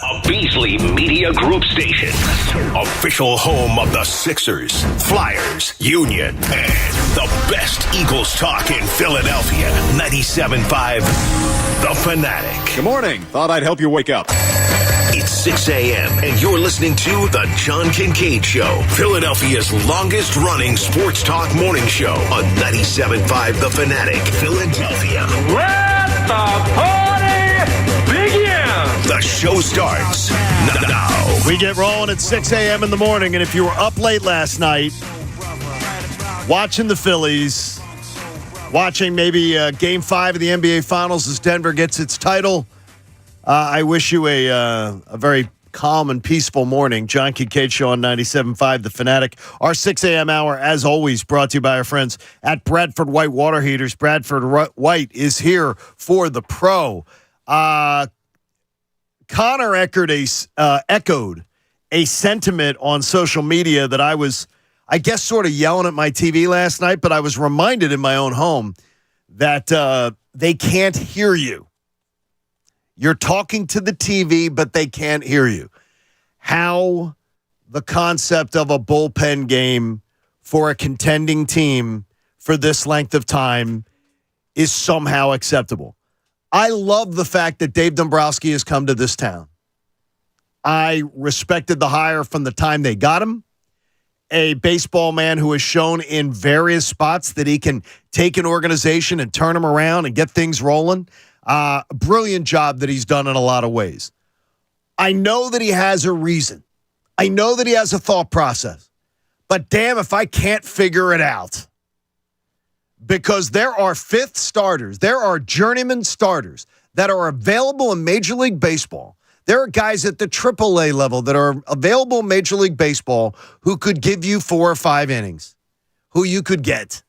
A Beasley Media Group station. Official home of the Sixers, Flyers, Union, and the best Eagles talk in Philadelphia. 97.5 The Fanatic. Good morning. Thought I'd help you wake up. It's 6 a.m. and you're listening to The John Kincaid Show, Philadelphia's longest-running sports talk morning show on 97.5 The Fanatic, Philadelphia. Let the party begin! The show starts now. We get rolling at 6 a.m. in the morning, and if you were up late last night watching the Phillies, watching maybe Game 5 of the NBA Finals as Denver gets its title, I wish you a very calm and peaceful morning. John Kincaid Show on 97.5 The Fanatic. Our 6 a.m. hour, as always, brought to you by our friends at Bradford White Water Heaters. Bradford White is here for the pro. Connor echoed a sentiment on social media that I was, I guess, sort of yelling at my TV last night, but I was reminded in my own home that they can't hear you. You're talking to the TV, but they can't hear you. How the concept of a bullpen game for a contending team for this length of time is somehow acceptable. I love the fact that Dave Dombrowski has come to this town. I respected the hire from the time they got him. A baseball man who has shown in various spots that he can take an organization and turn them around and get things rolling. Brilliant job that he's done in a lot of ways. I know that he has a reason. I know that he has a thought process. But damn if I can't figure it out. Because there are fifth starters, there are journeyman starters that are available in Major League Baseball. There are guys at the AAA level that are available in Major League Baseball who could give you 4 or 5 innings, who you could get.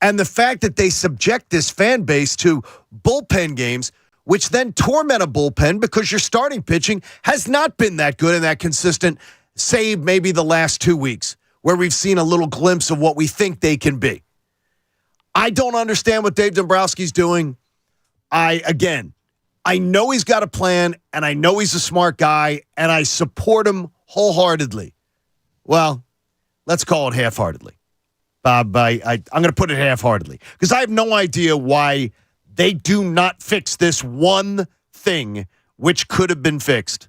And the fact that they subject this fan base to bullpen games, which then torment a bullpen because your starting pitching has not been that good and that consistent, save maybe the last 2 weeks, where we've seen a little glimpse of what we think they can be. I don't understand what Dave Dombrowski's doing. I know he's got a plan, and I know he's a smart guy, and I support him wholeheartedly. Well, let's call it half-heartedly. I'm going to put it half-heartedly because I have no idea why they do not fix this one thing which could have been fixed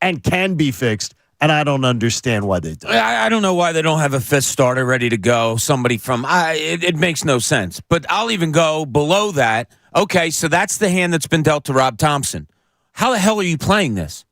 and can be fixed, and I don't understand why they don't. I don't know why they don't have a fifth starter ready to go. Somebody from it makes no sense. But I'll even go below that. Okay, so that's the hand that's been dealt to Rob Thompson. How the hell are you playing this?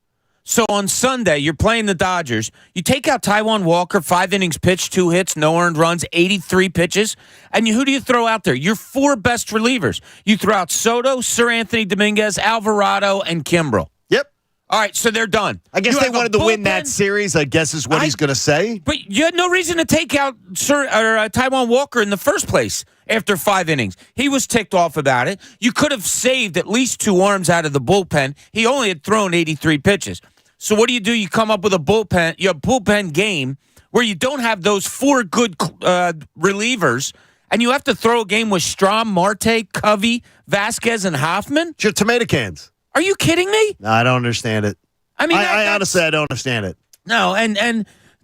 So on Sunday, you're playing the Dodgers. You take out Taijuan Walker, 5 innings pitched, 2 hits, no earned runs, 83 pitches. And who do you throw out there? Your 4 best relievers. You throw out Soto, Sir Anthony Dominguez, Alvarado, and Kimbrel. Yep. All right, so they're done. I guess they wanted to win that series, I guess is what he's going to say. But you had no reason to take out Taijuan Walker in the first place after 5 innings. He was ticked off about it. You could have saved at least 2 arms out of the bullpen. He only had thrown 83 pitches. So what do? You come up with a bullpen game where you don't have those 4 good relievers, and you have to throw a game with Strahm, Marte, Covey, Vasquez, and Hoffman? It's your tomato cans. Are you kidding me? No, I don't understand it. I mean, I honestly, I don't understand it. No, and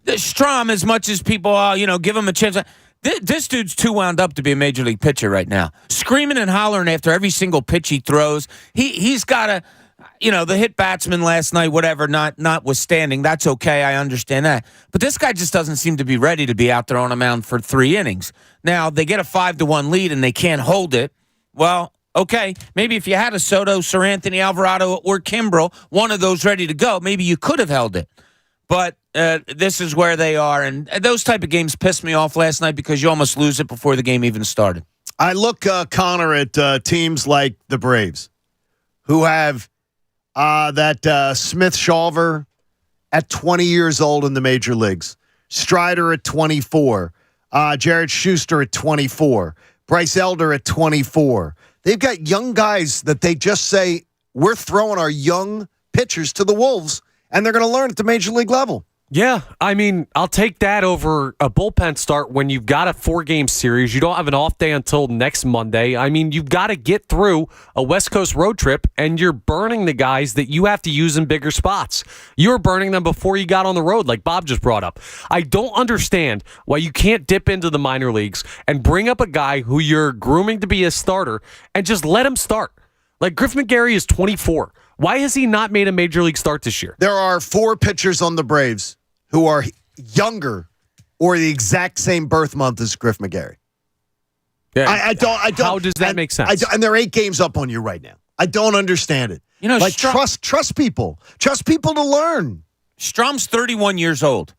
the Strahm, as much as people, give him a chance. This dude's too wound up to be a major league pitcher right now. Screaming and hollering after every single pitch he throws. He's got a, the hit batsman last night, whatever, notwithstanding. That's okay. I understand that. But this guy just doesn't seem to be ready to be out there on a mound for 3 innings. Now, they get a 5-1 lead and they can't hold it. Well, okay, maybe if you had a Soto, Sir Anthony, Alvarado, or Kimbrel, one of those ready to go, maybe you could have held it. But this is where they are, and those type of games pissed me off last night because you almost lose it before the game even started. I look, Connor, at teams like the Braves, who have that Smith Shawver at 20 years old in the major leagues, Strider at 24, Jared Schuster at 24, Bryce Elder at 24. They've got young guys that they just say, we're throwing our young pitchers to the wolves, and they're going to learn at the major league level. Yeah, I mean, I'll take that over a bullpen start when you've got a 4-game series. You don't have an off day until next Monday. I mean, you've got to get through a West Coast road trip, and you're burning the guys that you have to use in bigger spots. You were burning them before you got on the road, like Bob just brought up. I don't understand why you can't dip into the minor leagues and bring up a guy who you're grooming to be a starter and just let him start. Like, Griff McGarry is 24. Why has he not made a major league start this year? There are 4 pitchers on the Braves who are younger or the exact same birth month as Griff McGarry. Yeah. I don't. How does that make sense? And they're 8 games up on you right now. I don't understand it. You know, like trust people. Trust people to learn. Strom's 31 years old.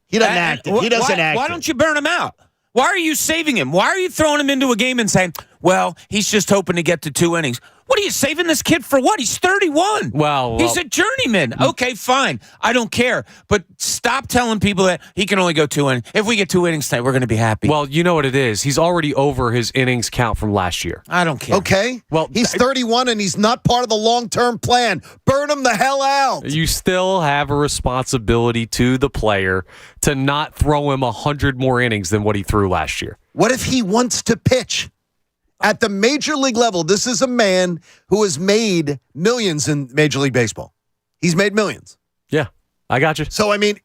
He doesn't act it. He doesn't act it. Why don't you burn him out? Why are you saving him? Why are you throwing him into a game and saying, well, he's just hoping to get to 2 innings? What are you saving this kid for? What? He's 31. Well, he's a journeyman. Okay, fine. I don't care. But stop telling people that he can only go 2 innings. If we get 2 innings tonight, we're going to be happy. Well, you know what it is. He's already over his innings count from last year. I don't care. Okay. Well, he's 31 and he's not part of the long-term plan. Burn him the hell out. You still have a responsibility to the player to not throw him 100 more innings than what he threw last year. What if he wants to pitch? At the major league level, this is a man who has made millions in Major League Baseball. He's made millions. Yeah, I got you. So, I mean,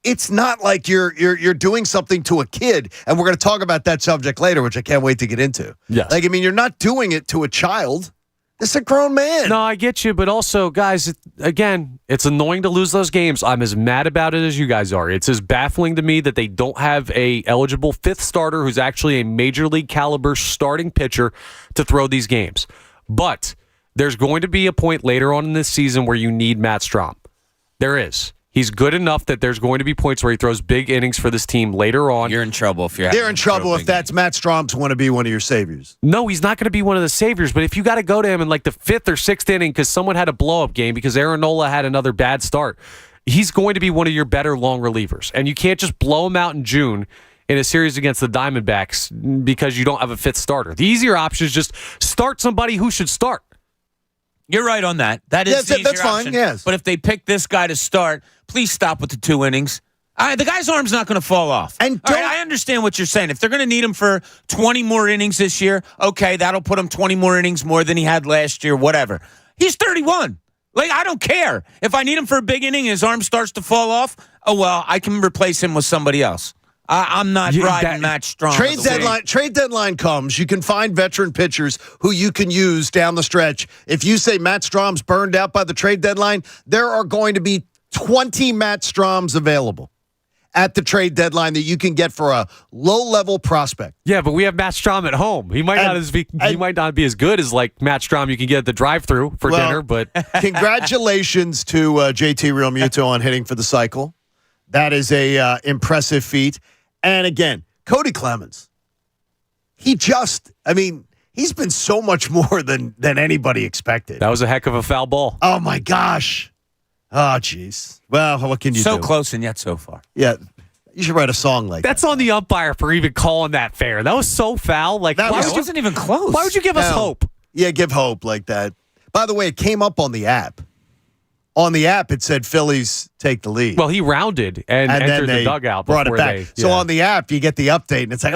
it's not like you're doing something to a kid, and we're going to talk about that subject later, which I can't wait to get into. Yes. Like, I mean, you're not doing it to a child. This is a grown man. No, I get you, but also, guys, again, it's annoying to lose those games. I'm as mad about it as you guys are. It's as baffling to me that they don't have a eligible 5th starter who's actually a major league caliber starting pitcher to throw these games. But there's going to be a point later on in this season where you need Matt Strom. There is. He's good enough that there's going to be points where he throws big innings for this team later on. You're in trouble if you're. They're in trouble if that's Matt Strom's want to be one of your saviors. No, he's not going to be one of the saviors. But if you got to go to him in like the 5th or 6th inning because someone had a blow-up game because Aaron Nola had another bad start, he's going to be one of your better long relievers. And you can't just blow him out in June in a series against the Diamondbacks because you don't have a 5th starter. The easier option is just start somebody who should start. You're right on that. That is the easier that's fine. option. Yes, but if they pick this guy to start, please stop with the 2 innings. The guy's arm's not going to fall off. And all right, I understand what you're saying. If they're going to need him for 20 more innings this year, okay, that'll put him 20 more innings more than he had last year. Whatever. He's 31. Like, I don't care if I need him for a big inning and his arm starts to fall off. Oh well, I can replace him with somebody else. I'm not riding Matt Strom. Trade deadline comes. You can find veteran pitchers who you can use down the stretch. If you say Matt Strom's burned out by the trade deadline, there are going to be 20 Matt Stroms available at the trade deadline that you can get for a low-level prospect. Yeah, but we have Matt Strom at home. He might not be as good as like Matt Strom you can get at the drive-thru for dinner. But congratulations to JT Realmuto on hitting for the cycle. That is a impressive feat. And again, Cody Clemens. He's been so much more than anybody expected. That was a heck of a foul ball. Oh my gosh. Oh, jeez. Well, what can you do? So close and yet so far. Yeah. You should write a song like that. That's on the umpire for even calling that fair. That was so foul. Like, it wasn't even close. Why would you give us hope? Yeah, give hope like that. By the way, it came up on the app. On the app, it said Phillies take the lead. Well, he rounded and entered the dugout. Brought it back. So on the app, you get the update, and it's like,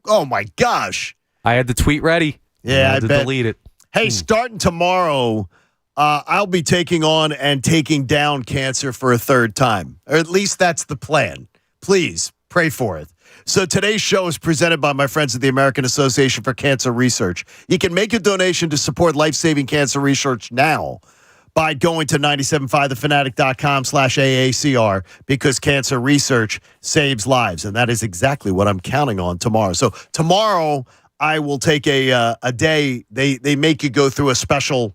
oh my gosh. I had the tweet ready. Yeah, I had to delete it. Hey, starting tomorrow, I'll be taking on and taking down cancer for a 3rd time. Or at least that's the plan. Please, pray for it. So today's show is presented by my friends at the American Association for Cancer Research. You can make a donation to support life-saving cancer research now by going to 97.5thefanatic.com/AACR because cancer research saves lives. And that is exactly what I'm counting on tomorrow. So tomorrow, I will take a day. They make you go through a special,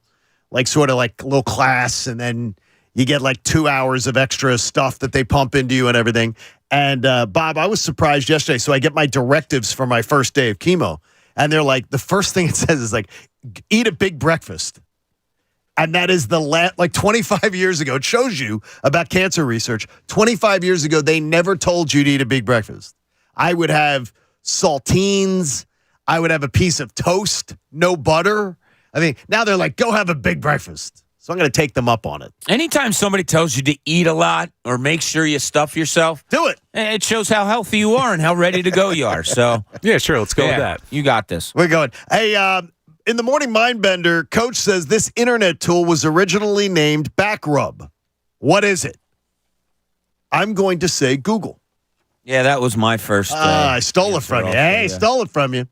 sort of little class, and then you get 2 hours of extra stuff that they pump into you and everything. And Bob, I was surprised yesterday. So I get my directives for my first day of chemo. And they're the first thing it says is eat a big breakfast. And that is 25 years ago. It shows you about cancer research. 25 years ago, they never told you to eat a big breakfast. I would have saltines. I would have a piece of toast, no butter. Now they're go have a big breakfast. So I'm going to take them up on it. Anytime somebody tells you to eat a lot or make sure you stuff yourself, Do it. it shows how healthy you are and how ready to go you are. So, Yeah, sure. Let's go with that. You got this. We're going. Hey, in the Morning Mindbender, Coach says this internet tool was originally named Backrub. What is it? I'm going to say Google. Yeah, that was my first. I stole it from you. Hey, stole it from you.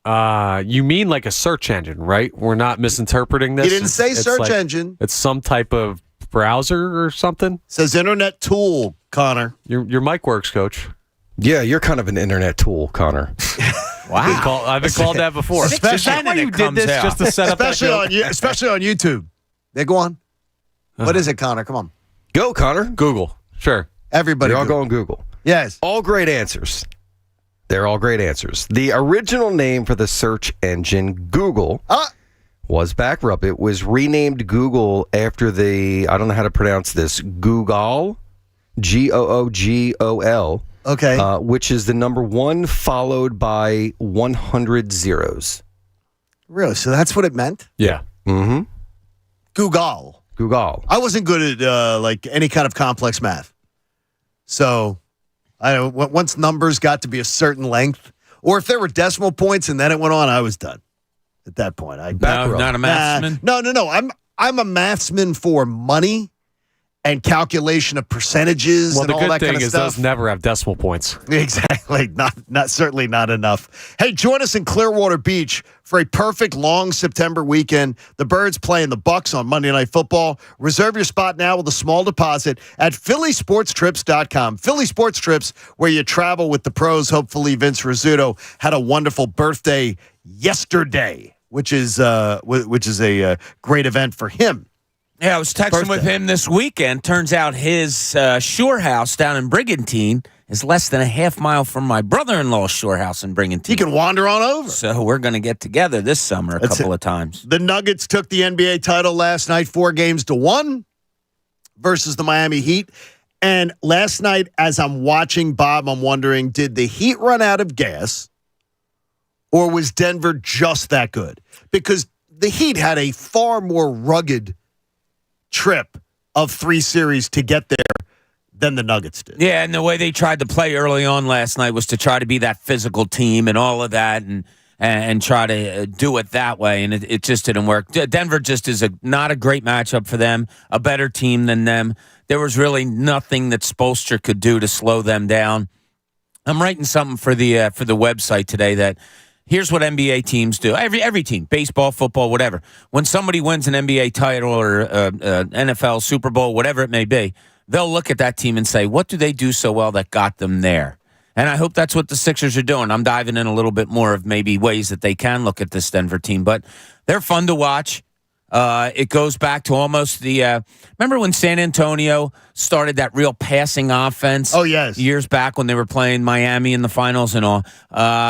You mean like a search engine, right? We're not misinterpreting this. He didn't say It's search like- engine. It's some type of browser or something. Says internet tool, Connor. Your mic works, Coach. Yeah, you're kind of an internet tool, Connor. Wow. I've been called that before. Especially- Is that why you did comes this out. just to set up that Especially on YouTube. They go on. What is it, Connor? Come on. Go, Connor. Google? Sure. Everybody. You're all Google. going Google. Yes. All great answers. They're all great answers. The original name for the search engine, Google, was Backrub. It was renamed Google after the, I don't know how to pronounce this, Google, Googol, Okay. which is the number 1 followed by 100 zeros. Really? So that's what it meant? Yeah. Mm-hmm. Google. Google. I wasn't good at like any kind of complex math. So I don't. Once numbers got to be a certain length, or if there were decimal points and then it went on, I was done. At that point, No, not a mathsman. No. I'm a mathsman for money and calculation of percentages Well, and the all good that thing kind of is stuff. those never have decimal points. Exactly. Not certainly not enough. Hey, join us in Clearwater Beach for a perfect long September weekend. The Birds playing the Bucks on Monday Night Football. Reserve your spot now with a small deposit at phillysportstrips.com. Philly Sports Trips, where you travel with the pros. Hopefully Vince Rizzuto had a wonderful birthday yesterday, which is a great event for him. Yeah, I was texting with him this weekend. Turns out his shore house down in Brigantine is less than a half mile from my brother-in-law's shore house in Brigantine. He can wander on over. So we're going to get together this summer a couple of times. The Nuggets took the NBA title last night, 4-1 versus the Miami Heat. And last night, as I'm watching Bob, I'm wondering, did the Heat run out of gas or was Denver just that good? Because the Heat had a far more rugged trip of 3 series to get there than the Nuggets did. Yeah, and the way they tried to play early on last night was to try to be that physical team and all of that and try to do it that way, and it just didn't work. Denver just is not a great matchup for them, a better team than them. There was really nothing that Spoelstra could do to slow them down. I'm writing something for the website today that here's what NBA teams do. Every team, baseball, football, whatever. When somebody wins an NBA title or NFL, Super Bowl, whatever it may be, they'll look at that team and say, what do they do so well that got them there? And I hope that's what the Sixers are doing. I'm diving in a little bit more of maybe ways that they can look at this Denver team. But they're fun to watch. It goes back to almost the remember when San Antonio started that real passing offense? Oh, yes. Years back when they were playing Miami in the finals and all.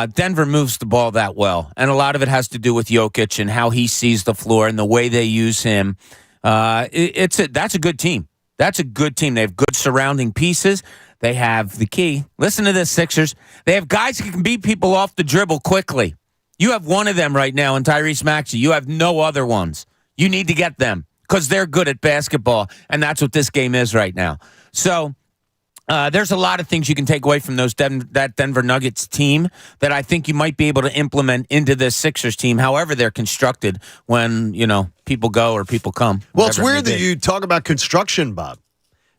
Denver moves the ball that well. And a lot of it has to do with Jokic and how he sees the floor and the way they use him. That's a good team. That's a good team. They have good surrounding pieces. They have the key. Listen to this, Sixers. They have guys who can beat people off the dribble quickly. You have one of them right now in Tyrese Maxey. You have no other ones. You need to get them because they're good at basketball, and that's what this game is right now. So there's a lot of things you can take away from that Denver Nuggets team that I think you might be able to implement into this Sixers team, however they're constructed when, people go or people come. Well, it's whatever it weird may that be. you talk about construction, Bob,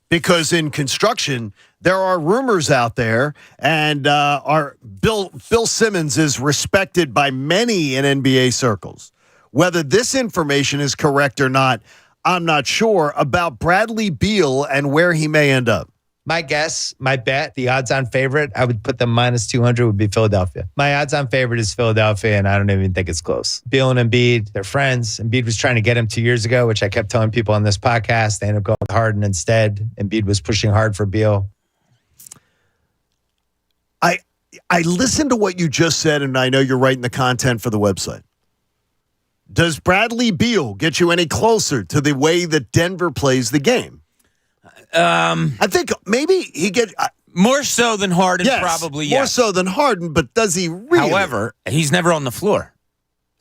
because in construction, there are rumors out there, and Bill Simmons is respected by many in NBA circles. Whether this information is correct or not, I'm not sure, about Bradley Beal and where he may end up. My guess, my bet, the odds-on favorite, I would put them minus 200 would be Philadelphia. My odds-on favorite is Philadelphia, and I don't even think it's close. Beal and Embiid, they're friends. Embiid was trying to get him 2 years ago, which I kept telling people on this podcast. They ended up going with Harden instead. Embiid was pushing hard for Beal. I listened to what you just said, and I know you're writing the content for the website. Does Bradley Beal get you any closer to the way that Denver plays the game? I think maybe he gets more so than Harden, yes, probably, more yes. so than Harden, but does he really? However, he's never on the floor.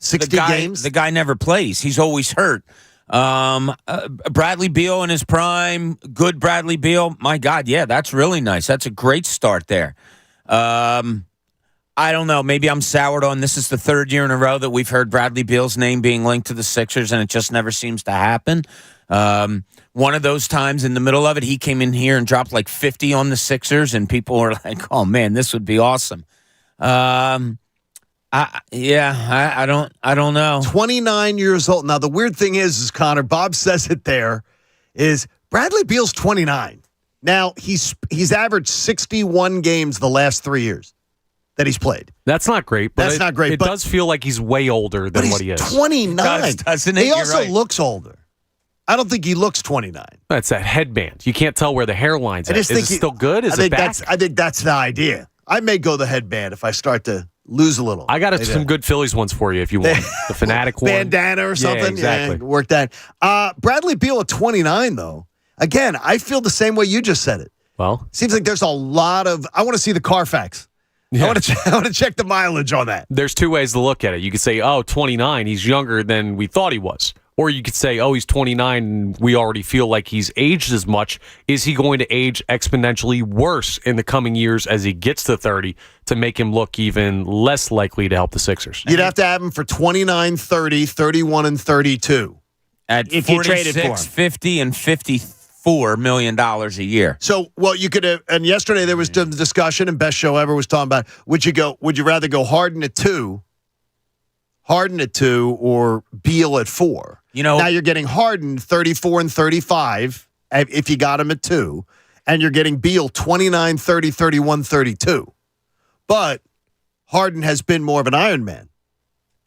60 games? The guy never plays. He's always hurt. Bradley Beal in his prime, good Bradley Beal. My God, yeah, that's really nice. That's a great start there. I don't know. Maybe I'm soured on this is the third year in a row that we've heard Bradley Beal's name being linked to the Sixers, and it just never seems to happen. One of those times in the middle of it, he came in here and dropped like 50 on the Sixers, and people were like, oh, man, this would be awesome. I don't know. 29 years old. Now, the weird thing is Connor, Bob says it there, is Bradley Beal's 29. Now, he's averaged 61 games the last 3 years that he's played. That's not great. But That's not great. It does feel like he's way older than what he is. 29. Doesn't it? He You're also right. looks older. I don't think he looks 29. That's that headband. You can't tell where the hairline's at. Is it still good? Is it back? I think that's the idea. I may go the headband if I start to lose a little. I got some good Phillies ones for you if you want. The Fanatic one. Bandana or something. Yeah, exactly. Yeah, work that. Bradley Beal at 29, though. Again, I feel the same way you just said it. Well, Seems like there's a lot of. I want to see the Carfax. Yeah. I want to check the mileage on that. There's two ways to look at it. You could say, 29, he's younger than we thought he was. Or you could say, he's 29 and we already feel like he's aged as much. Is he going to age exponentially worse in the coming years as he gets to 30 to make him look even less likely to help the Sixers? You'd have to have him for 29, 30, 31, and 32. At if you traded for him. $50 and $54 million a year. So, you could have, and yesterday there was the discussion, and Best Show Ever was talking about, would you rather go Harden at 2, or Beal at 4? Now you're getting Harden 34 and 35 if you got him at 2, and you're getting Beal 29, 30, 31, 32. But Harden has been more of an Iron Man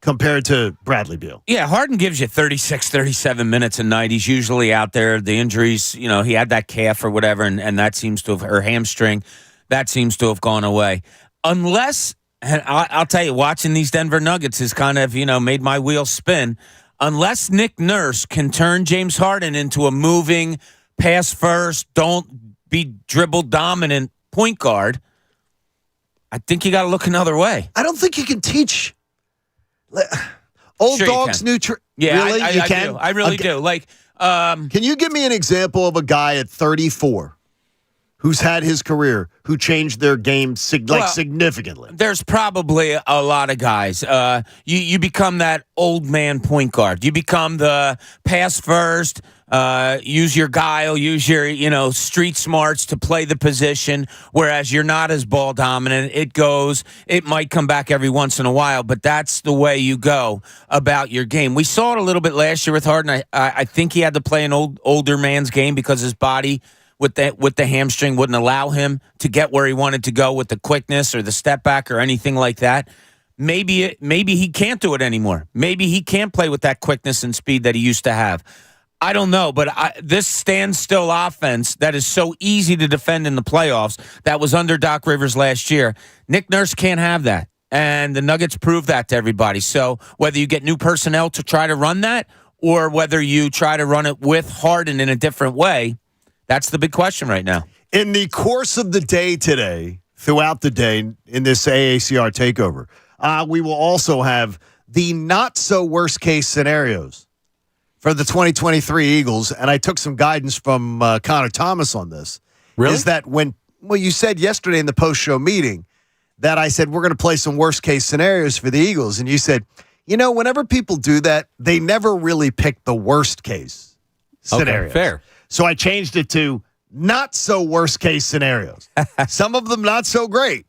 compared to Bradley Beal. Yeah, Harden gives you 36, 37 minutes a night. He's usually out there. The injuries, he had that calf or whatever, and that seems to have, or hamstring, that seems to have gone away. Unless, and I'll tell you, watching these Denver Nuggets has kind of, made my wheels spin. Unless Nick Nurse can turn James Harden into a moving, pass first, don't be dribble dominant point guard, I think you got to look another way. I don't think you can teach old dogs new tricks. Yeah, really? I You can? do. I really do. Like, can you give me an example of a guy at 34 who's had his career who changed their game significantly? There's probably a lot of guys. You become that old man point guard. You become the pass first, use your guile, use your street smarts to play the position, whereas you're not as ball dominant. It might come back every once in a while, but that's the way you go about your game. We saw it a little bit last year with Harden. I think he had to play an older man's game because his body with the hamstring wouldn't allow him to get where he wanted to go with the quickness or the step back or anything like that. Maybe he can't do it anymore. Maybe he can't play with that quickness and speed that he used to have. I don't know, but this standstill offense that is so easy to defend in the playoffs that was under Doc Rivers last year, Nick Nurse can't have that. And the Nuggets proved that to everybody. So whether you get new personnel to try to run that or whether you try to run it with Harden in a different way, that's the big question right now. In the course of the day today, throughout the day, in this AACR takeover, we will also have the not-so-worst-case scenarios for the 2023 Eagles. And I took some guidance from Connor Thomas on this. Really? Is that you said yesterday in the post-show meeting that I said we're going to play some worst-case scenarios for the Eagles. And you said, whenever people do that, they never really pick the worst-case scenarios. Okay, fair. So I changed it to not so worst case scenarios. Some of them not so great,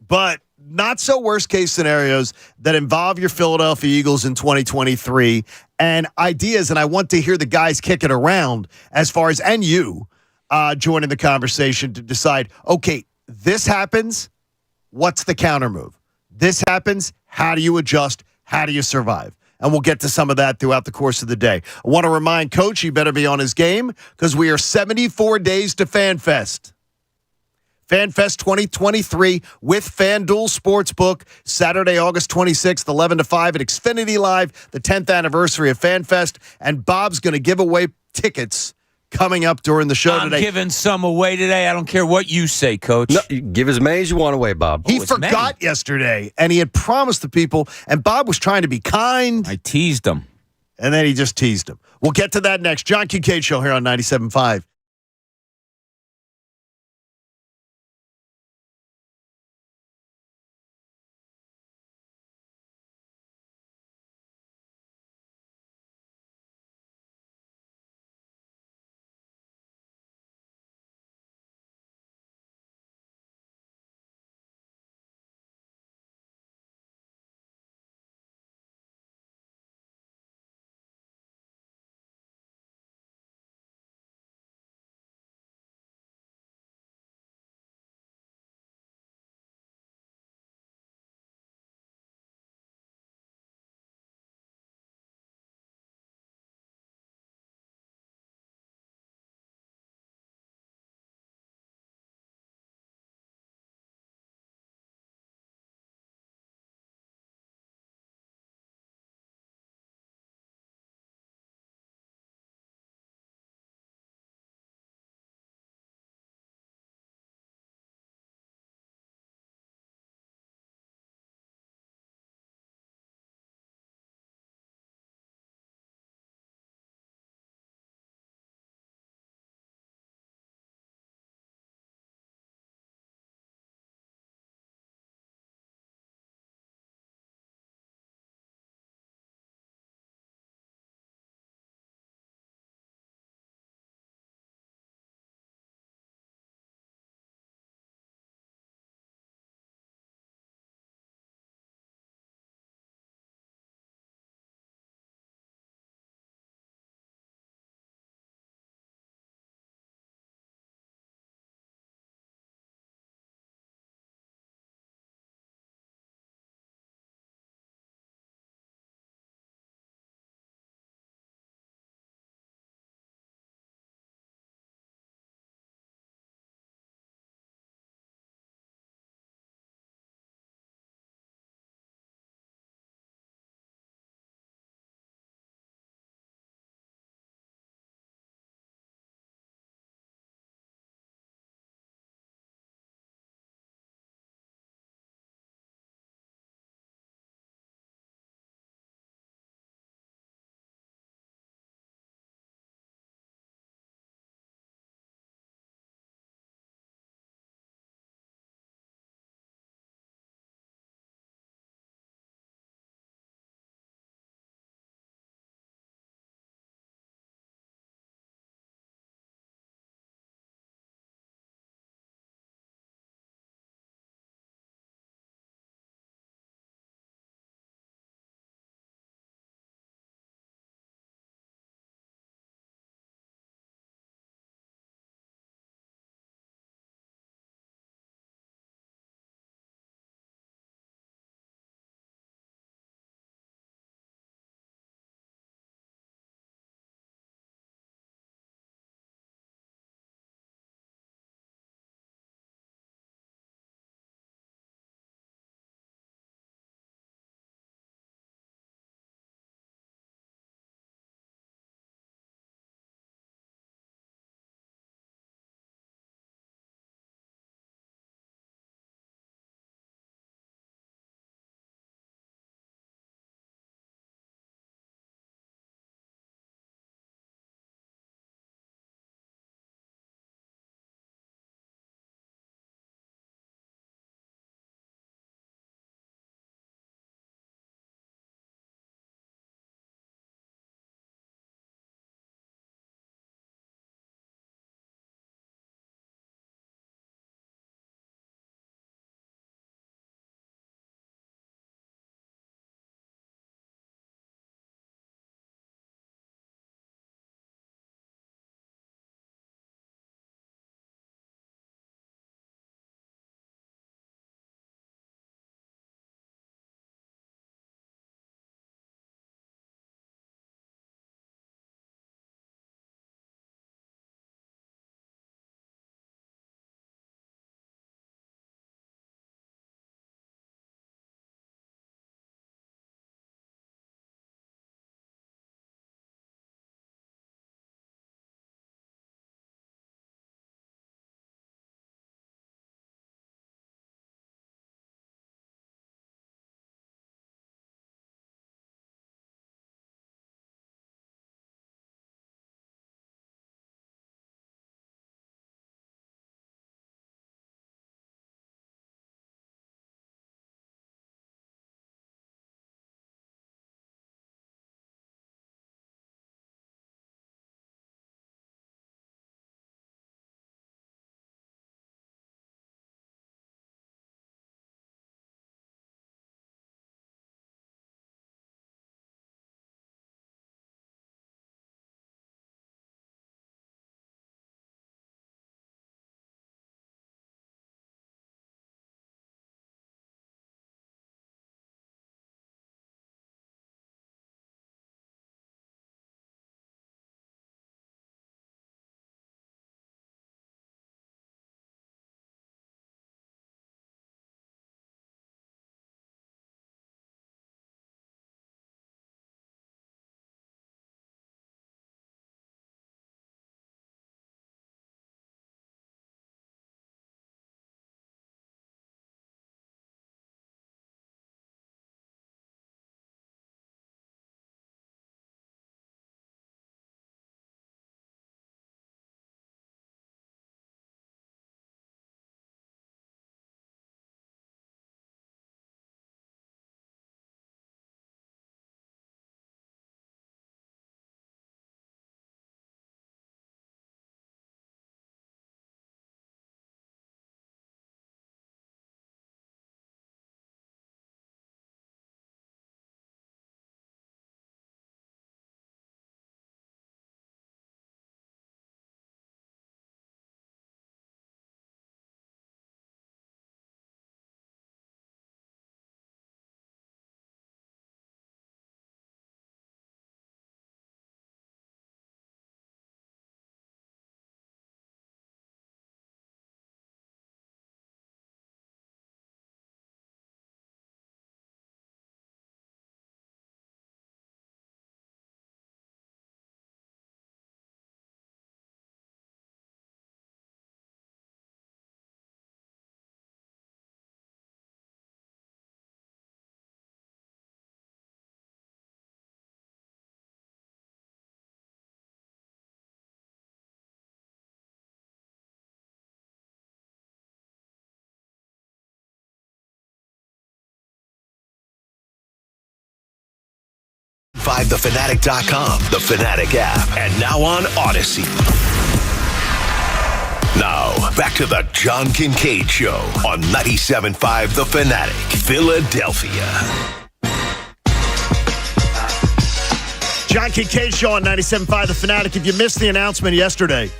but not so worst case scenarios that involve your Philadelphia Eagles in 2023 and ideas. And I want to hear the guys kick it around as far as, and you joining the conversation to decide, okay, this happens. What's the counter move? This happens. How do you adjust? How do you survive? And we'll get to some of that throughout the course of the day. I want to remind Coach he better be on his game because we are 74 days to FanFest. FanFest 2023 with FanDuel Sportsbook, Saturday, August 26th, 11 to 5 at Xfinity Live, the 10th anniversary of FanFest. And Bob's going to give away tickets coming up during the show today. I'm giving some away today. I don't care what you say, Coach. No, you give as many as you want away, Bob. He forgot yesterday, and he had promised the people, and Bob was trying to be kind. I teased him. And then he just teased him. We'll get to that next. John Kincaid Show here on 97.5. 97.5thefanatic.com, the Fanatic app, and now on Odyssey. Now, back to the John Kincaid Show on 97.5 The Fanatic, Philadelphia. John Kincaid Show on 97.5 The Fanatic. If you missed the announcement yesterday,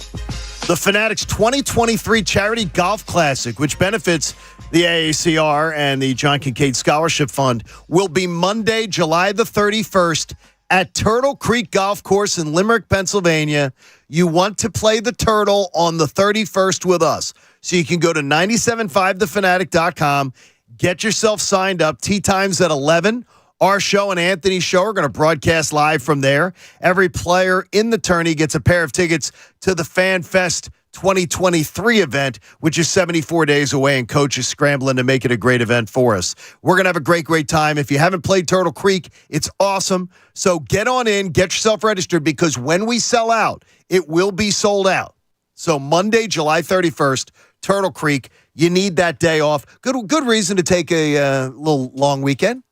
the Fanatic's 2023 Charity Golf Classic, which benefits the AACR and the John Kincaid Scholarship Fund, will be Monday, July the 31st at Turtle Creek Golf Course in Limerick, Pennsylvania. You want to play the Turtle on the 31st with us. So you can go to 97.5thefanatic.com, get yourself signed up. Tee time's at 11. Our show and Anthony's show are going to broadcast live from there. Every player in the tourney gets a pair of tickets to the Fan Fest 2023 event, which is 74 days away, and Coach is scrambling to make it a great event for us. We're going to have a great, great time. If you haven't played Turtle Creek, it's awesome. So get on in, get yourself registered, because when we sell out, it will be sold out. So Monday, July 31st, Turtle Creek, you need that day off. Good reason to take a little long weekend.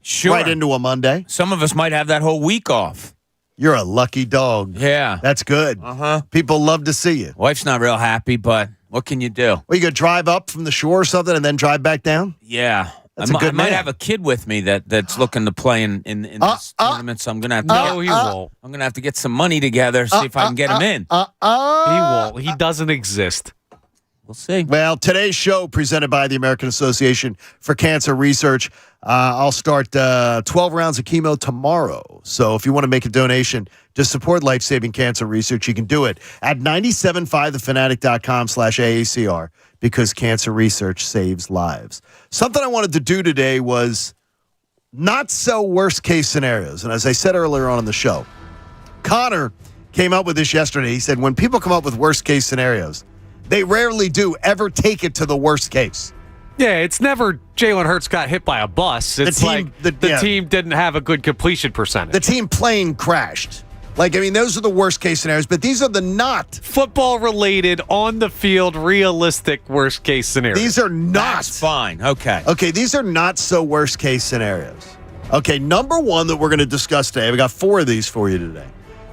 Sure. Right into a Monday. Some of us might have that whole week off. You're a lucky dog. Yeah. That's good. Uh-huh. People love to see you. Wife's not real happy, but what can you do? Well, you could drive up from the shore or something and then drive back down? Yeah. That's a good I might man. have a kid with me that's looking to play in this tournament, so I'm gonna have to No, he won't. I'm gonna have to get some money together, see if I can get him in. He won't. He doesn't exist. We'll see. Well, today's show presented by the American Association for Cancer Research. I'll start 12 rounds of chemo tomorrow. So if you want to make a donation to support life-saving cancer research, you can do it at 97.5thefanatic.com/AACR, because cancer research saves lives. Something I wanted to do today was not so worst-case scenarios. And as I said earlier on in the show, Connor came up with this yesterday. He said when people come up with worst-case scenarios, they rarely do ever take it to the worst case. Yeah, it's never Jalen Hurts got hit by a bus. It's the team didn't have a good completion percentage. The team plane crashed. Those are the worst case scenarios, but these are the not. Football related, on the field, realistic worst case scenarios. These are not. That's fine. Okay. Okay, these are not so worst case scenarios. Okay, number one that we're going to discuss today, we got 4 of these for you today.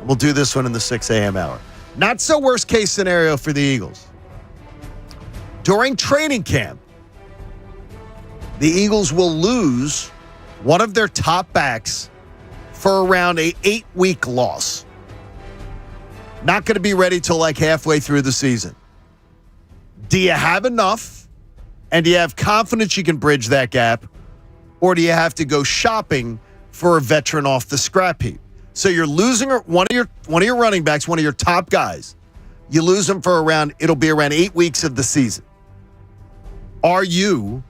We'll do this one in the 6 a.m. hour. Not so worst case scenario for the Eagles. During training camp, the Eagles will lose one of their top backs for around a 8-week loss. Not going to be ready till halfway through the season. Do you have enough? And do you have confidence you can bridge that gap? Or do you have to go shopping for a veteran off the scrap heap? So you're losing one of your running backs, one of your top guys. You lose them for it'll be around 8 weeks of the season. Are you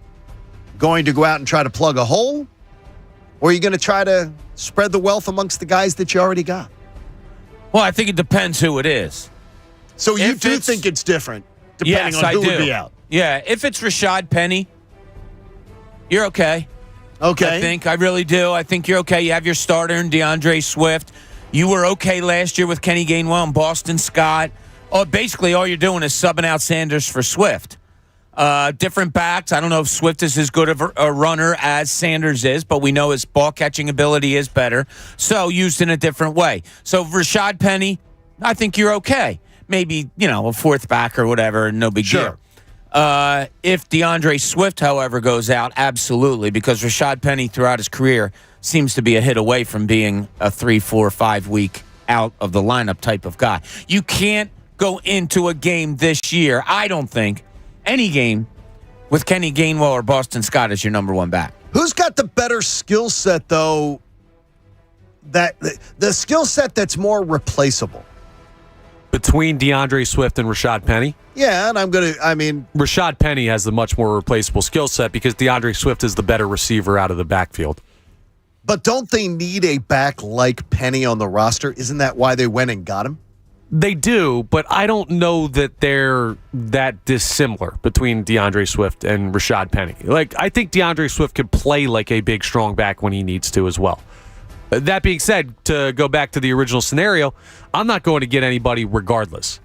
going to go out and try to plug a hole? Or are you going to try to spread the wealth amongst the guys that you already got? Well, I think it depends who it is. So you do think it's different depending on who would be out? Yeah, if it's Rashad Penny, you're okay. Okay. I really do. I think you're okay. You have your starter in DeAndre Swift. You were okay last year with Kenny Gainwell and Boston Scott. Basically, all you're doing is subbing out Sanders for Swift. Different backs. I don't know if Swift is as good of a runner as Sanders is, but we know his ball catching ability is better. So used in a different way. So Rashad Penny, I think you're okay. Maybe, a fourth back or whatever, no big deal. If DeAndre Swift, however, goes out, absolutely, because Rashad Penny throughout his career seems to be a hit away from being a 3, 4, 5 week out of the lineup type of guy. You can't go into a game this year, I don't think, any game with Kenny Gainwell or Boston Scott as your number one back. Who's got the better skill set, though, that the skill set that's more replaceable? Between DeAndre Swift and Rashad Penny? Yeah, and Rashad Penny has the much more replaceable skill set because DeAndre Swift is the better receiver out of the backfield. But don't they need a back like Penny on the roster? Isn't that why they went and got him? They do, but I don't know that they're that dissimilar between DeAndre Swift and Rashad Penny. I think DeAndre Swift could play like a big, strong back when he needs to as well. That being said, to go back to the original scenario, I'm not going to get anybody regardless.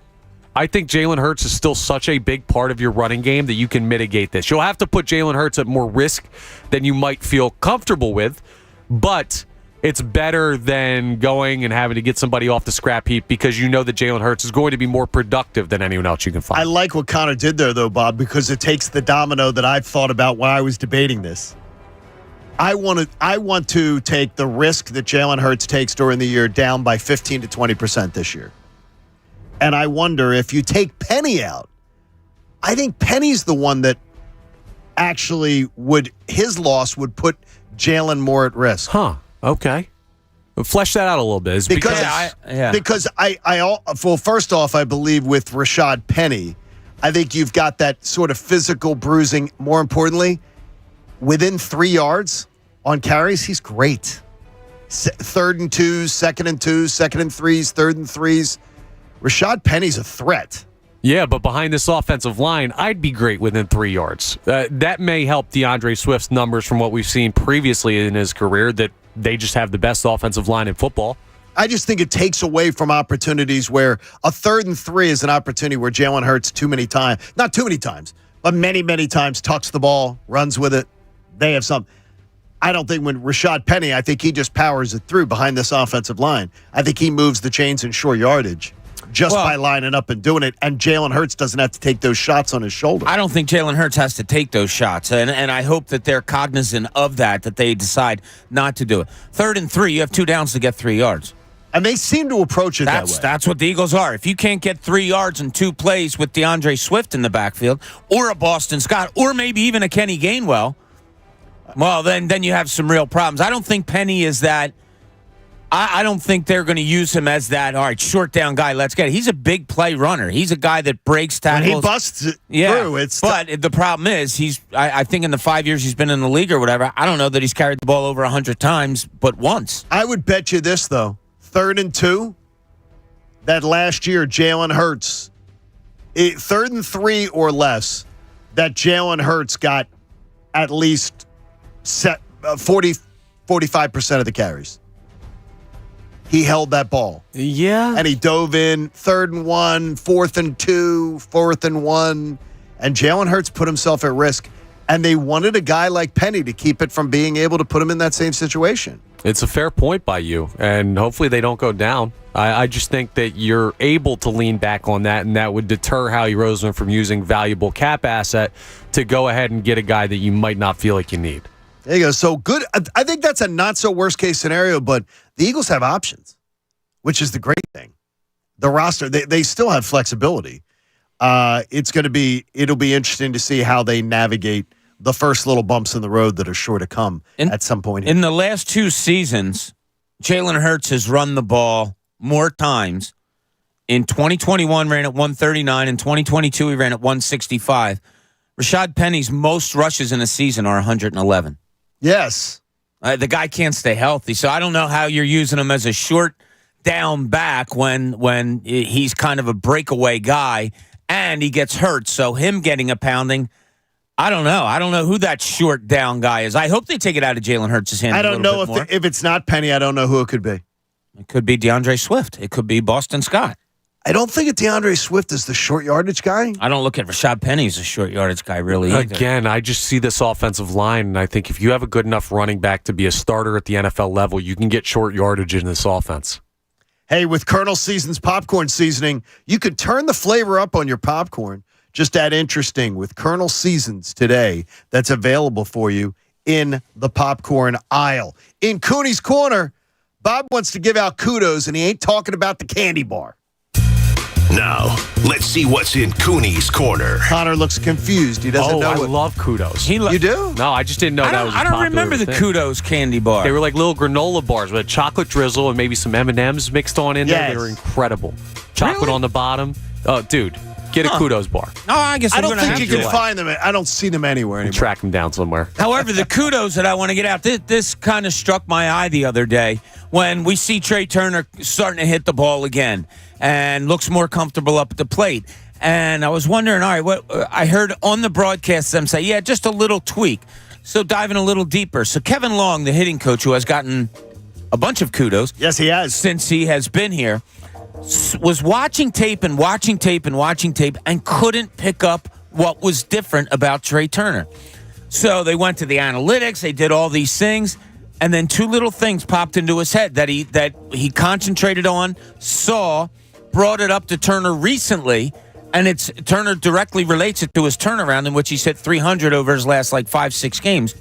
I think Jalen Hurts is still such a big part of your running game that you can mitigate this. You'll have to put Jalen Hurts at more risk than you might feel comfortable with, but it's better than going and having to get somebody off the scrap heap because you know that Jalen Hurts is going to be more productive than anyone else you can find. I like what Connor did there, though, Bob, because it takes the domino that I've thought about while I was debating this. I want to take the risk that Jalen Hurts takes during the year down by 15 to 20% this year. And I wonder if you take Penny out, I think Penny's the one that actually his loss would put Jalen more at risk. Huh. Okay. Flesh that out a little bit. Because first off, I believe with Rashad Penny, I think you've got that sort of physical bruising. More importantly, within 3 yards on carries, he's great. 3rd and 2s, 2nd and 2s, 2nd and 3s, 3rd and 3s. Rashad Penny's a threat. Yeah, but behind this offensive line, I'd be great within 3 yards. That may help DeAndre Swift's numbers from what we've seen previously in his career, that they just have the best offensive line in football. I just think it takes away from opportunities where a 3rd and 3 is an opportunity where Jalen Hurts not too many times, but many, many times tucks the ball, runs with it. They have some. I don't think when Rashad Penny, I think he just powers it through behind this offensive line. I think he moves the chains in short yardage just by lining up and doing it. And Jalen Hurts doesn't have to take those shots on his shoulder. I don't think Jalen Hurts has to take those shots. And I hope that they're cognizant of that they decide not to do it. 3rd and 3, you have 2 downs to get 3 yards. And they seem to approach it that way. That's what the Eagles are. If you can't get 3 yards in 2 plays with DeAndre Swift in the backfield, or a Boston Scott, or maybe even a Kenny Gainwell, well, then you have some real problems. I don't think Penny is that. I don't think they're going to use him as that, all right, short down guy, let's get it. He's a big play runner. He's a guy that breaks tackles. When he busts it through. But the problem is, I think in the 5 years he's been in the league or whatever, I don't know that he's carried the ball over 100 times, but once. I would bet you this, though. 3rd and 2, that last year, Jalen Hurts, 3rd and 3 or less, that Jalen Hurts got at least 45% of the carries. He held that ball. Yeah. And he dove in 3rd and 1, 4th and 2, 4th and 1. And Jalen Hurts put himself at risk. And they wanted a guy like Penny to keep it from being able to put him in that same situation. It's a fair point by you. And hopefully they don't go down. I just think that you're able to lean back on that, and that would deter Howie Roseman from using valuable cap asset to go ahead and get a guy that you might not feel like you need. There you go. So good. I think that's a not so worst case scenario, but the Eagles have options, which is the great thing. The roster, they still have flexibility. It'll be interesting to see how they navigate the first little bumps in the road that are sure to come at some point. In the last 2 seasons, Jalen Hurts has run the ball more times. In 2021, ran at 139. In 2022, he ran at 165. Rashad Penny's most rushes in a season are 111. Yes. The guy can't stay healthy, so I don't know how you're using him as a short down back when he's kind of a breakaway guy and he gets hurt. So him getting a pounding, I don't know. I don't know who that short down guy is. I hope they take it out of Jalen Hurts' hands. I don't know if it's not Penny. I don't know who it could be. It could be DeAndre Swift. It could be Boston Scott. I don't think DeAndre Swift is the short yardage guy. I don't look at Rashad Penny as a short yardage guy, really, either. Again, I just see this offensive line, and I think if you have a good enough running back to be a starter at the NFL level, you can get short yardage in this offense. Hey, with Colonel Season's popcorn seasoning, you could turn the flavor up on your popcorn. Just add interesting with Colonel Seasons today. That's available for you in the popcorn aisle. In Cooney's Corner, Bob wants to give out kudos, and he ain't talking about the candy bar. Now, let's see what's in Cooney's Corner. Connor looks confused. He doesn't know I what. love kudos. You do? No, I just didn't know that was a I don't popular remember the thing. kudos candy bar. They were like little granola bars with a chocolate drizzle and maybe some M&Ms mixed on in there. Yes. They were incredible. Chocolate Really? on the bottom. Oh, dude, get a kudos bar. No, I guess I I'm don't gonna think have you to. can find them. I don't see them anywhere anymore. Track them down somewhere. However, the kudos that I want to get out, this kind of struck my eye the other day when we see Trey Turner starting to hit the ball again and looks more comfortable up at the plate. And I was wondering, all right, what I heard on the broadcast them say, yeah, just a little tweak. So diving a little deeper. So Kevin Long, the hitting coach, who has gotten a bunch of kudos. Yes, he has. Since he has been here, was watching tape and couldn't pick up what was different about Trey Turner. So they went to the analytics. They did all these things. and then two little things popped into his head that he concentrated on, saw, brought it up to Turner recently, and Turner directly relates it to his turnaround, in which he's hit 300 over his last 5-6 games.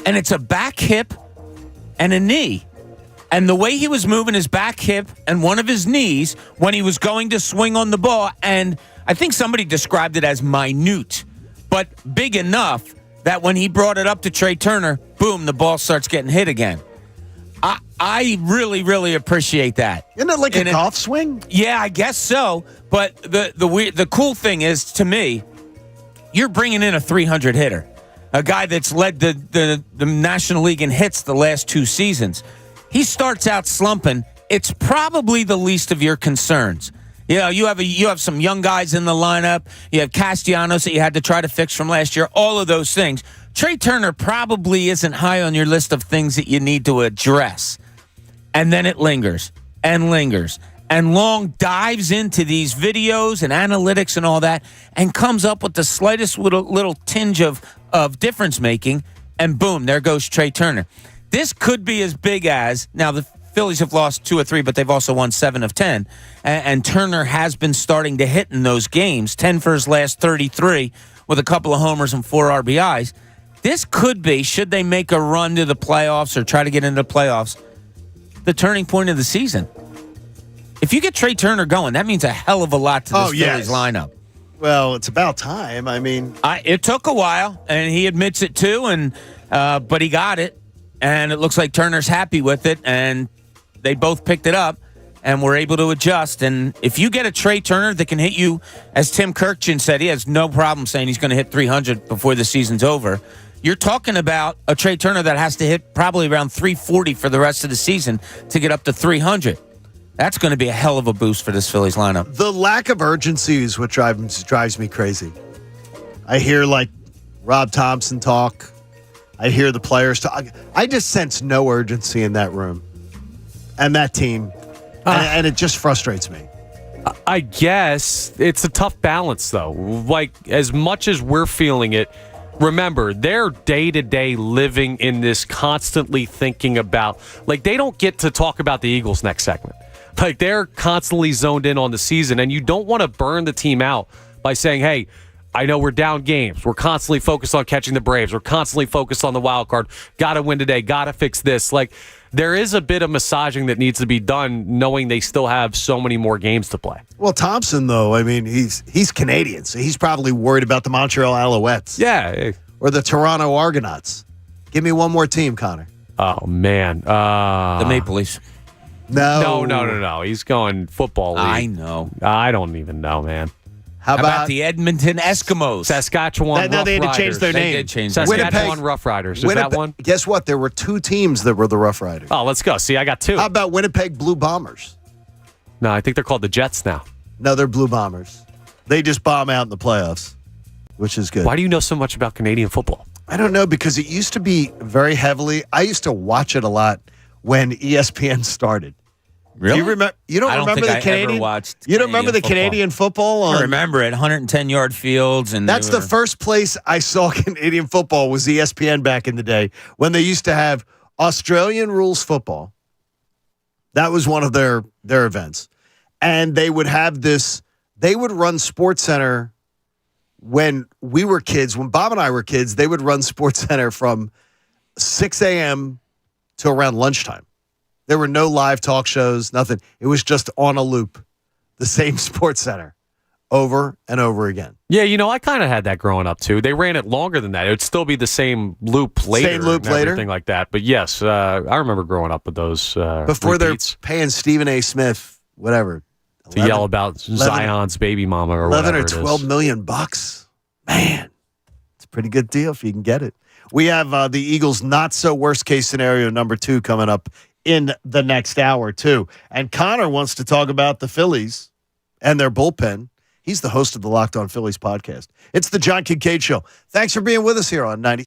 And it's a back hip and a knee. And the way he was moving his back hip and one of his knees when he was going to swing on the ball, and I think somebody described it as minute, but big enough that when he brought it up to Trey Turner, boom, the ball starts getting hit again. I really, really appreciate that. Isn't it like a golf swing? Yeah, I guess so. But the cool thing is, to me, you're bringing in a 300 hitter, a guy that's led the National League in hits the last 2 seasons. He starts out slumping. It's probably the least of your concerns. You have some young guys in the lineup. You have Castellanos that you had to try to fix from last year. All of those things. Trey Turner probably isn't high on your list of things that you need to address. And then it lingers and lingers. And Long dives into these videos and analytics and all that and comes up with the slightest little tinge of difference making. And boom, there goes Trey Turner. This could be as big as, now the Phillies have lost 2 or 3, but they've also won 7 of 10. And Turner has been starting to hit in those games, 10 for his last 33 with a couple of homers and 4 RBIs. This could be, should they make a run to the playoffs or try to get into the playoffs, the turning point of the season. If you get Trey Turner going, that means a hell of a lot to this Phillies lineup. Well, it's about time. I mean, it took a while, and he admits it too, but he got it, and it looks like Turner's happy with it, and they both picked it up and were able to adjust. And if you get a Trey Turner that can hit you, as Tim Kirkchin said, he has no problem saying he's going to hit 300 before the season's over. You're talking about a Trey Turner that has to hit probably around 340 for the rest of the season to get up to 300. That's going to be a hell of a boost for this Phillies lineup. The lack of urgency is what drives me crazy. I hear Rob Thompson talk. I hear the players talk. I just sense no urgency in that room and that team, and it just frustrates me. I guess it's a tough balance, though. As much as we're feeling it, remember, they're day-to-day living in this, constantly thinking about, they don't get to talk about the Eagles next segment. They're constantly zoned in on the season, and you don't want to burn the team out by saying, hey, I know we're down games. We're constantly focused on catching the Braves. We're constantly focused on the wild card. Got to win today. Got to fix this. There is a bit of massaging that needs to be done, knowing they still have so many more games to play. Well, Thompson, though, I mean, he's Canadian, so he's probably worried about the Montreal Alouettes. Yeah. Or the Toronto Argonauts. Give me one more team, Connor. Oh, man. The Maple Leafs. No. He's going football league. I know. I don't even know, man. How about the Edmonton Eskimos? Saskatchewan Rough they had to Riders. change their name. They did change Saskatchewan Rough Riders. Is that one? Guess what? There were 2 teams that were the Rough Riders. Oh, let's go. See, I got 2. How about Winnipeg Blue Bombers? No, I think they're called the Jets now. No, they're Blue Bombers. They just bomb out in the playoffs, which is good. Why do you know so much about Canadian football? I don't know, because it used to be very heavily. I used to watch it a lot when ESPN started. Really? You remember? You don't remember the Canadian? Ever watched you don't remember the Canadian football? I remember it. 110-yard fields, and that's the first place I saw Canadian football was ESPN back in the day when they used to have Australian rules football. That was one of their events, and they would have this. They would run SportsCenter when we were kids. When Bob and I were kids, they would run SportsCenter from 6 a.m. to around lunchtime. There were no live talk shows, nothing. It was just on a loop, the same SportsCenter, over and over again. Yeah, I kind of had that growing up, too. They ran it longer than that. It would still be the same loop later. Same loop later? Everything like that. But yes, I remember growing up with those before repeats. They're paying Stephen A. Smith, whatever. To yell about Zion's baby mama or 11 whatever or 12 million bucks. Man, it's a pretty good deal if you can get it. We have the Eagles' not-so-worst-case scenario number 2 coming up in the next hour, too. And Connor wants to talk about the Phillies and their bullpen. He's the host of the Locked On Phillies podcast. It's the John Kincaid Show. Thanks for being with us here on 90.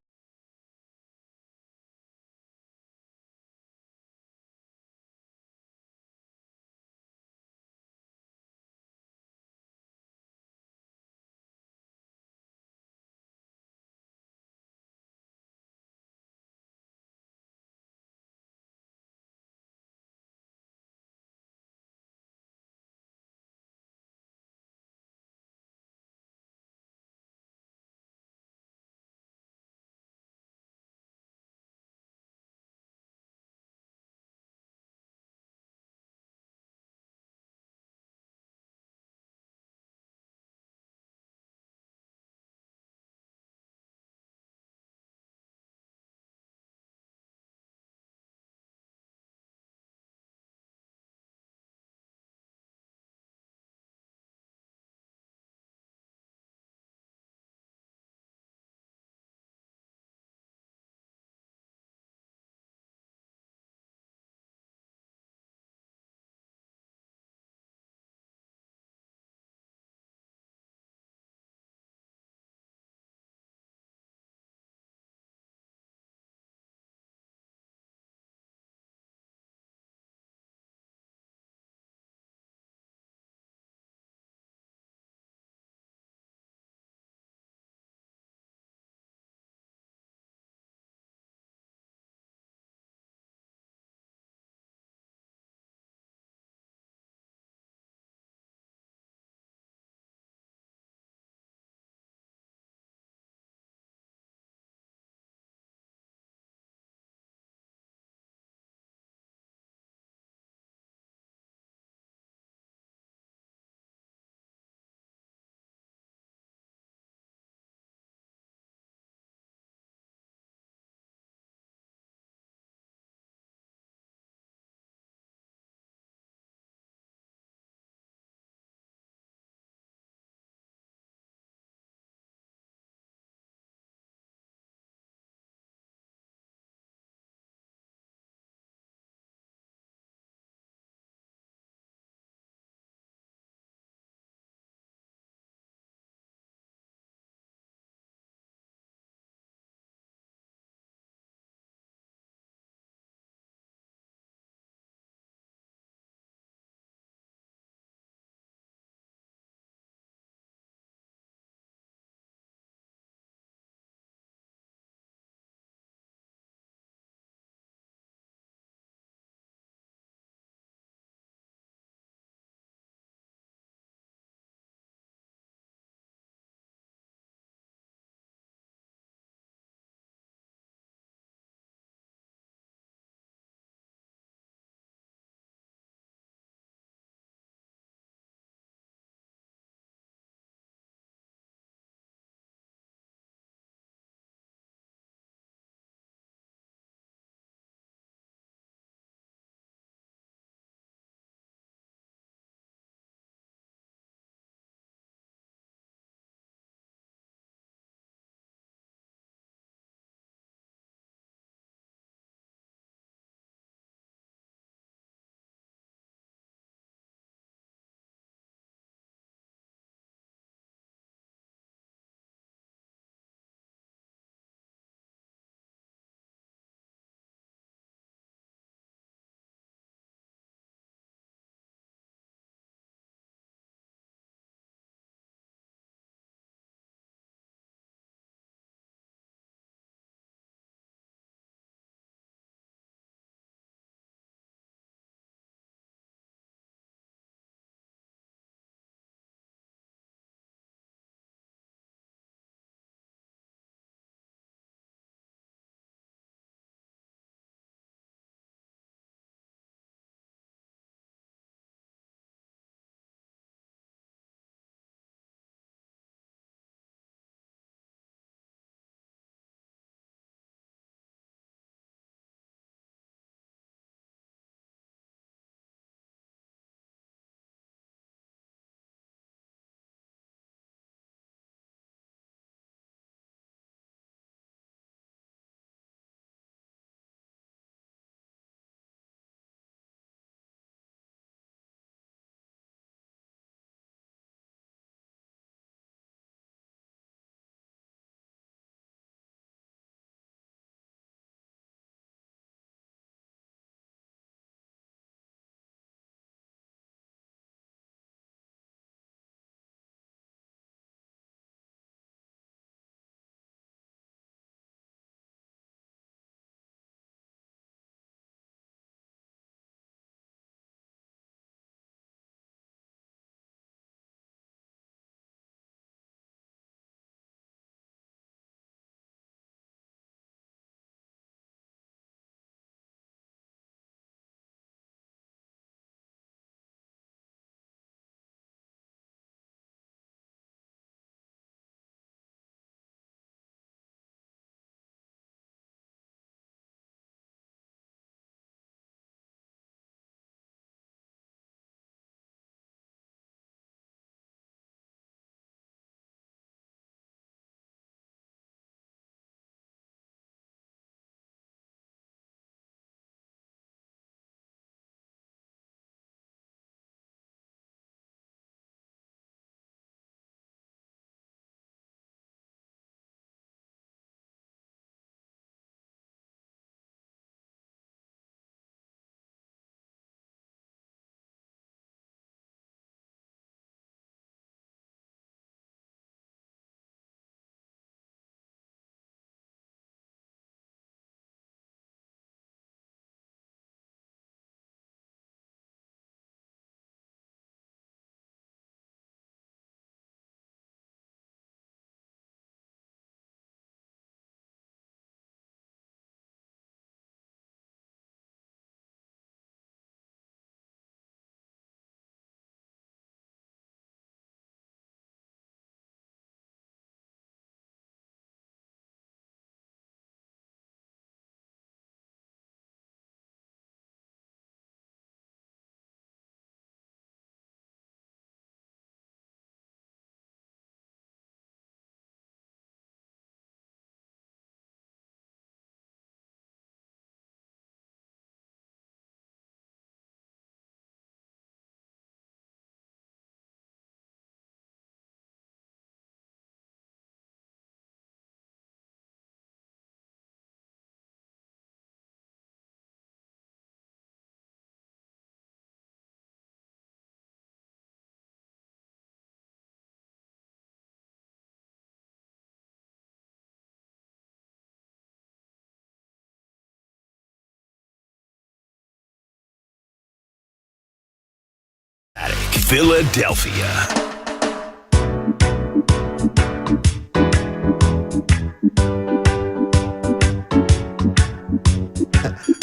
Philadelphia.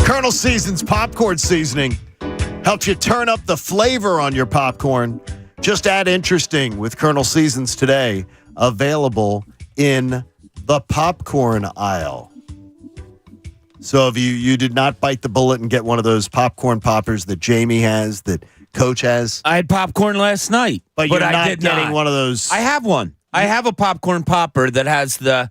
Colonel Season's popcorn seasoning helps you turn up the flavor on your popcorn. Just add interesting with Colonel Seasons today. Available in the popcorn aisle. So if you did not bite the bullet and get one of those popcorn poppers that Jamie has, that Coach has. I had popcorn last night. But you're I not did getting not. one of those. I have one. I have a popcorn popper that has the,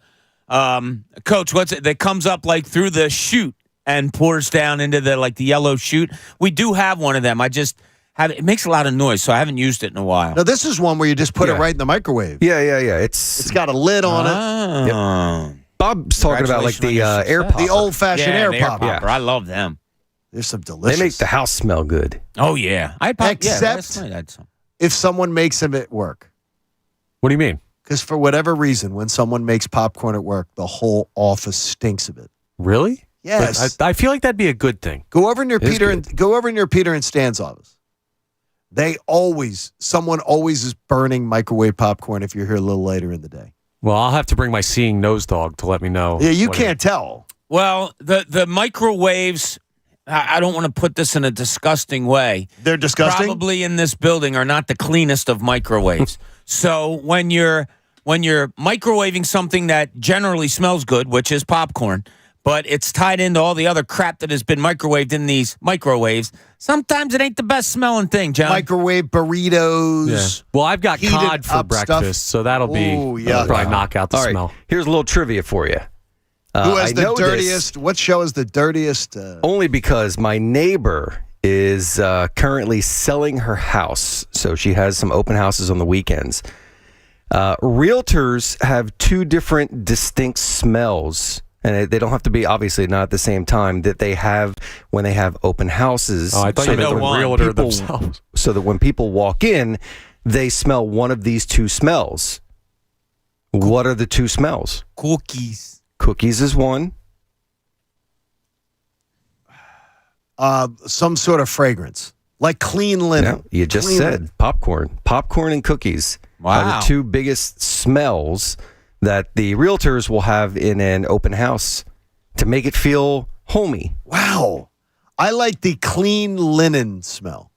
Coach, what's it, that comes up like through the chute and pours down into the yellow chute. We do have one of them. I just have it makes a lot of noise, so I haven't used it in a while. No, this is one where you just put it right in the microwave. Yeah. It's got a lid on it. Oh. Bob's talking about like the air popper. The old-fashioned air the popper. I love them. There's some delicious. They make the house smell good. Oh, yeah. I had Except last night I had some. if someone makes them at work. What do you mean? Because for whatever reason, when someone makes popcorn at work, the whole office stinks of it. Really? Yes. But I feel like that'd be a good thing. Go over in your It is Peter good. and go over in your Peter and Stan's office. Someone always is burning microwave popcorn if you're here a little later in the day. Well, I'll have to bring my seeing nose dog to let me know. Yeah, you what can't tell. Well, the microwaves, I don't want to put this in a disgusting way. They're disgusting. Probably in this building are not the cleanest of microwaves. So when you're microwaving something that generally smells good, which is popcorn, but it's tied into all the other crap that has been microwaved in these microwaves, sometimes it ain't the best smelling thing, John. Microwave burritos. Yeah. Well, I've got Heated cod for up breakfast, stuff. so that'll be Ooh, yeah. probably knock out the All right, smell. here's a little trivia for you. Who has I the know this dirtiest? What show is the dirtiest? only because my neighbor is currently selling her house, so she has some open houses on the weekends. Realtors have two different distinct smells, and they don't have to be obviously not at the same time that they have when they have open houses. Oh, I thought So you meant no the one. realtor People- themselves. So that when people walk in, they smell one of these two smells. What are the two smells? Cookies. Cookies is one. Some sort of fragrance, like clean linen. No, you just Clean said linen. popcorn and cookies are Wow. the two biggest smells that the realtors will have in an open house to make it feel homey. Wow, I like the clean linen smell,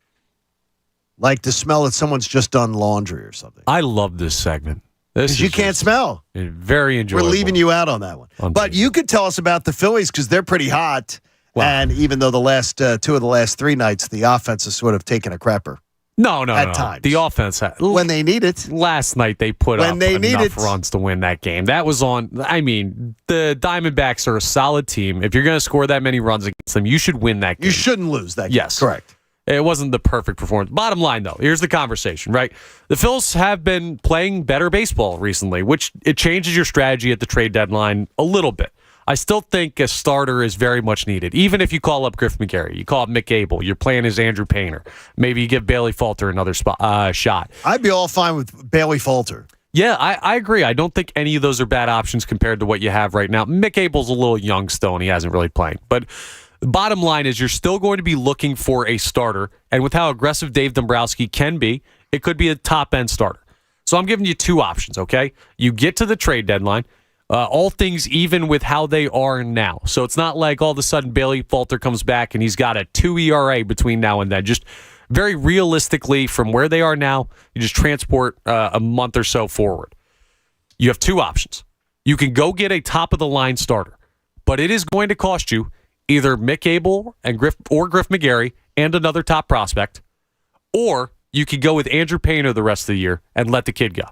like the smell that someone's just done laundry or something. I love this segment. This Because you is can't just smell. very enjoyable. We're leaving you out on that one. But Unbelievable. you could tell us about the Phillies because they're pretty hot. Wow. And even though the last two of the last three nights, the offense has sort of taken a crapper No. at times. The offense when they need it. last night they put When up they need enough it. runs to win that game. That was on. I mean, the Diamondbacks are a solid team. If you're going to score that many runs against them, you should win that game. You shouldn't lose that game. Yes. Correct. It wasn't the perfect performance. Bottom line, though, here's the conversation, right? The Phils have been playing better baseball recently, which it changes your strategy at the trade deadline a little bit. I still think a starter is very much needed. Even if you call up Griff McGarry, you call up Mick Abel, your plan is Andrew Painter. Maybe you give Bailey Falter another shot. I'd be all fine with Bailey Falter. Yeah, I agree. I don't think any of those are bad options compared to what you have right now. Mick Abel's a little young still, and he hasn't really played. But the bottom line is you're still going to be looking for a starter. And with how aggressive Dave Dombrowski can be, it could be a top-end starter. So I'm giving you two options, okay? You get to the trade deadline. All things even with how they are now. So it's not like all of a sudden Bailey Falter comes back and he's got a 2 ERA between now and then. Just very realistically, from where they are now, you just transport a month or so forward. You have two options. You can go get a top-of-the-line starter, but it is going to cost you either Mick Abel and Griff McGarry and another top prospect, or you could go with Andrew Painter the rest of the year and let the kid go.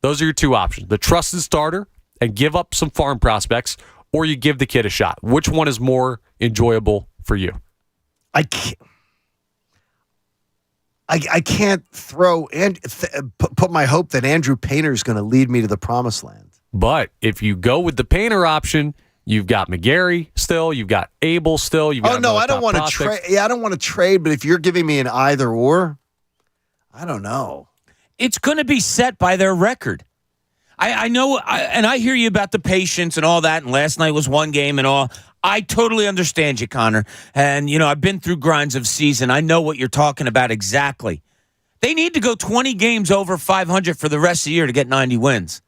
Those are your two options. The trusted starter and give up some farm prospects, or you give the kid a shot. Which one is more enjoyable for you? I can't throw and put my hope that Andrew Painter is going to lead me to the promised land. But if you go with the Painter option, you've got McGarry still, you've got Abel still. You've got Oh no, another I don't top want to prospect. trade. Yeah, I don't want to trade. But if you're giving me an either or, I don't know. It's going to be set by their record. I know, and I hear you about the patience and all that, and last night was one game and all. I totally understand you, Connor. And, I've been through grinds of season. I know what you're talking about exactly. They need to go 20 games over 500 for the rest of the year to get 90 wins.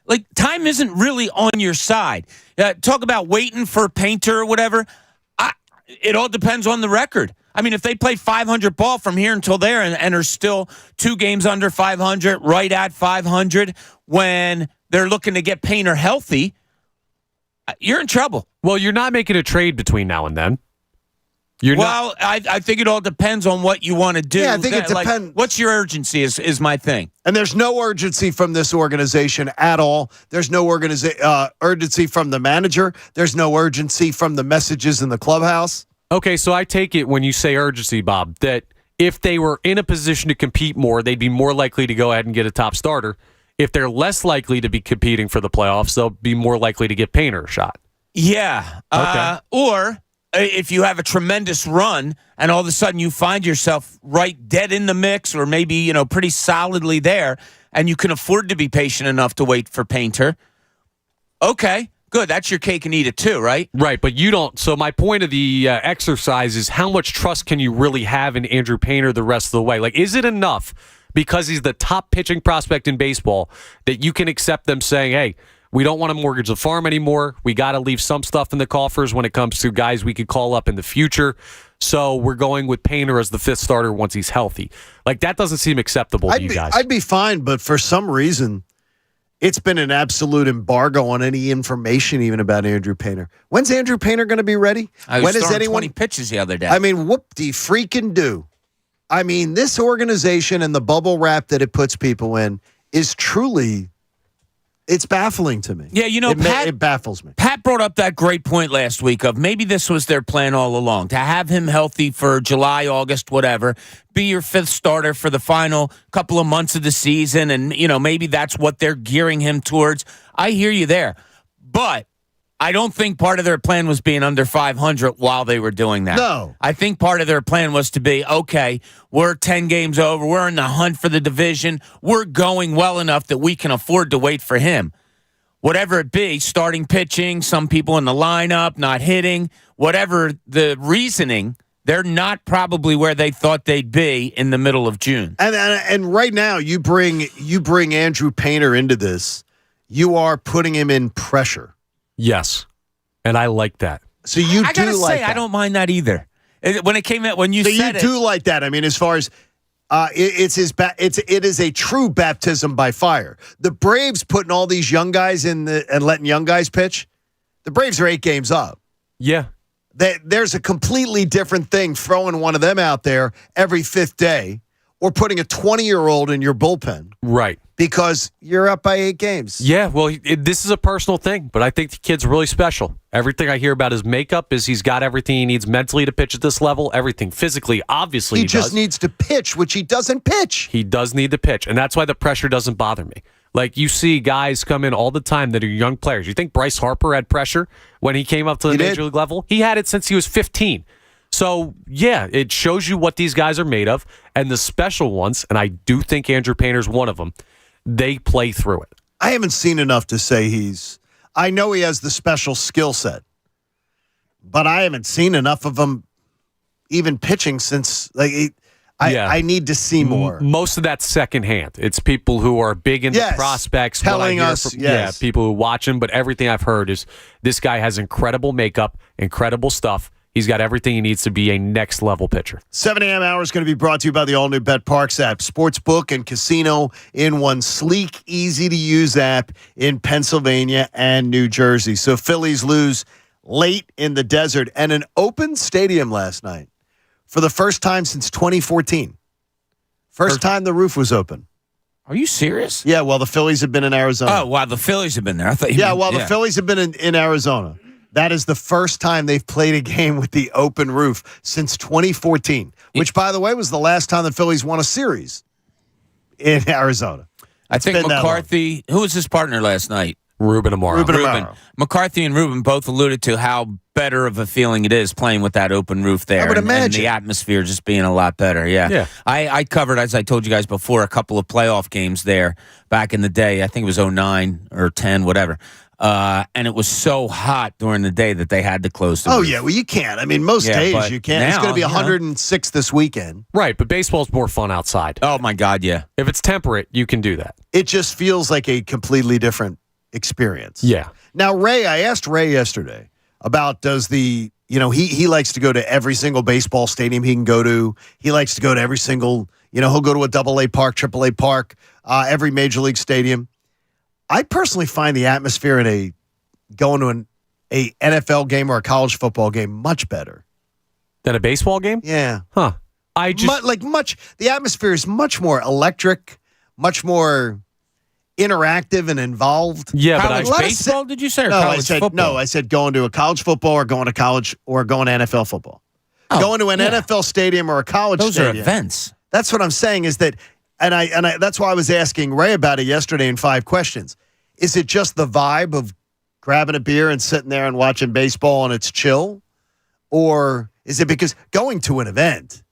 Like, time isn't really on your side. Talk about waiting for Painter or whatever. It all depends on the record. I mean, if they play 500 ball from here until there and are still 2 games under 500, right at 500, when they're looking to get Painter healthy, you're in trouble. Well, you're not making a trade between now and then. I think it all depends on what you want to do. Yeah, I think it depends. Like, what's your urgency is my thing. And there's no urgency from this organization at all. There's no urgency from the manager. There's no urgency from the messages in the clubhouse. Okay, so I take it when you say urgency, Bob, that if they were in a position to compete more, they'd be more likely to go ahead and get a top starter. If they're less likely to be competing for the playoffs, they'll be more likely to get Painter a shot. Yeah. Okay. Or if you have a tremendous run and all of a sudden you find yourself right dead in the mix or maybe, pretty solidly there and you can afford to be patient enough to wait for Painter, okay, good. That's your cake and eat it too, right? Right, but you don't. So my point of the exercise is how much trust can you really have in Andrew Painter the rest of the way? Like, is it enough because he's the top pitching prospect in baseball that you can accept them saying, hey, we don't want to mortgage the farm anymore. We got to leave some stuff in the coffers when it comes to guys we could call up in the future. So we're going with Painter as the 5th starter once he's healthy. Like, that doesn't seem acceptable to you guys. I'd be fine, but for some reason, it's been an absolute embargo on any information even about Andrew Painter. When's Andrew Painter going to be ready? When is anyone 20 pitches the other day? I mean, whoop-de-freaking do. I mean, this organization and the bubble wrap that it puts people in is truly... It's baffling to me. Yeah, it baffles me. Pat brought up that great point last week of maybe this was their plan all along, to have him healthy for July, August, whatever, be your 5th starter for the final couple of months of the season, and, maybe that's what they're gearing him towards. I hear you there. But I don't think part of their plan was being under 500 while they were doing that. No. I think part of their plan was to be, okay, we're 10 games over. We're in the hunt for the division. We're going well enough that we can afford to wait for him. Whatever it be, starting pitching, some people in the lineup, not hitting, whatever the reasoning, they're not probably where they thought they'd be in the middle of June. And right now, you bring Andrew Painter into this, you are putting him in pressure. Yes, and I like that. So you I do gotta like say, that. I don't mind that either. When it came out, when you so said you do like that. I mean, as far as it is a true baptism by fire. The Braves putting all these young guys in and letting young guys pitch. The Braves are 8 games up. Yeah. There's a completely different thing throwing one of them out there every 5th day or putting a 20-year-old in your bullpen. Right. Because you're up by 8 games. Yeah, well, this is a personal thing, but I think the kid's really special. Everything I hear about his makeup is he's got everything he needs mentally to pitch at this level, everything physically, obviously he just needs to pitch, which he doesn't pitch. He does need to pitch, and that's why the pressure doesn't bother me. Like, you see guys come in all the time that are young players. You think Bryce Harper had pressure when he came up to the major league level? He had it since he was 15. So, yeah, it shows you what these guys are made of, and the special ones, and I do think Andrew Painter's one of them, they play through it. I haven't seen enough to say I know he has the special skill set, but I haven't seen enough of him even pitching since, I need to see more. Most of that's secondhand. It's people who are big into prospects. Telling us, yeah, people who watch him, but everything I've heard is this guy has incredible makeup, incredible stuff. He's got everything he needs to be a next-level pitcher. 7 a.m. hour is going to be brought to you by the all-new Bet Parks app. Sportsbook and casino in one sleek, easy-to-use app in Pennsylvania and New Jersey. So Phillies lose late in the desert and an open stadium last night for the first time since 2014. First time the roof was open. Are you serious? Yeah, well, the Phillies have been in Arizona. Oh, wow, the Phillies have been there. I thought the Phillies have been in Arizona. That is the first time they've played a game with the open roof since 2014, which, by the way, was the last time the Phillies won a series in Arizona. I think McCarthy, who was his partner last night? Ruben Amaro. McCarthy and Ruben both alluded to how better of a feeling it is playing with that open roof there. I would imagine. And the atmosphere just being a lot better, yeah. I covered, as I told you guys before, a couple of playoff games there back in the day. I think it was 09 or 10, whatever. and it was so hot during the day that they had to close the roof. yeah, well, you can't. I mean, most days you can't. It's now, going to be 106 this weekend. Right, but baseball's more fun outside. Oh, my God, yeah. If it's temperate, you can do that. It just feels like a completely different experience. Yeah. Now, Ray, I asked Ray yesterday about he likes to go to every single baseball stadium he can go to. He likes to go to every single, he'll go to a AA park, AAA park, every major league stadium. I personally find the atmosphere in going to a NFL game or a college football game much better Than a baseball game? Yeah. Huh. The atmosphere is much more electric, much more interactive and involved. Yeah, college baseball, did you say? Or no, college football? I said going to a college football or going to college or going to NFL football. Going to an NFL stadium or a college stadium. Those are events. That's what I'm saying is that, and I that's why I was asking Ray about it yesterday in 5 questions. Is it just the vibe of grabbing a beer and sitting there and watching baseball and it's chill? Or is it because going to an event?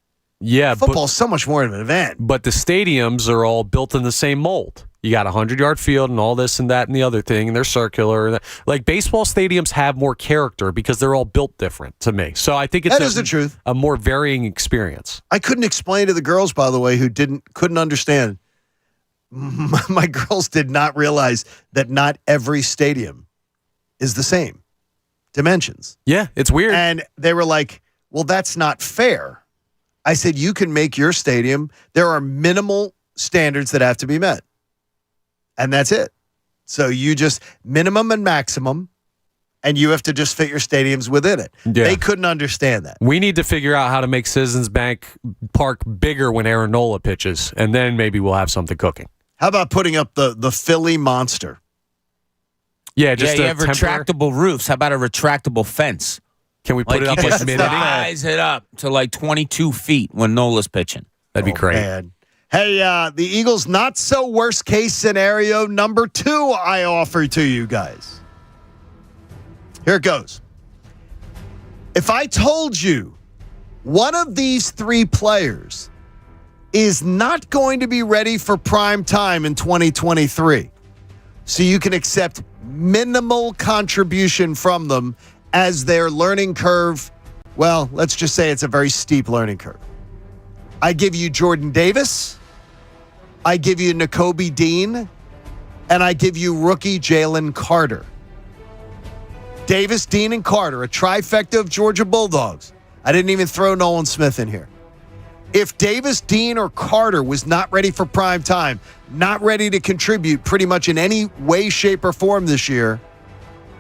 Yeah. Football's so much more of an event. But the stadiums are all built in the same mold. You got a 100-yard field and all this and that and the other thing, and they're circular. Like baseball stadiums have more character because they're all built different to me. So I think it's that is the truth. A more varying experience. I couldn't explain to the girls, by the way, who couldn't understand. My girls did not realize that not every stadium is the same dimensions. Yeah, it's weird. And they were like, well, that's not fair. I said, you can make your stadium. There are minimal standards that have to be met. And that's it. So you just minimum and maximum, and you have to just fit your stadiums within it. Yeah. They couldn't understand that. We need to figure out how to make Citizens Bank Park bigger when Aaron Nola pitches, and then maybe we'll have something cooking. How about putting up the Philly Monster? Yeah, just you have retractable roofs. How about a retractable fence? Can we put it up like mid-inning? Rise it up to like 22 feet when Nola's pitching. That'd be great. Man. Hey, the Eagles' not so worst case scenario number 2 I offer to you guys. Here it goes. If I told you one of these 3 players is not going to be ready for prime time in 2023, so you can accept minimal contribution from them as their learning curve, well, let's just say it's a very steep learning curve. I give you Jordan Davis, I give you Nakobe Dean, and I give you rookie Jalen Carter. Davis, Dean, and Carter, a trifecta of Georgia Bulldogs. I didn't even throw Nolan Smith in here. If Davis, Dean, or Carter was not ready for prime time, not ready to contribute pretty much in any way, shape, or form this year,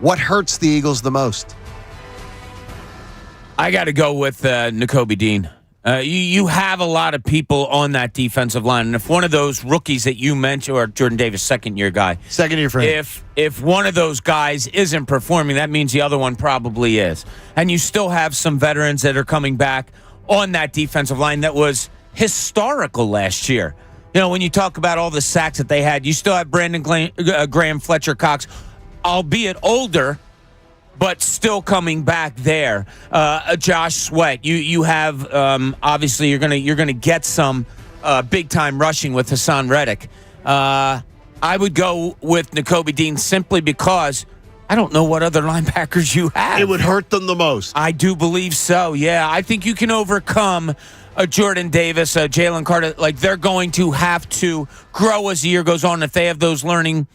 what hurts the Eagles the most? I got to go with Nakobe Dean. You have a lot of people on that defensive line, and if one of those rookies that you mentioned, or Jordan Davis, second-year guy, second-year for him, if one of those guys isn't performing, that means the other one probably is. And you still have some veterans that are coming back on that defensive line that was historical last year. You know, when you talk about all the sacks that they had, you still have Brandon Graham, Fletcher Cox, albeit older, but still coming back there. Josh Sweat. You have obviously you're gonna get some big time rushing with Hassan Reddick. I would go with Nakobe Dean simply because I don't know what other linebackers you have. It would hurt them the most. I do believe so. Yeah, I think you can overcome a Jordan Davis, a Jalen Carter. Like, they're going to have to grow as the year goes on. If they have those learning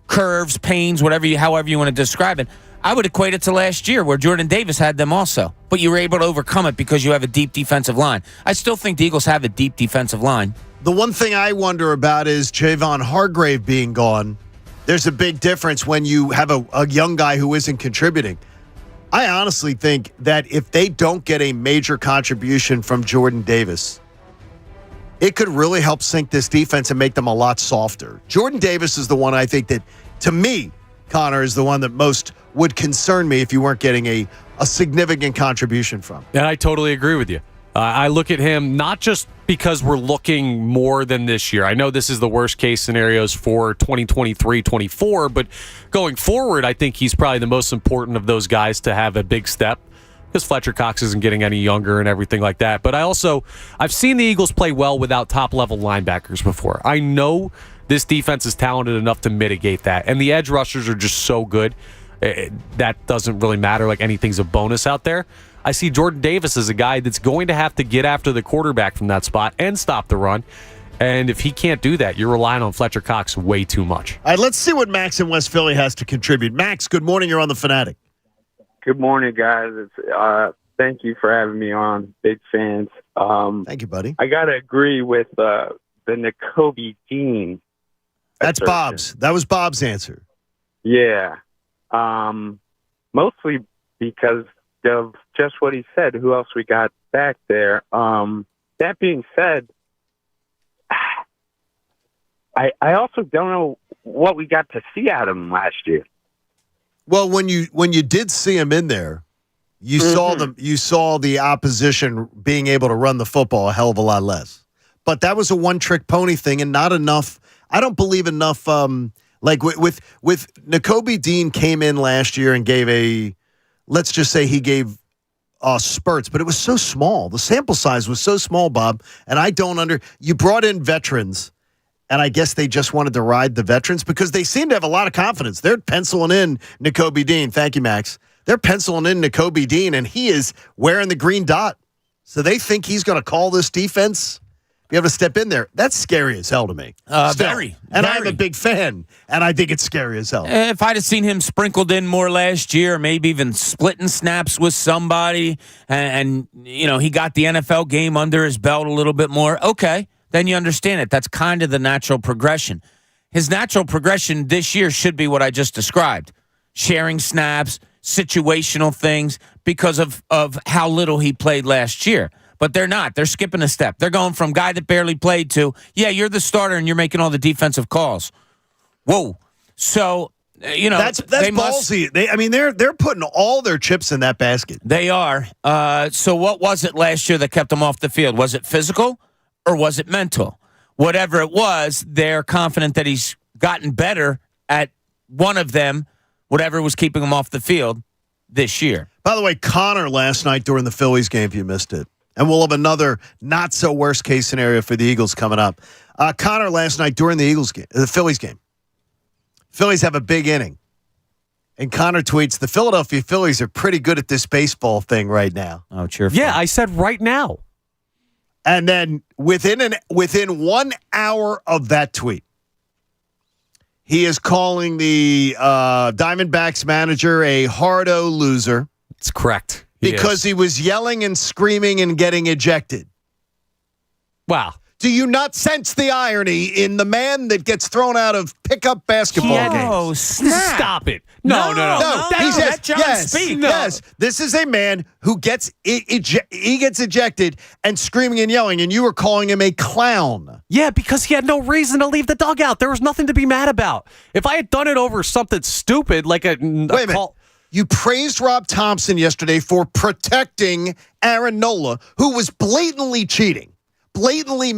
curves, pains, however you want to describe it. I would equate it to last year where Jordan Davis had them also, but you were able to overcome it because you have a deep defensive line. I still think the Eagles have a deep defensive line. The one thing I wonder about is Javon Hargrave being gone. There's a big difference when you have a young guy who isn't contributing. I honestly think that if they don't get a major contribution from Jordan Davis, it could really help sink this defense and make them a lot softer. Jordan Davis is the one I think that, to me, Connor, is the one that most would concern me if you weren't getting a significant contribution from. And I totally agree with you. I look at him not just because we're looking more than this year. I know this is the worst case scenarios for 2023-24, but going forward, I think he's probably the most important of those guys to have a big step. because Fletcher Cox isn't getting any younger and everything like that. But I've seen the Eagles play well without top-level linebackers before. I know this defense is talented enough to mitigate that, and the edge rushers are just so good. That doesn't really matter. Like, anything's a bonus out there. I see Jordan Davis as a guy that's going to have to get after the quarterback from that spot and stop the run. And if he can't do that, you're relying on Fletcher Cox way too much. All right, let's see what Max in West Philly has to contribute. Max, good morning. You're on The Fanatic. Good morning, guys. Thank you for having me on. Big fans. Thank you, buddy. I got to agree with the Nakobe Dean. That's assertion. Bob's. That was Bob's answer. Yeah. Mostly because of just what he said. Who else we got back there? That being said, I also don't know what we got to see out of him last year. Well, when you did see him in there, you saw the opposition being able to run the football a hell of a lot less. But that was a one-trick pony thing, and not enough. I don't believe enough. Like with Nakobe Dean came in last year and gave let's just say he gave spurts, but it was so small. The sample size was so small, Bob. And you brought in veterans. And I guess they just wanted to ride the veterans because they seem to have a lot of confidence. They're penciling in Nakobe Dean. Thank you, Max. They're penciling in Nakobe Dean, and he is wearing the green dot. So they think he's going to call this defense, be able to step in there. That's scary as hell to me. Very. And I'm a big fan, and I think it's scary as hell. If I'd have seen him sprinkled in more last year, maybe even splitting snaps with somebody, and he got the NFL game under his belt a little bit more, okay. Then you understand it. That's kind of the natural progression. His natural progression this year should be what I just described. Sharing snaps, situational things, because of how little he played last year. But they're not. They're skipping a step. They're going from guy that barely played to, yeah, you're the starter and you're making all the defensive calls. Whoa. So, that's ballsy. They're putting all their chips in that basket. They are. So what was it last year that kept them off the field? Was it physical? Or was it mental? Whatever it was, they're confident that he's gotten better at one of them, whatever was keeping him off the field this year. By the way, Connor last night during the Phillies game, if you missed it, and we'll have another not-so-worst-case scenario for the Eagles coming up. Connor last night during the Phillies game. Phillies have a big inning. And Connor tweets, the Philadelphia Phillies are pretty good at this baseball thing right now. Oh, cheerful. Yeah, I said right now. And then within 1 hour of that tweet, he is calling the Diamondbacks manager a hardo loser. It's correct. Because he was yelling and screaming and getting ejected. Wow. Do you not sense the irony in the man that gets thrown out of pickup basketball games? Oh, snap. Stop it. No. Yes. This is a man who gets ejected and screaming and yelling, and you were calling him a clown. Yeah, because he had no reason to leave the dugout. There was nothing to be mad about. If I had done it over something stupid like a minute. You praised Rob Thompson yesterday for protecting Aaron Nola, who was blatantly cheating. Blatantly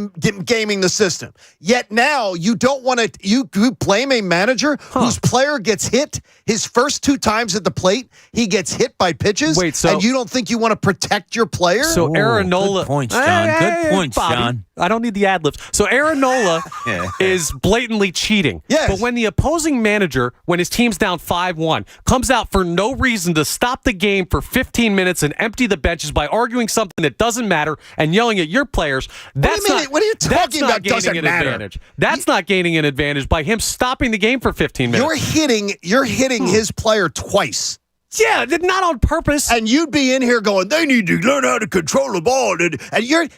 gaming the system. Yet now you don't want to. You blame a manager whose player gets hit his first 2 times at the plate. He gets hit by pitches. And you don't think you want to protect your player? So Aaron Nola. Good points, John. Good points, Bobby, John. I don't need the ad libs. So Aaron Nola is blatantly cheating. Yes. But when the opposing manager, when his team's down 5-1, comes out for no reason to stop the game for 15 minutes and empty the benches by arguing something that doesn't matter and yelling at your players, what are you talking about? Doesn't matter. Advantage. That's not gaining an advantage by him stopping the game for 15 minutes. You're hitting his player twice. Yeah, not on purpose. And you'd be in here going, they need to learn how to control the ball. And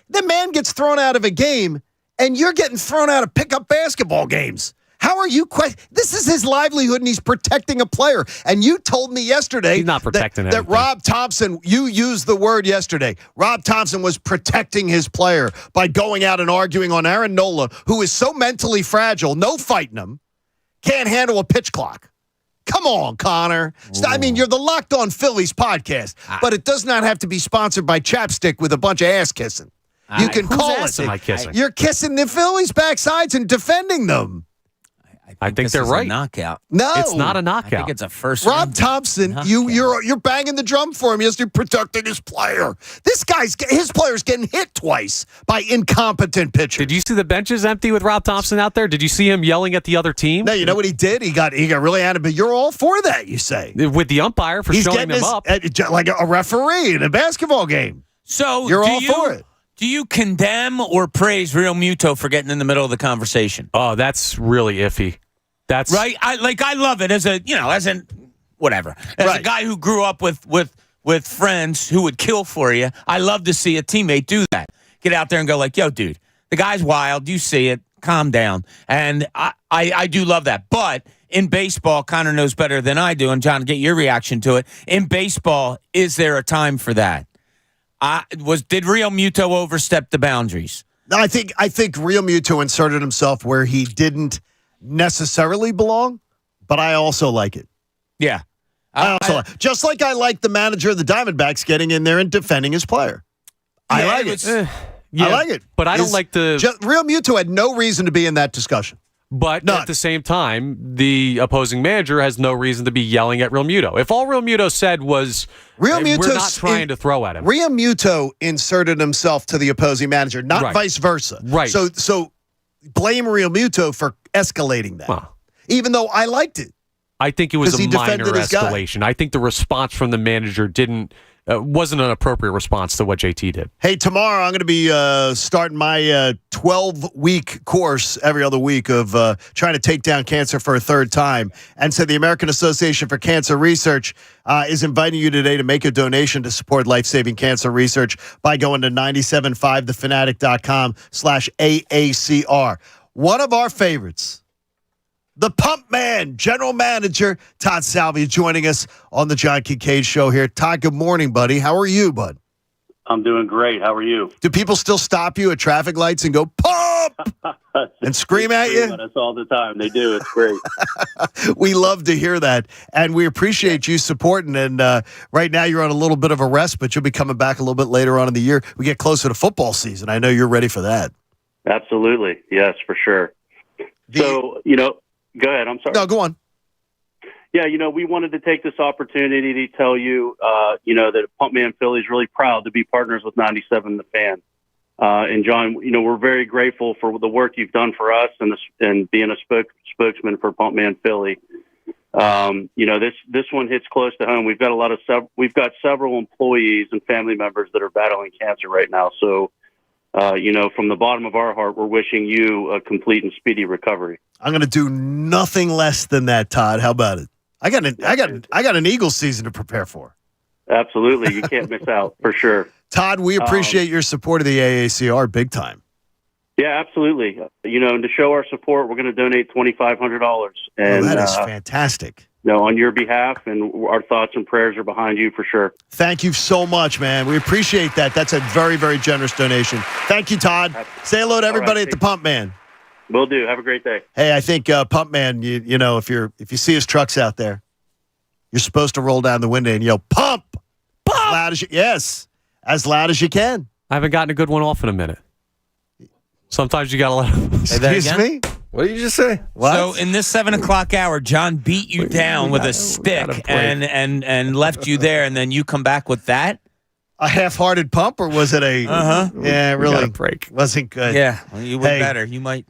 the man gets thrown out of a game, and you're getting thrown out of pickup basketball games. How are you? This is his livelihood, and he's protecting a player. And you told me yesterday he's not protecting that Rob Thompson, you used the word yesterday, Rob Thompson was protecting his player by going out and arguing on Aaron Nola, who is so mentally fragile, no fighting him, can't handle a pitch clock. Come on, Connor. I mean, you're the Locked On Phillies podcast, but it does not have to be sponsored by Chapstick with a bunch of ass kissing. You can call it. Am I kissing? You're kissing the Phillies' backsides and defending them. I think this they're is right. A knockout. No, It's not a I knockout. think it's a first. Rob round Thompson, knockout. you're banging the drum for him. He has to be protecting his player. His player's getting hit twice by incompetent pitchers. Did you see the benches empty with Rob Thompson out there? Did you see him yelling at the other team? No, you know what he did? He got really animated. But you're all for that, you say? With the umpire for He's showing getting them up. like a referee in a basketball game. So You're all for it. Do you condemn or praise Real Muto for getting in the middle of the conversation? Oh, that's really iffy. That's right. I love it as a whatever. As a guy who grew up with friends who would kill for you. I love to see a teammate do that. Get out there and go like, yo, dude, the guy's wild. You see it. Calm down. And I do love that. But in baseball, Connor knows better than I do. And John, get your reaction to it. In baseball, is there a time for that? Did Real Muto overstep the boundaries? No, I think Real Muto inserted himself where he didn't necessarily belong, but I also like it. Yeah. Just like I like the manager of the Diamondbacks getting in there and defending his player. I like it. I like it. But I don't like the... Real Muto had no reason to be in that discussion. But at the same time, the opposing manager has no reason to be yelling at Real Muto. If all Real Muto said was, we're not trying to throw at him. Real Muto inserted himself to the opposing manager, not vice versa. Right. So blame Real Muto for escalating that. Well, even though I liked it. I think it was a minor escalation. I think the response from the manager wasn't an appropriate response to what JT did. Hey, tomorrow I'm going to be starting my 12-week course every other week of trying to take down cancer for a third time. And so the American Association for Cancer Research is inviting you today to make a donation to support life-saving cancer research by going to 97.5thefanatic.com/AACR. One of our favorites, the Pump Man, General Manager Todd Salvia, joining us on the John Kincaid Show here. Todd, good morning, buddy. How are you, bud? I'm doing great. How are you? Do people still stop you at traffic lights and go, pump, and scream at you? At us all the time. They do. It's great. We love to hear that, and we appreciate you supporting. And right now you're on a little bit of a rest, but you'll be coming back a little bit later on in the year. We get closer to football season. I know you're ready for that. Absolutely. Yes, for sure. Go ahead. I'm sorry. No, go on. Yeah, we wanted to take this opportunity to tell you, that Pumpman Philly is really proud to be partners with 97 The Fan. And John, we're very grateful for the work you've done for us and being a spokesman for Pumpman Philly. This one hits close to home. We've got several employees and family members that are battling cancer right now. So, from the bottom of our heart, we're wishing you a complete and speedy recovery. I'm going to do nothing less than that, Todd. How about it? I got an Eagles season to prepare for. Absolutely. You can't miss out, for sure. Todd, we appreciate your support of the AACR big time. Yeah, absolutely. And to show our support, we're going to donate $2,500. And that is fantastic. On your behalf, and our thoughts and prayers are behind you for sure. Thank you so much, man. We appreciate that. That's a very, very generous donation. Thank you, Todd. Say hello to everybody at the Pump Man. Will do. Have a great day. Hey, I think Pump Man, if you see his trucks out there, you're supposed to roll down the window and yell, "Pump!" As loud as you can. I haven't gotten a good one off in a minute. Sometimes you got to let him. Excuse me? What did you just say? What? So in this 7 o'clock hour, John beat you down with a stick and left you there, and then you come back with that? A half-hearted pump, or was it a... Uh-huh. Yeah, really. Break. Wasn't good. Yeah, well, you were better. You might...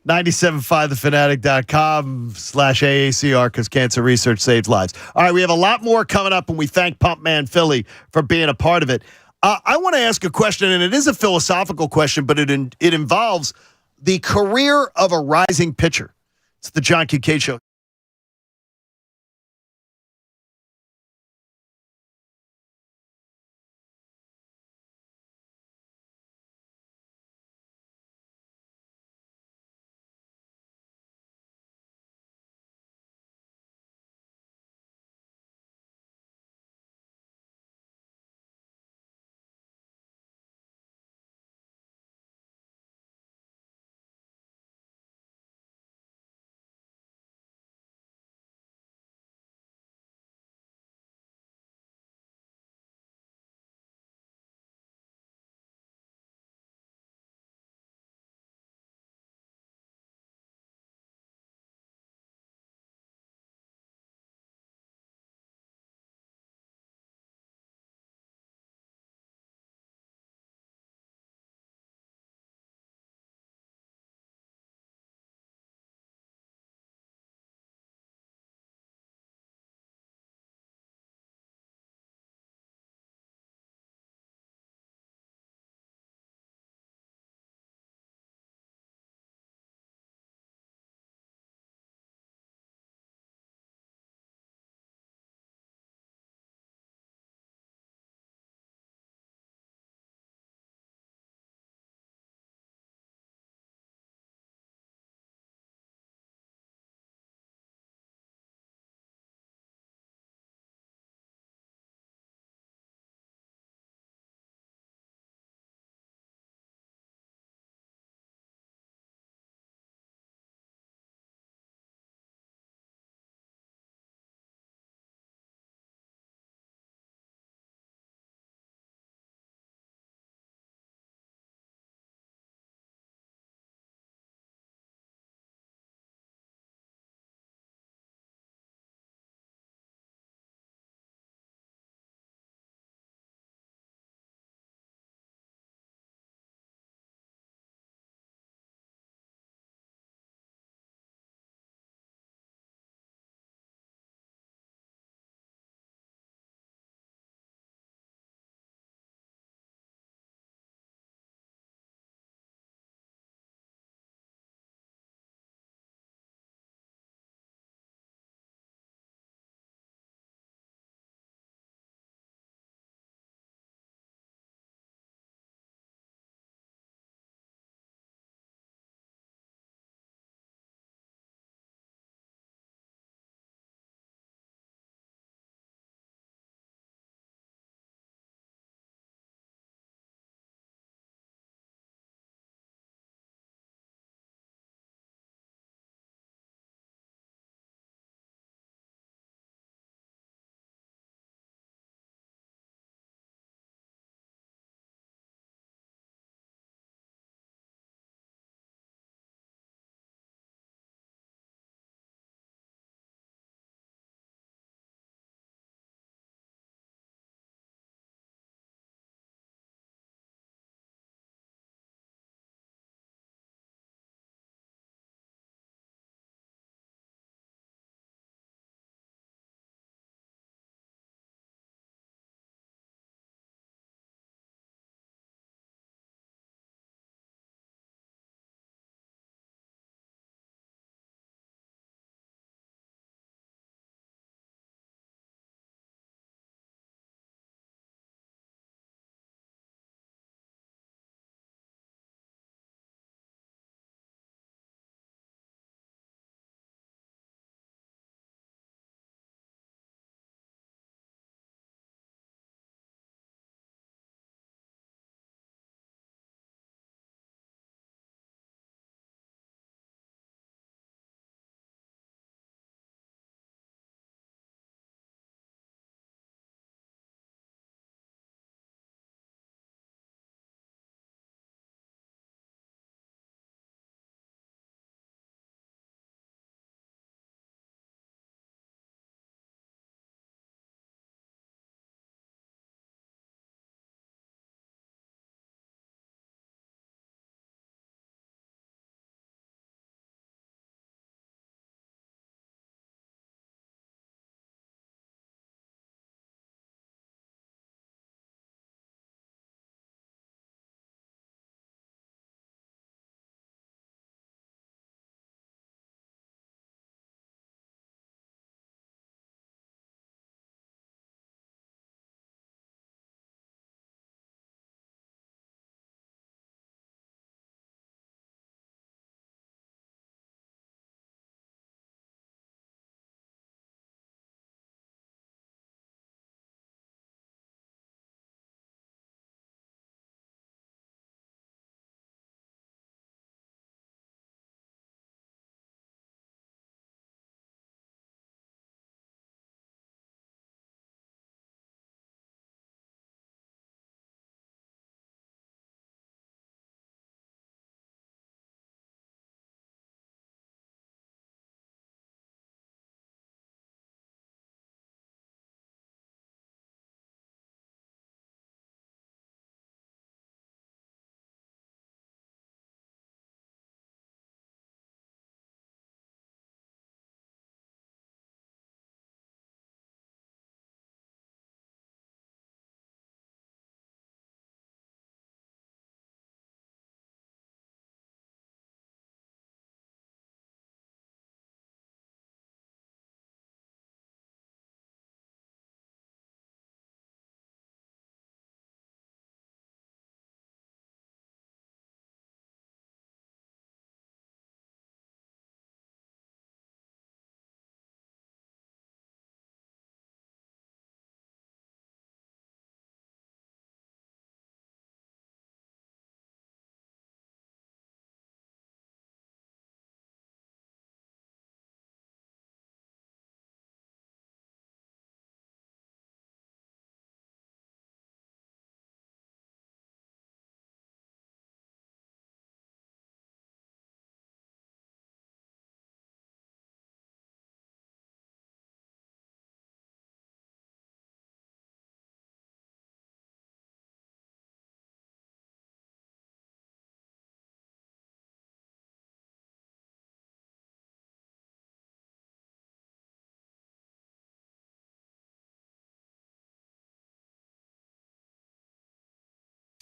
97.5thefanatic.com/AACR, because cancer research saves lives. All right, we have a lot more coming up, and we thank Pump Man Philly for being a part of it. I want to ask a question, and it is a philosophical question, but it involves the career of a rising pitcher. It's the John Kincaid Show.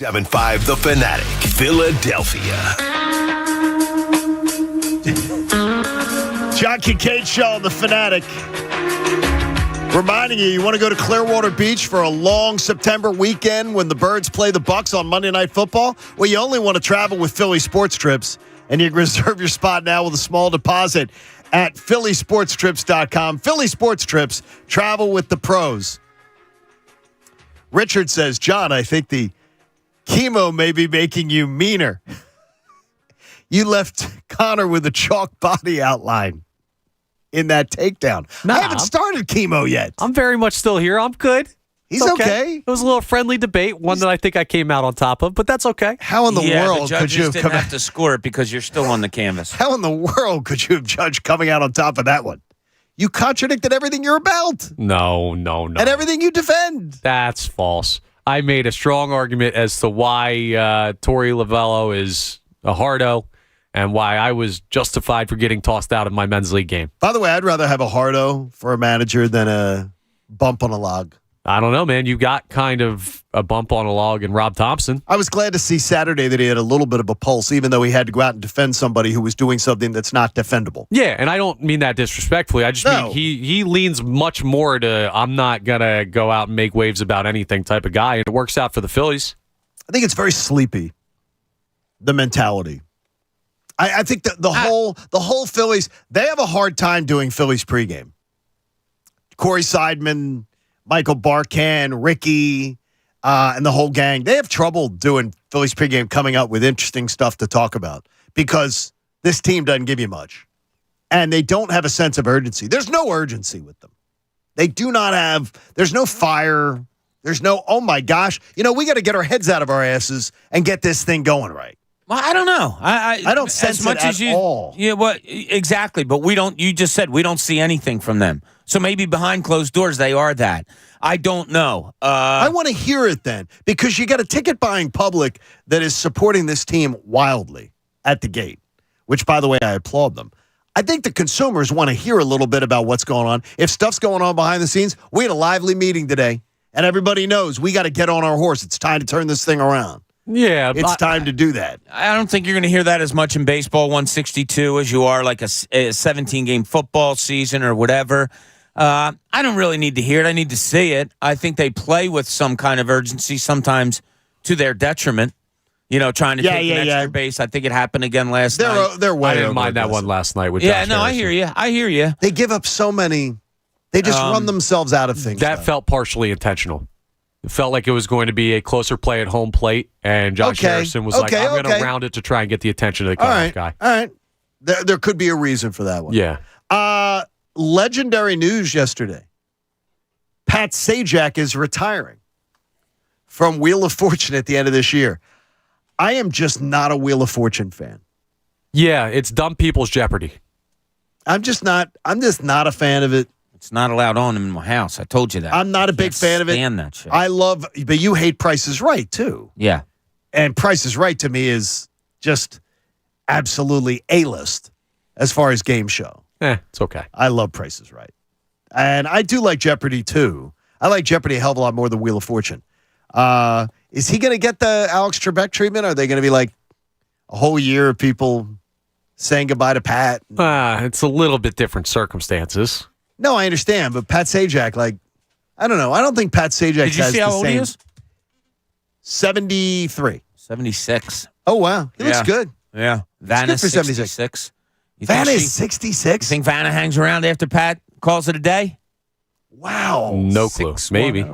97.5 The Fanatic, Philadelphia. John Kincaid Show on The Fanatic. Reminding you want to go to Clearwater Beach for a long September weekend when the Birds play the Bucks on Monday Night Football? Well, you only want to travel with Philly Sports Trips, and you can reserve your spot now with a small deposit at phillysportstrips.com. Philly Sports Trips, travel with the pros. Richard says, John, I think the chemo may be making you meaner. You left Connor with a chalk body outline in that takedown. Nah, I haven't started chemo yet. I'm very much still here. I'm good. He's It's okay. It was a little friendly debate, one that I think I came out on top of, but that's okay. How in the world the could you judges have didn't have to score it because you're still on the canvas. How in the world could you have judged coming out on top of that one? You contradicted everything you're about No. and everything you defend. That's false. I made a strong argument as to why Torey Lovello is a hardo and why I was justified for getting tossed out of my men's league game. By the way, I'd rather have a hardo for a manager than a bump on a log. I don't know, man. You got kind of a bump on a log in Rob Thompson. I was glad to see Saturday that he had a little bit of a pulse, even though he had to go out and defend somebody who was doing something that's not defendable. Yeah, and I don't mean that disrespectfully. I just mean he leans much more to I'm not going to go out and make waves about anything type of guy, and it works out for the Phillies. I think it's very sleepy, the mentality. I think that the whole Phillies, they have a hard time doing Phillies pregame. Corey Seidman, Michael Barkan, Ricky, and the whole gang, they have trouble doing Phillies pregame, coming up with interesting stuff to talk about because this team doesn't give you much. And they don't have a sense of urgency. There's no urgency with them. They do not have, there's no fire. There's no, oh my gosh, we got to get our heads out of our asses and get this thing going right. Well, I don't know. I don't sense as much it as you, all. Yeah, well, exactly. But we don't. You just said we don't see anything from them. So maybe behind closed doors they are that. I don't know. I want to hear it then because you got a ticket buying public that is supporting this team wildly at the gate, which, by the way, I applaud them. I think the consumers want to hear a little bit about what's going on. If stuff's going on behind the scenes, we had a lively meeting today, and everybody knows we got to get on our horse. It's time to turn this thing around. Yeah, it's time to do that. I don't think you're going to hear that as much in baseball 162 as you are like a 17-game football season or whatever. I don't really need to hear it. I need to see it. I think they play with some kind of urgency, sometimes to their detriment. Trying to take an extra base. I think it happened again last night. They're way I didn't over mind that aggressive. one last night with Josh I Harrison. hear you. They give up so many. They just run themselves out of things. That felt partially intentional. It felt like it was going to be a closer play at home plate, and Josh Harrison was like, I'm going to round it to try and get the attention of the cutoff guy. All right. There could be a reason for that one. Yeah. Legendary news yesterday. Pat Sajak is retiring from Wheel of Fortune at the end of this year. I am just not a Wheel of Fortune fan. Yeah, it's dumb people's Jeopardy. I'm just not a fan of it. It's not allowed on in my house. I told you that. I'm not a big fan of it. Stand that shit. But you hate Price is Right too. Yeah. And Price is Right to me is just absolutely A-list as far as game show. It's okay. I love Price is Right. And I do like Jeopardy too. I like Jeopardy a hell of a lot more than Wheel of Fortune. Is he going to get the Alex Trebek treatment? Are they going to be like a whole year of people saying goodbye to Pat? It's a little bit different circumstances. No, I understand, but Pat Sajak, I don't know. I don't think Pat Sajak Did you see how old he is? 73. 76. Oh, wow. He looks good. Yeah. Vanna's good for 66. Vanna is 66? You think Vanna hangs around after Pat calls it a day? Wow. No clue. Maybe.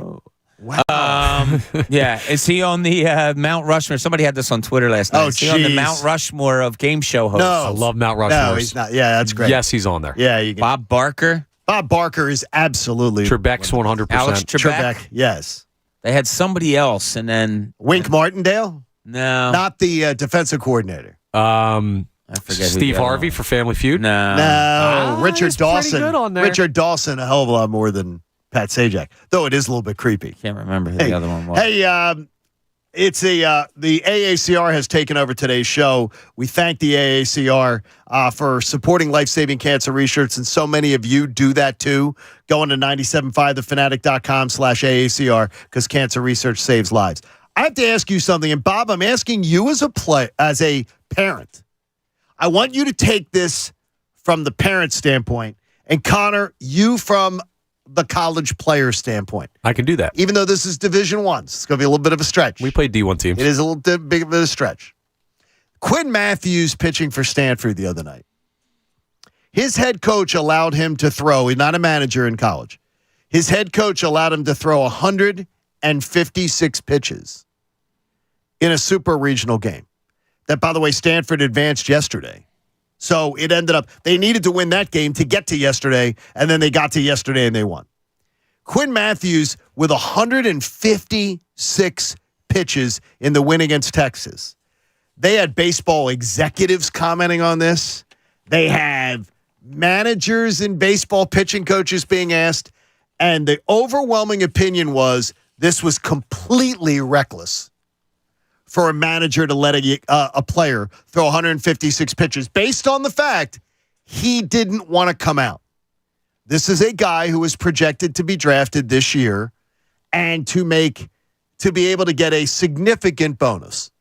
Wow. Yeah. Is he on the Mount Rushmore? Somebody had this on Twitter last night. Is he on the Mount Rushmore of game show hosts? No. I love Mount Rushmore. No, he's not. Yeah, that's great. Yes, he's on there. Yeah, you can. Bob Barker? Bob Barker is absolutely. Trebek's 100%. Alex Trebek, yes. They had somebody else, and then Wink Martindale? no, Not the defensive coordinator. I forget. Steve Harvey for Family Feud. No, Richard he's pretty Dawson. good on there. Richard Dawson, a hell of a lot more than Pat Sajak, though it is a little bit creepy. Can't remember who the other one was. Hey, it's the AACR has taken over today's show. We thank the AACR for supporting life-saving cancer research, and so many of you do that too. Going to 97.5thefanatic.com/AACR because cancer research saves lives. I have to ask you something, and Bob, I'm asking you as a parent. I want you to take this from the parent standpoint, and Connor, you from the college player standpoint. I can do that. Even though this is Division I, it's going to be a little bit of a stretch. We played D1 teams. It is a little bit of a stretch. Quinn Matthews pitching for Stanford the other night. His head coach allowed him to throw. He's not a manager in college. His head coach allowed him to throw 156 pitches in a super regional game. That, by the way, Stanford advanced yesterday. So it ended up, they needed to win that game to get to yesterday, and then they got to yesterday and they won. Quinn Matthews with 156 pitches in the win against Texas. They had baseball executives commenting on this. They have managers and baseball pitching coaches being asked, and the overwhelming opinion was this was completely reckless for a manager to let a player throw 156 pitches based on the fact he didn't want to come out. This is a guy who is projected to be drafted this year and to be able to get a significant bonus.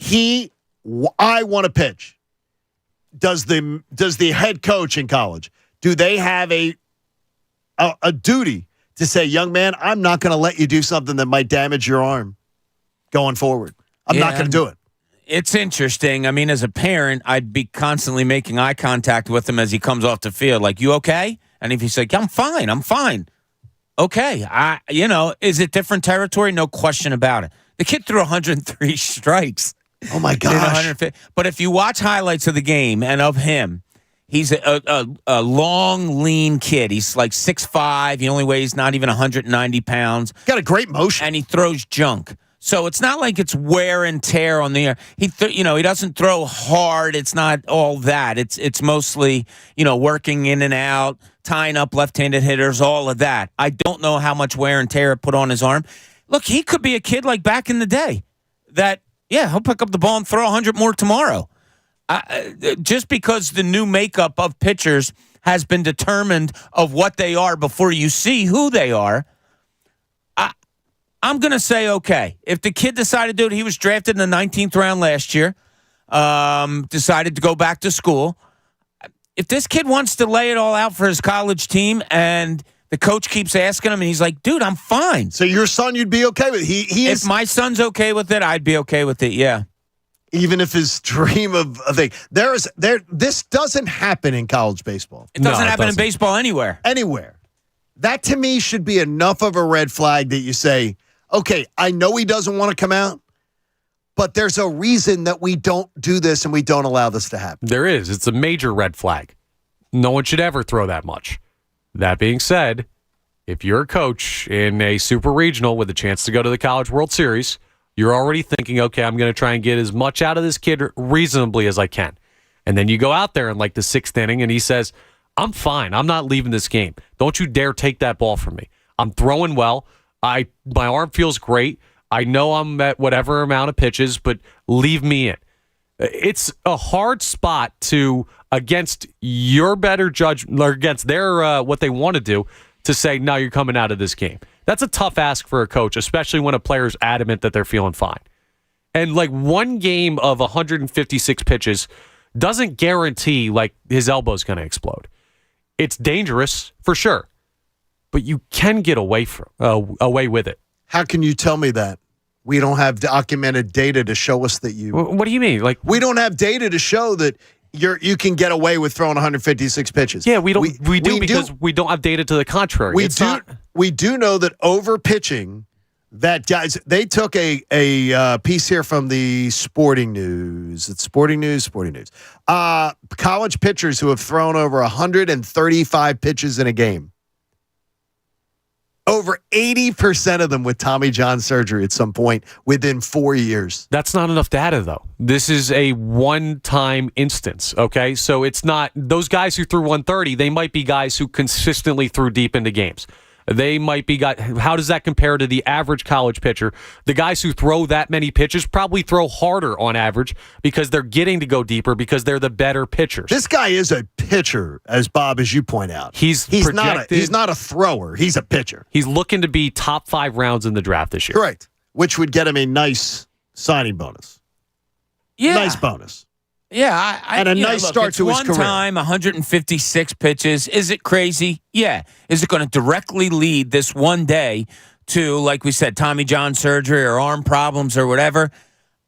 I want to pitch. Does the head coach in college, do they have a duty to say, young man, I'm not going to let you do something that might damage your arm going forward? I'm not going to do it. It's interesting. I mean, as a parent, I'd be constantly making eye contact with him as he comes off the field. Like, you okay? And if he's like, I'm fine. Okay. Is it different territory? No question about it. The kid threw 103 strikes. Oh, my gosh. But if you watch highlights of the game and of him, he's a long, lean kid. He's like 6'5". He only weighs not even 190 pounds. Got a great motion. And he throws junk. So it's not like it's wear and tear on the air. He doesn't throw hard. It's not all that. It's mostly, working in and out, tying up left-handed hitters, all of that. I don't know how much wear and tear it put on his arm. Look, he could be a kid like back in the day that, he'll pick up the ball and throw 100 more tomorrow. Just because the new makeup of pitchers has been determined of what they are before you see who they are, I'm going to say, okay. If the kid decided to do it, he was drafted in the 19th round last year, decided to go back to school. If this kid wants to lay it all out for his college team and the coach keeps asking him and he's like, dude, I'm fine. So your son, you'd be okay with it? If my son's okay with it, I'd be okay with it, yeah. Even if his dream of a thing. This doesn't happen in college baseball. It doesn't happen in baseball anywhere. Anywhere. That, to me, should be enough of a red flag that you say, okay, I know he doesn't want to come out, but there's a reason that we don't do this and we don't allow this to happen. There is. It's a major red flag. No one should ever throw that much. That being said, if you're a coach in a super regional with a chance to go to the College World Series, you're already thinking, okay, I'm going to try and get as much out of this kid reasonably as I can. And then you go out there in like the 6th inning and he says, I'm fine. I'm not leaving this game. Don't you dare take that ball from me. I'm throwing well. My arm feels great. I know I'm at whatever amount of pitches, but leave me in. It's a hard spot to, against your better judgment, or against their what they want to do, to say, no, you're coming out of this game. That's a tough ask for a coach, especially when a player's adamant that they're feeling fine. And like one game of 156 pitches doesn't guarantee like his elbow's going to explode. It's dangerous for sure, but you can get away with it. How can you tell me that? We don't have documented data to show us that you. What do you mean? Like, we don't have data to show that you can get away with throwing 156 pitches. Yeah, we don't. We do because we don't have data to the contrary. We do know that over pitching. That guys, they took a piece here from the Sporting News. It's Sporting News. College pitchers who have thrown over 135 pitches in a game. Over 80% of them with Tommy John surgery at some point within 4 years. That's not enough data, though. This is a one-time instance, okay? So it's not those guys who threw 130, they might be guys who consistently threw deep into games. They might be guys. How does that compare to the average college pitcher? The guys who throw that many pitches probably throw harder on average because they're getting to go deeper because they're the better pitchers. This guy is a pitcher, as you point out. He's not a thrower. He's a pitcher. He's looking to be top 5 rounds in the draft this year. Correct. which would get him a nice signing bonus. Yeah. Nice bonus. Yeah, and a nice start it's to his one career. time, 156 pitches. Is it crazy? Yeah. Is it going to directly lead this one day to, like we said, Tommy John surgery or arm problems or whatever?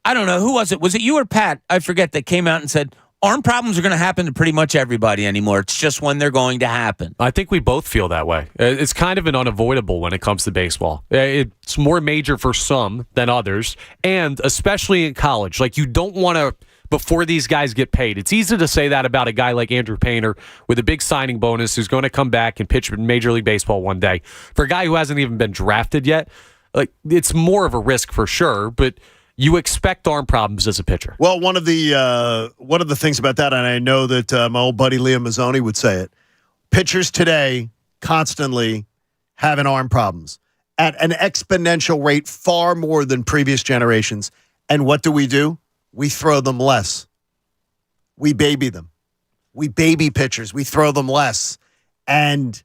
I don't know. Who was it? Was it you or Pat? I forget, that came out and said arm problems are going to happen to pretty much everybody anymore. It's just when they're going to happen. I think we both feel that way. It's kind of an unavoidable when it comes to baseball. It's more major for some than others, and especially in college. Like, you don't want to, before these guys get paid. It's easy to say that about a guy like Andrew Painter with a big signing bonus who's going to come back and pitch in Major League Baseball one day. For a guy who hasn't even been drafted yet, like, it's more of a risk for sure, but you expect arm problems as a pitcher. Well, one of the things about that, and I know that my old buddy Leo Mazzoni would say it, pitchers today constantly having arm problems at an exponential rate, far more than previous generations. And what do? We throw them less. We baby them. We baby pitchers. We throw them less. And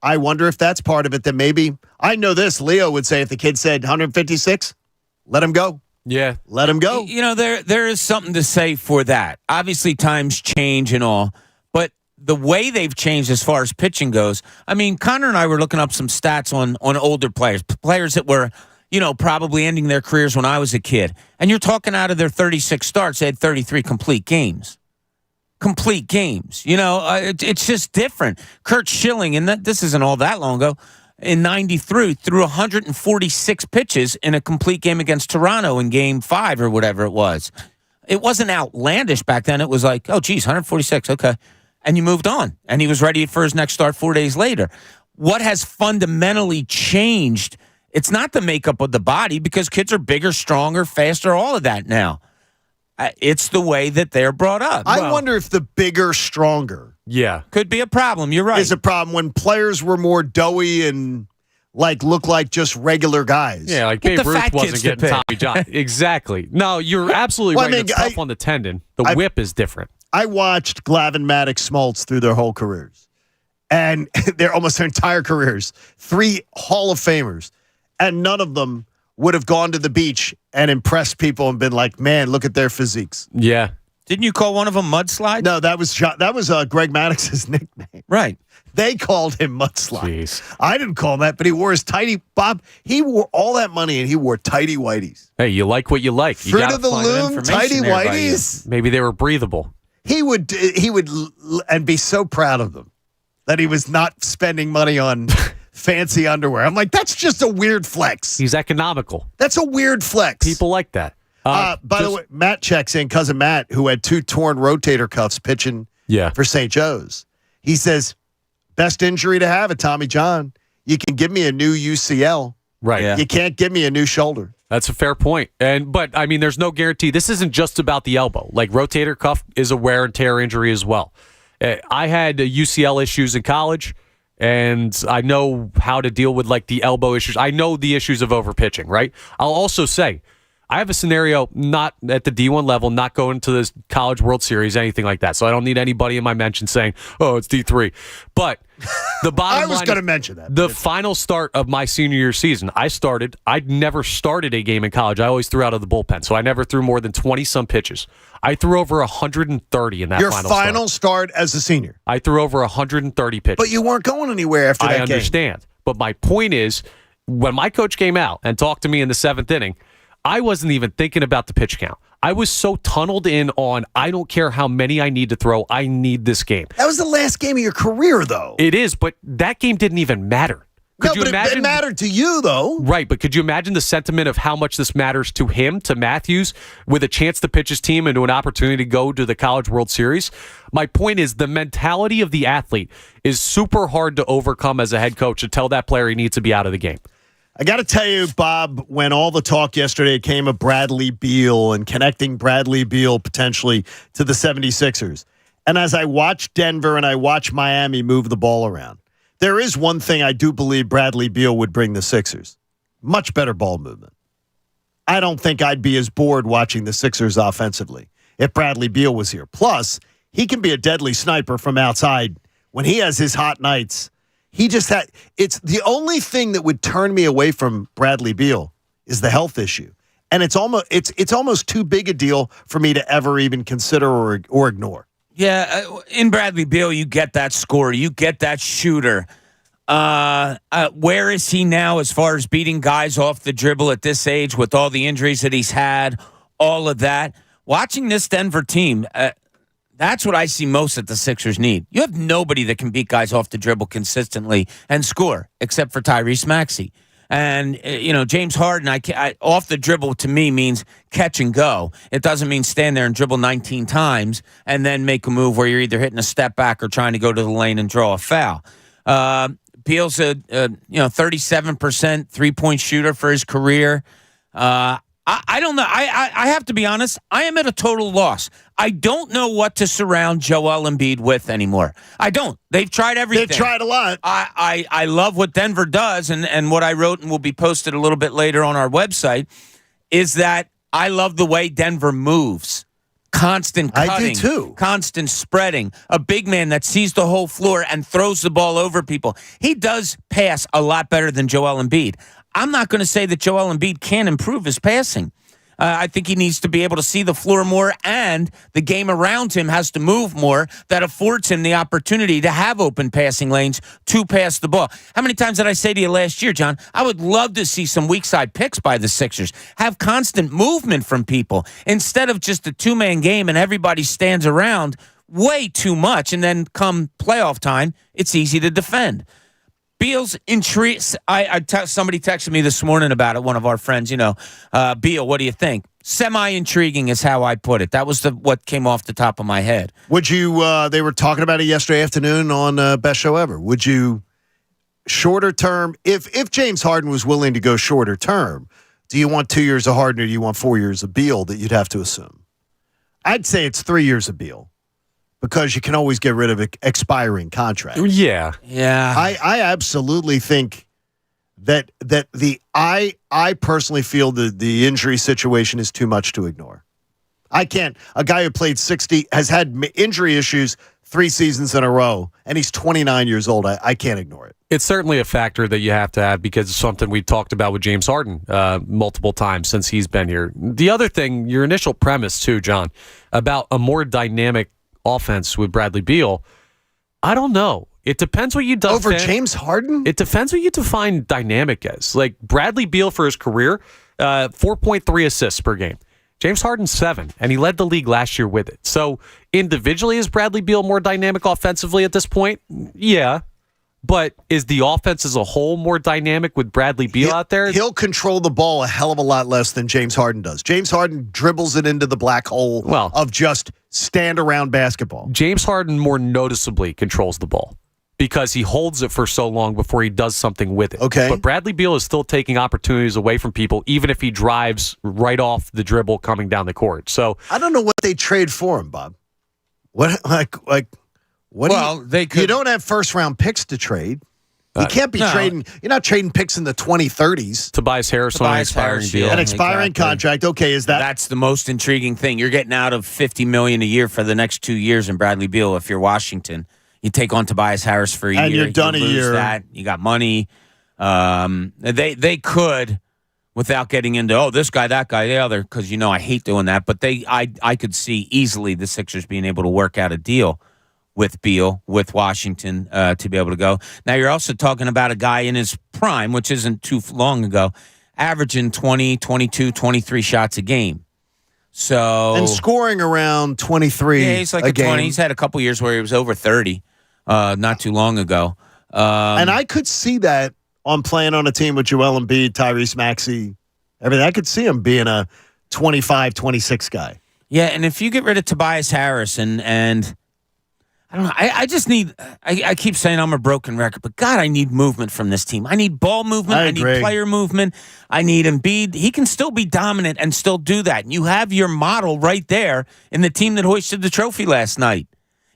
I wonder if that's part of it, that maybe, I know this, Leo would say if the kid said 156, let him go. Yeah. Let him go. You know, there is something to say for that. Obviously, times change and all, but the way they've changed as far as pitching goes, I mean, Connor and I were looking up some stats on older players that were, you know, probably ending their careers when I was a kid. And you're talking out of their 36 starts, they had 33 complete games. Complete games. You know, it's just different. Kurt Schilling, and this isn't all that long ago, in 93, threw 146 pitches in a complete game against Toronto in Game 5 or whatever it was. It wasn't outlandish back then. It was like, oh, geez, 146, okay. And you moved on. And he was ready for his next start 4 days later. What has fundamentally changed? It's not the makeup of the body, because kids are bigger, stronger, faster, all of that now. It's the way that they're brought up. I wonder if the bigger, stronger could be a problem. You're right. is a problem when players were more doughy and look like just regular guys. Yeah, like Get Babe the Ruth fat wasn't kids to getting pick. Tommy John. Exactly. No, you're absolutely Well, right. I mean, It's tough on the tendon. The whip is different. I watched Glavin, Maddox, Smoltz through their whole careers, and their entire careers. 3 Hall of Famers, and none of them would have gone to the beach and impressed people and been like, man, look at their physiques. Yeah. Didn't you call one of them Mudslide? No, that was Greg Maddox's nickname. Right. They called him Mudslide. Jeez. I didn't call him that, but he wore his tighty Bob. He wore all that money and he wore tighty whiteys. Hey, you like what you like. You Fruit gotta of the find loom, information tighty there by you. whiteys. Maybe they were breathable. He would and be so proud of them that he was not spending money on fancy underwear. I'm like, that's just a weird flex. He's economical. That's a weird flex. People like that. By the way, Matt checks in, cousin Matt, who had 2 torn rotator cuffs pitching for St. Joe's. He says, best injury to have at Tommy John. You can give me a new UCL. Right. Yeah. You can't give me a new shoulder. That's a fair point. But I mean, there's no guarantee. This isn't just about the elbow. Like, rotator cuff is a wear and tear injury as well. I had UCL issues in college, and I know how to deal with the elbow issues. I know the issues of overpitching, right? I'll also say, I have a scenario not at the D1 level, not going to this College World Series, anything like that. So I don't need anybody in my mention saying, oh, it's D3. But the bottom I was line going to is, mention that. the final start of my senior year season, I'd never started a game in college. I always threw out of the bullpen. So I never threw more than 20-some pitches. I threw over 130 in that Your final final start. start as a senior. I threw over 130 pitches. But you weren't going anywhere after that I game. understand. But my point is, when my coach came out and talked to me in the 7th inning, I wasn't even thinking about the pitch count. I was so tunneled in on, I don't care how many I need to throw. I need this game. That was the last game of your career, though. It is, but that game didn't even matter. Could you imagine? It mattered to you, though. Right, but could you imagine the sentiment of how much this matters to him, to Matthews, with a chance to pitch his team into an opportunity to go to the College World Series? My point is, the mentality of the athlete is super hard to overcome as a head coach, to tell that player he needs to be out of the game. I got to tell you, Bob, when all the talk yesterday came of Bradley Beal and connecting Bradley Beal potentially to the 76ers, and as I watch Denver and I watch Miami move the ball around, there is one thing I do believe Bradley Beal would bring the Sixers. Much better ball movement. I don't think I'd be as bored watching the Sixers offensively if Bradley Beal was here. Plus, he can be a deadly sniper from outside when he has his hot nights. It's the only thing that would turn me away from Bradley Beal is the health issue. And it's almost too big a deal for me to ever even consider or ignore. Yeah, in Bradley Beal, you get that scorer, you get that shooter. Where is he now as far as beating guys off the dribble at this age with all the injuries that he's had, all of that? Watching this Denver team, that's what I see most that the Sixers need. You have nobody that can beat guys off the dribble consistently and score, except for Tyrese Maxey. And, James Harden, I off the dribble to me means catch and go. It doesn't mean stand there and dribble 19 times and then make a move where you're either hitting a step back or trying to go to the lane and draw a foul. Beal's a 37% three-point shooter for his career. I don't know. I have to be honest. I am at a total loss. I don't know what to surround Joel Embiid with anymore. I don't. They've tried everything. They've tried a lot. I love what Denver does, and what I wrote and will be posted a little bit later on our website is that I love the way Denver moves. Constant cutting. I do too. Constant spreading. A big man that sees the whole floor and throws the ball over people. He does pass a lot better than Joel Embiid. I'm not going to say that Joel Embiid can improve his passing. I think he needs to be able to see the floor more, and the game around him has to move more. That affords him the opportunity to have open passing lanes to pass the ball. How many times did I say to you last year, John, I would love to see some weak side picks by the Sixers. Have constant movement from people instead of just a two-man game and everybody stands around way too much, and then come playoff time, it's easy to defend. Beal's intrigue. Somebody texted me this morning about it. One of our friends, Beal, what do you think? Semi-intriguing is how I put it. That was what came off the top of my head. Would you? They were talking about it yesterday afternoon on Best Show Ever. Would you, shorter term, if James Harden was willing to go shorter term, do you want 2 years of Harden or do you want 4 years of Beal that you'd have to assume? I'd say it's 3 years of Beal. Because you can always get rid of expiring contracts. Yeah. I absolutely think that I personally feel that the injury situation is too much to ignore. I can't. A guy who played 60 has had injury issues 3 seasons in a row, and he's 29 years old. I can't ignore it. It's certainly a factor that you have to have because it's something we've talked about with James Harden multiple times since he's been here. The other thing, your initial premise too, John, about a more dynamic offense with Bradley Beal, I don't know. It depends what you define. Over James Harden? It depends what you define dynamic as. Like Bradley Beal for his career, 4.3 assists per game. James Harden, 7, and he led the league last year with it. So individually, is Bradley Beal more dynamic offensively at this point? Yeah. But is the offense as a whole more dynamic with Bradley Beal out there? He'll control the ball a hell of a lot less than James Harden does. James Harden dribbles it into the black hole of just stand around basketball. James Harden more noticeably controls the ball because he holds it for so long before he does something with it. Okay. But Bradley Beal is still taking opportunities away from people, even if he drives right off the dribble coming down the court. So I don't know what they trade for him, Bob. What they could. You don't have first round picks to trade. You can't be trading. You're not trading picks in the 2030s. Tobias Harris on an expiring deal. Yeah, An expiring contract. Okay, that's the most intriguing thing. You're getting out of $50 million a year for the next 2 years in Bradley Beal. If you're Washington, you take on Tobias Harris for a year. And you're done a year. That. You got money. They could, without getting into this guy, that guy, the other, because I hate doing that. But I could see easily the Sixers being able to work out a deal with Beal, with Washington, to be able to go. Now, you're also talking about a guy in his prime, which isn't too long ago, averaging 20, 22, 23 shots a game. So and scoring around 23 yeah, he's like a 20. He's had a couple years where he was over 30 not too long ago. And I could see that on playing on a team with Joel Embiid, Tyrese Maxey, everything. I could see him being a 25, 26 guy. Yeah, and if you get rid of Tobias Harris and I don't know. I just need. I keep saying I'm a broken record, but God, I need movement from this team. I need ball movement. I need player movement. I need Embiid. He can still be dominant and still do that. And you have your model right there in the team that hoisted the trophy last night.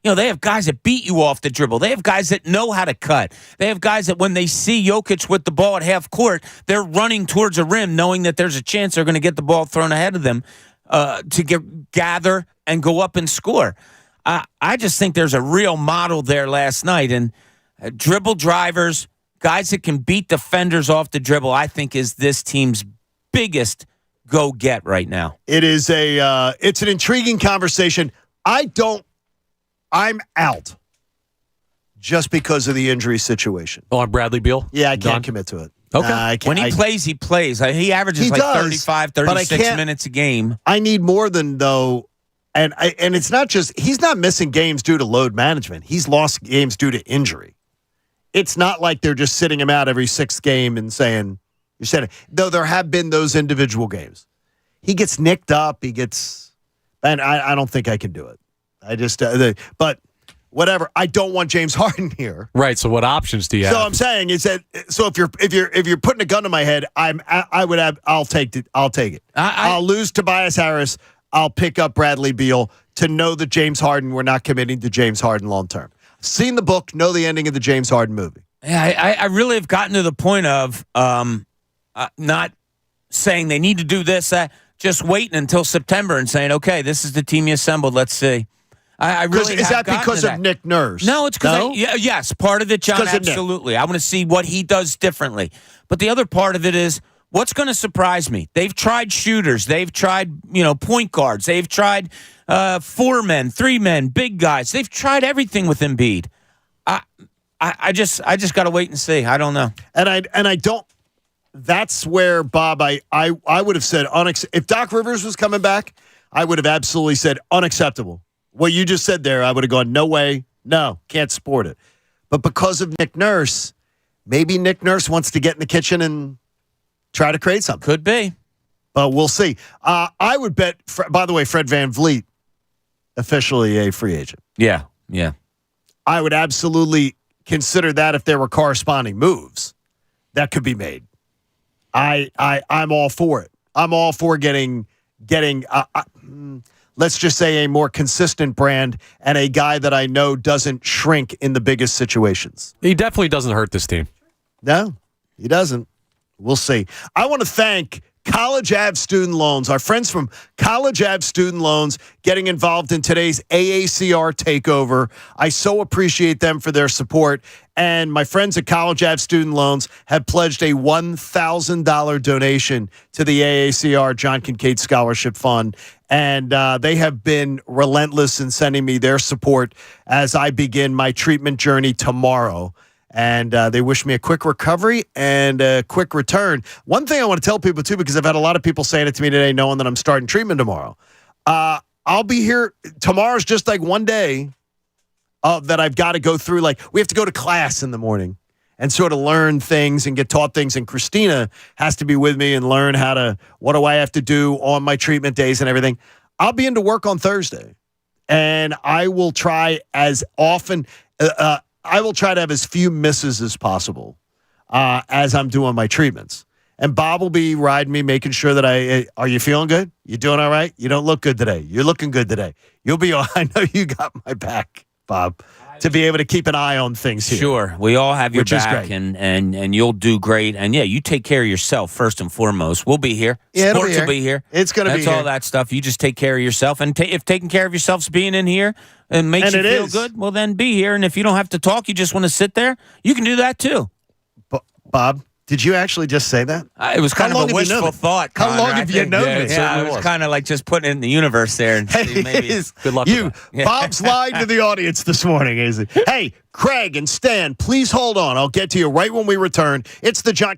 They have guys that beat you off the dribble. They have guys that know how to cut. They have guys that when they see Jokic with the ball at half court, they're running towards a rim, knowing that there's a chance they're going to get the ball thrown ahead of them to gather and go up and score. I just think there's a real model there last night. And dribble drivers, guys that can beat defenders off the dribble, I think is this team's biggest go get right now. It is it's an intriguing conversation. I'm out just because of the injury situation. Oh, on Bradley Beal? Yeah, I can't Done? commit to it. Okay. When he plays, he plays. He averages He like does, 35, but I 36 can't- minutes a game. I need more than though, and it's not just he's not missing games due to load management. He's lost games due to injury. It's not like they're just sitting him out every sixth game and saying you said it. Though there have been those individual games. He gets nicked up. And I don't think I can do it. I just but whatever. I don't want James Harden here. Right. So what options do you have? So I'm saying is that if you're putting a gun to my head, I'll take it. I'll take it. I'll lose Tobias Harris. I'll pick up Bradley Beal to know that James Harden. We're not committing to James Harden long term. Seen the book, know the ending of the James Harden movie. Yeah, I really have gotten to the point of not saying they need to do this, just waiting until September and saying, okay, this is the team you assembled. Let's see. I really is have that because of Nick Nurse? No, it's because yes, part of it, John. Absolutely, I want to see what he does differently. But the other part of it is what's going to surprise me. They've tried shooters. They've tried point guards. They've tried 4 men, 3 men, big guys. They've tried everything with Embiid. I just got to wait and see. I don't know. And I don't. That's where, Bob, I would have said if Doc Rivers was coming back, I would have absolutely said unacceptable. What you just said there, I would have gone, no way, no, can't support it. But because of Nick Nurse, maybe Nick Nurse wants to get in the kitchen and try to create something. Could be. But we'll see. I would bet, by the way, Fred VanVleet, officially a free agent. Yeah. I would absolutely consider that if there were corresponding moves that could be made. I'm all for it. I'm all for getting let's just say a more consistent brand and a guy that I know doesn't shrink in the biggest situations. He definitely doesn't hurt this team. No, he doesn't. We'll see. I want to thank College Ave Student Loans, our friends from College Ave Student Loans getting involved in today's AACR takeover. I so appreciate them for their support. And my friends at College Ave Student Loans have pledged a $1,000 donation to the AACR John Kincaid Scholarship Fund. And they have been relentless in sending me their support as I begin my treatment journey tomorrow. And they wish me a quick recovery and a quick return. One thing I want to tell people, too, because I've had a lot of people saying it to me today, knowing that I'm starting treatment tomorrow. I'll be here. Tomorrow's just like one day that I've got to go through. Like, we have to go to class in the morning and sort of learn things and get taught things. And Christina has to be with me and learn what do I have to do on my treatment days and everything. I'll be into work on Thursday. And I will try as often I will try to have as few misses as possible as I'm doing my treatments. And Bob will be riding me, making sure that are you feeling good? You doing all right? You don't look good today. You're looking good today. You'll be all, I know you got my back, Bob, to be able to keep an eye on things here. Sure. We all have your Which is back, great. and you'll do great. And, yeah, you take care of yourself first and foremost. We'll be here. Yeah, it'll Sports will be here. It's going to be That's all here. that stuff. You just take care of yourself. And if taking care of yourself's being in here and makes And you it feel is. good, well, then be here. And if you don't have to talk, you just want to sit there, you can do that too. Bob, did you actually just say that? It was kind How long of a have you known wishful me? thought. How Connor, long I have you think. known yeah, me? Yeah, I Certainly was was. kind of like just putting it in the universe there and see maybe. Good luck You, with that. Bob's lied to the audience this morning, is it? Hey, Craig and Stan, please hold on. I'll get to you right when we return. It's the John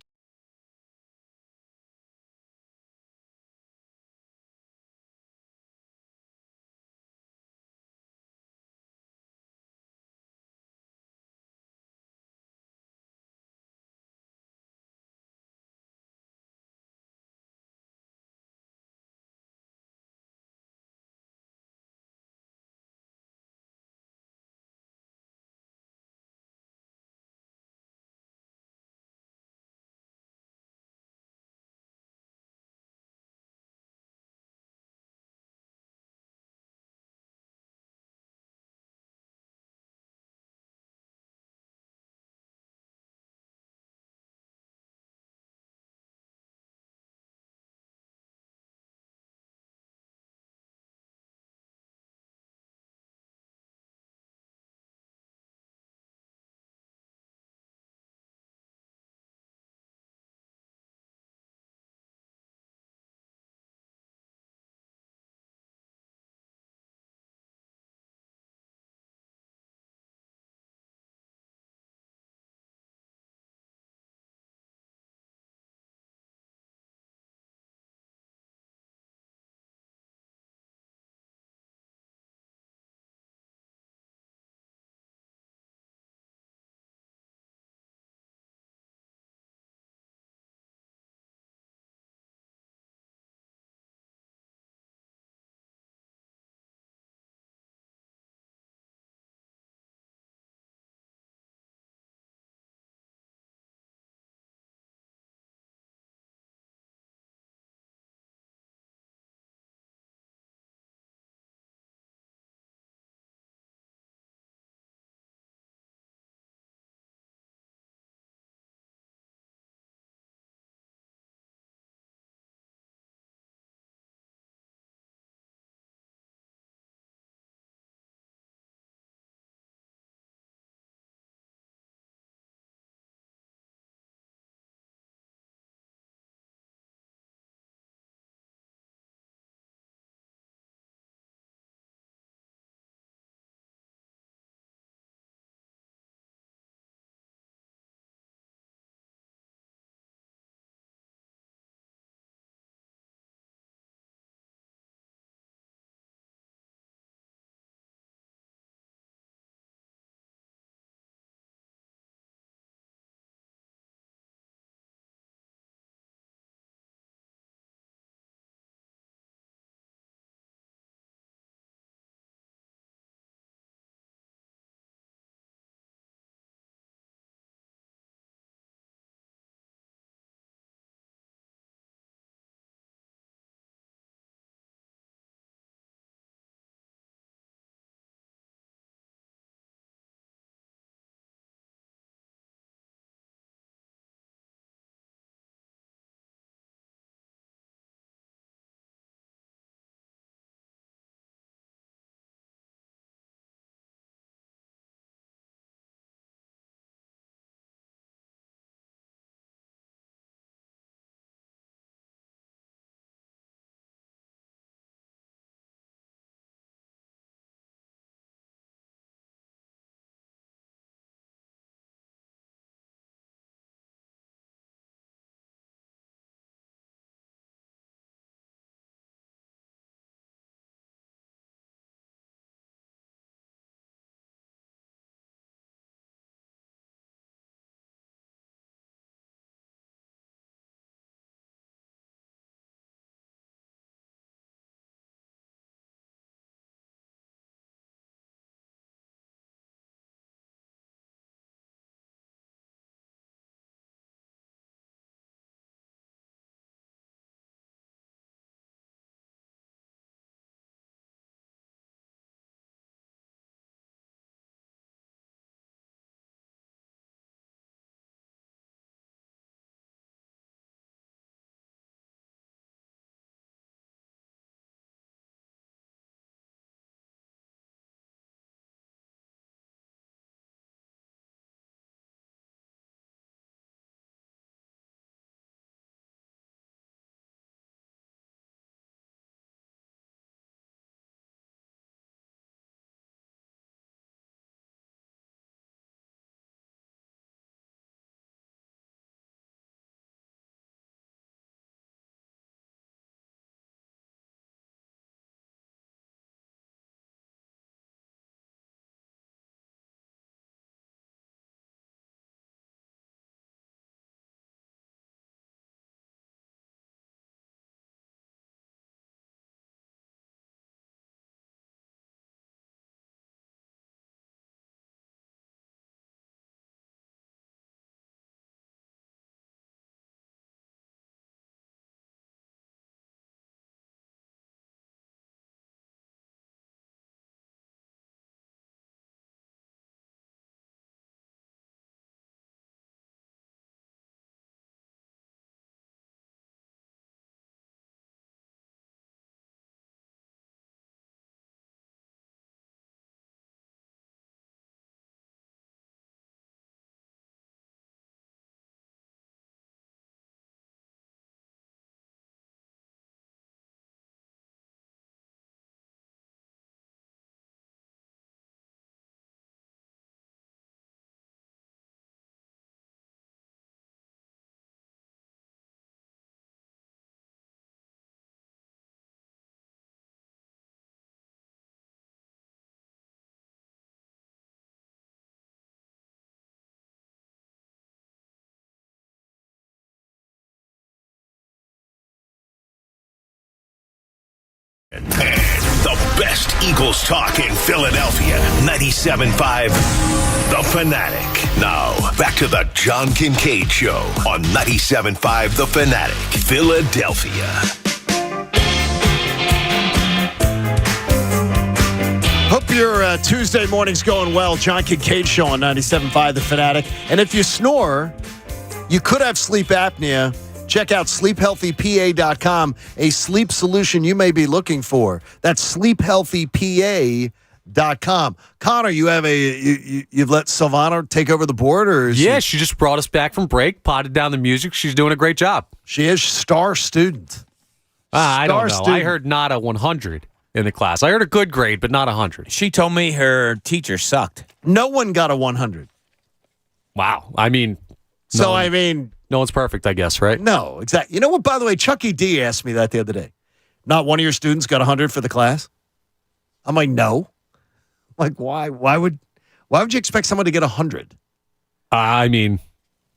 Eagles talk in Philadelphia. 97.5 The Fanatic. Now, back to the John Kincaid Show on 97.5 The Fanatic, Philadelphia. Hope your Tuesday morning's going well. John Kincaid Show on 97.5 The Fanatic. And if you snore, you could have sleep apnea. Check out sleephealthypa.com, a sleep solution you may be looking for. That's sleephealthypa.com. Connor, you've let Silvana take over the board, or she just brought us back from break, potted down the music. She's doing a great job. She is star student. I don't know. I heard not a 100 in the class. I heard a good grade, but not 100. She told me her teacher sucked. No one got a 100. Wow. I mean, no one's perfect, I guess, right? No, exactly. You know what, by the way, Chucky D asked me that the other day. Not one of your students got 100 for the class? I'm like, no. Like, why? Why would you expect someone to get 100? I mean,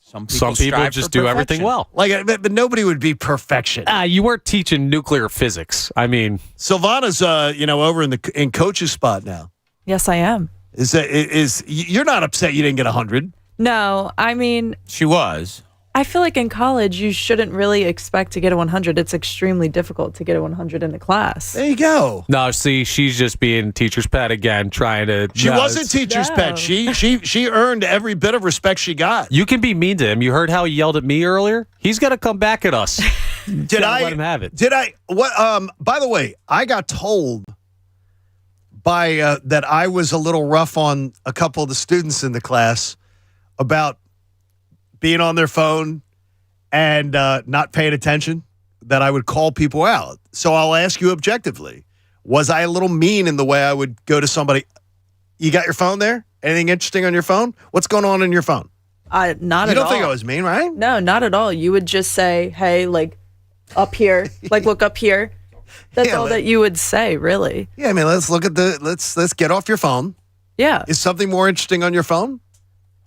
some people just do everything well. Like, but nobody would be perfection. You weren't teaching nuclear physics. I mean, Silvana's, over in coach's spot now. Yes, I am. Is you're not upset you didn't get 100? No, I mean, she was. I feel like in college, you shouldn't really expect to get a 100. It's extremely difficult to get a 100 in a class. There you go. No, see, she's just being teacher's pet again, trying to. She wasn't teacher's pet. She earned every bit of respect she got. You can be mean to him. You heard how he yelled at me earlier? He's got to come back at us. Let him have it? By the way, I got told that I was a little rough on a couple of the students in the class about being on their phone and not paying attention, that I would call people out. So I'll ask you objectively, was I a little mean in the way I would go to somebody, you got your phone there? Anything interesting on your phone? What's going on in your phone? Not at all. You don't think I was mean, right? No, not at all. You would just say, hey, like, up here, like, look up here. That's all that you would say, really. Yeah, I mean, let's look at let's get off your phone. Yeah. Is something more interesting on your phone?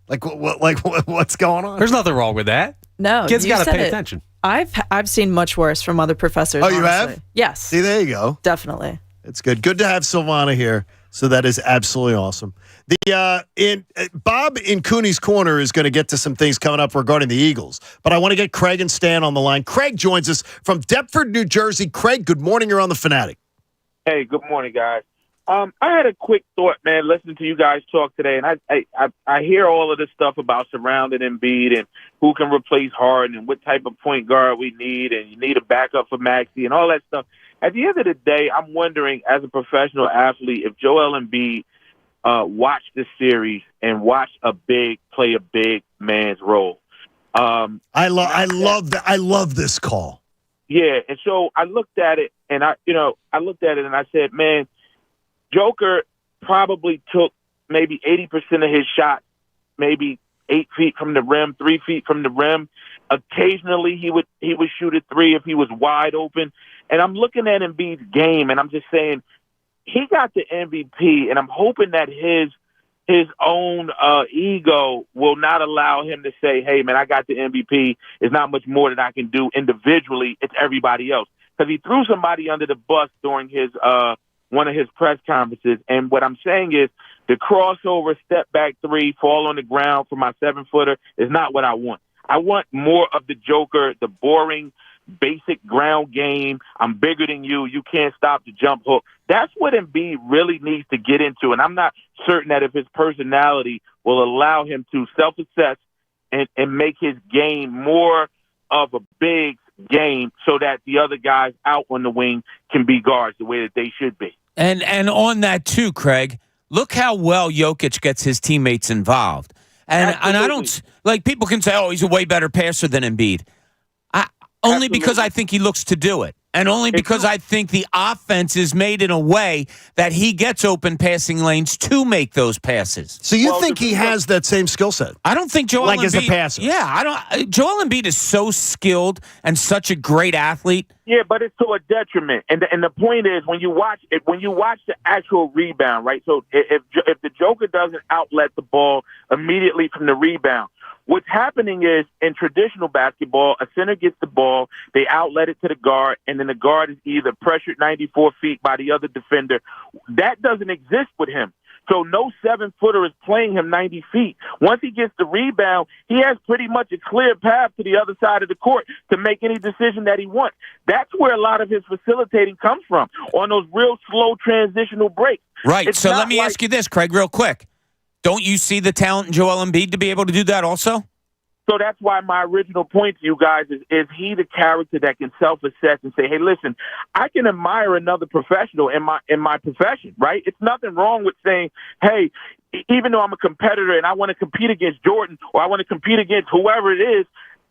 What's going on? There's nothing wrong with that. No, kids got to pay attention. I've seen much worse from other professors. Oh, you honestly. have? Yes. See, there you go. Definitely. It's good. Good to have Silvana here. So that is absolutely awesome. Bob in Cooney's Corner is going to get to some things coming up regarding the Eagles, but I want to get Craig and Stan on the line. Craig joins us from Deptford, New Jersey. Craig, good morning. You're on the Fanatic. Hey, good morning, guys. I had a quick thought, man, listening to you guys talk today, and I hear all of this stuff about surrounding Embiid and who can replace Harden and what type of point guard we need, and you need a backup for Maxey and all that stuff. At the end of the day, I'm wondering, as a professional athlete, if Joel Embiid watched this series and watched a big play a big man's role. I love that. I love this call. Yeah, and so I looked at it, and I said, man, Joker probably took maybe 80% of his shots, maybe 8 feet from the rim, 3 feet from the rim. Occasionally, he would shoot a three if he was wide open. And I'm looking at Embiid's game, and I'm just saying, he got the MVP, and I'm hoping that his own ego will not allow him to say, hey, man, I got the MVP. There's not much more that I can do individually. It's everybody else. Because he threw somebody under the bus during his one of his press conferences. And what I'm saying is the crossover, step back three, fall on the ground for my 7-footer is not what I want. I want more of the Joker, the boring, basic ground game. I'm bigger than you. You can't stop the jump hook. That's what Embiid really needs to get into. And I'm not certain that if his personality will allow him to self-assess and make his game more of a big game so that the other guys out on the wing can be guards the way that they should be. And on that too, Craig, look how well Jokic gets his teammates involved. And I don't, like, people can say, oh, he's a way better passer than Embiid. Only because I think he looks to do it. And only because I think the offense is made in a way that he gets open passing lanes to make those passes. So you think he has that same skill set? I don't think Joel Embiid, as a passer. Yeah, I don't. Joel Embiid is so skilled and such a great athlete. Yeah, but it's to a detriment. And the point is, when you watch the actual rebound, right? So if the Joker doesn't outlet the ball immediately from the rebound, What's happening is in traditional basketball, a center gets the ball, they outlet it to the guard, and then the guard is either pressured 94 feet by the other defender. That doesn't exist with him. So no 7-footer is playing him 90 feet. Once he gets the rebound, he has pretty much a clear path to the other side of the court to make any decision that he wants. That's where a lot of his facilitating comes from, on those real slow transitional breaks. Right. It's So not let me ask you this, Craig, real quick. Don't you see the talent in Joel Embiid to be able to do that also? So that's why my original point to you guys is he the character that can self-assess and say, hey, listen, I can admire another professional in my profession, right? It's nothing wrong with saying, hey, even though I'm a competitor and I want to compete against Jordan or I want to compete against whoever it is,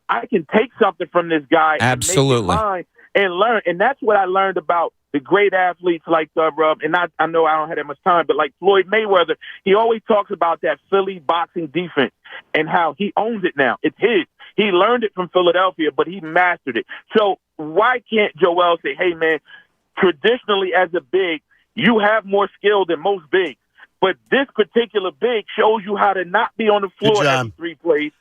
I can take something from this guy Absolutely. and make it mine and learn. And that's what I learned about the great athletes like and I know I don't have that much time, but like Floyd Mayweather, he always talks about that Philly boxing defense and how he owns it now. It's his. He learned it from Philadelphia, but he mastered it. So why can't Joel say, hey, man, traditionally as a big, you have more skill than most bigs, but this particular big shows you how to not be on the floor every 3 plays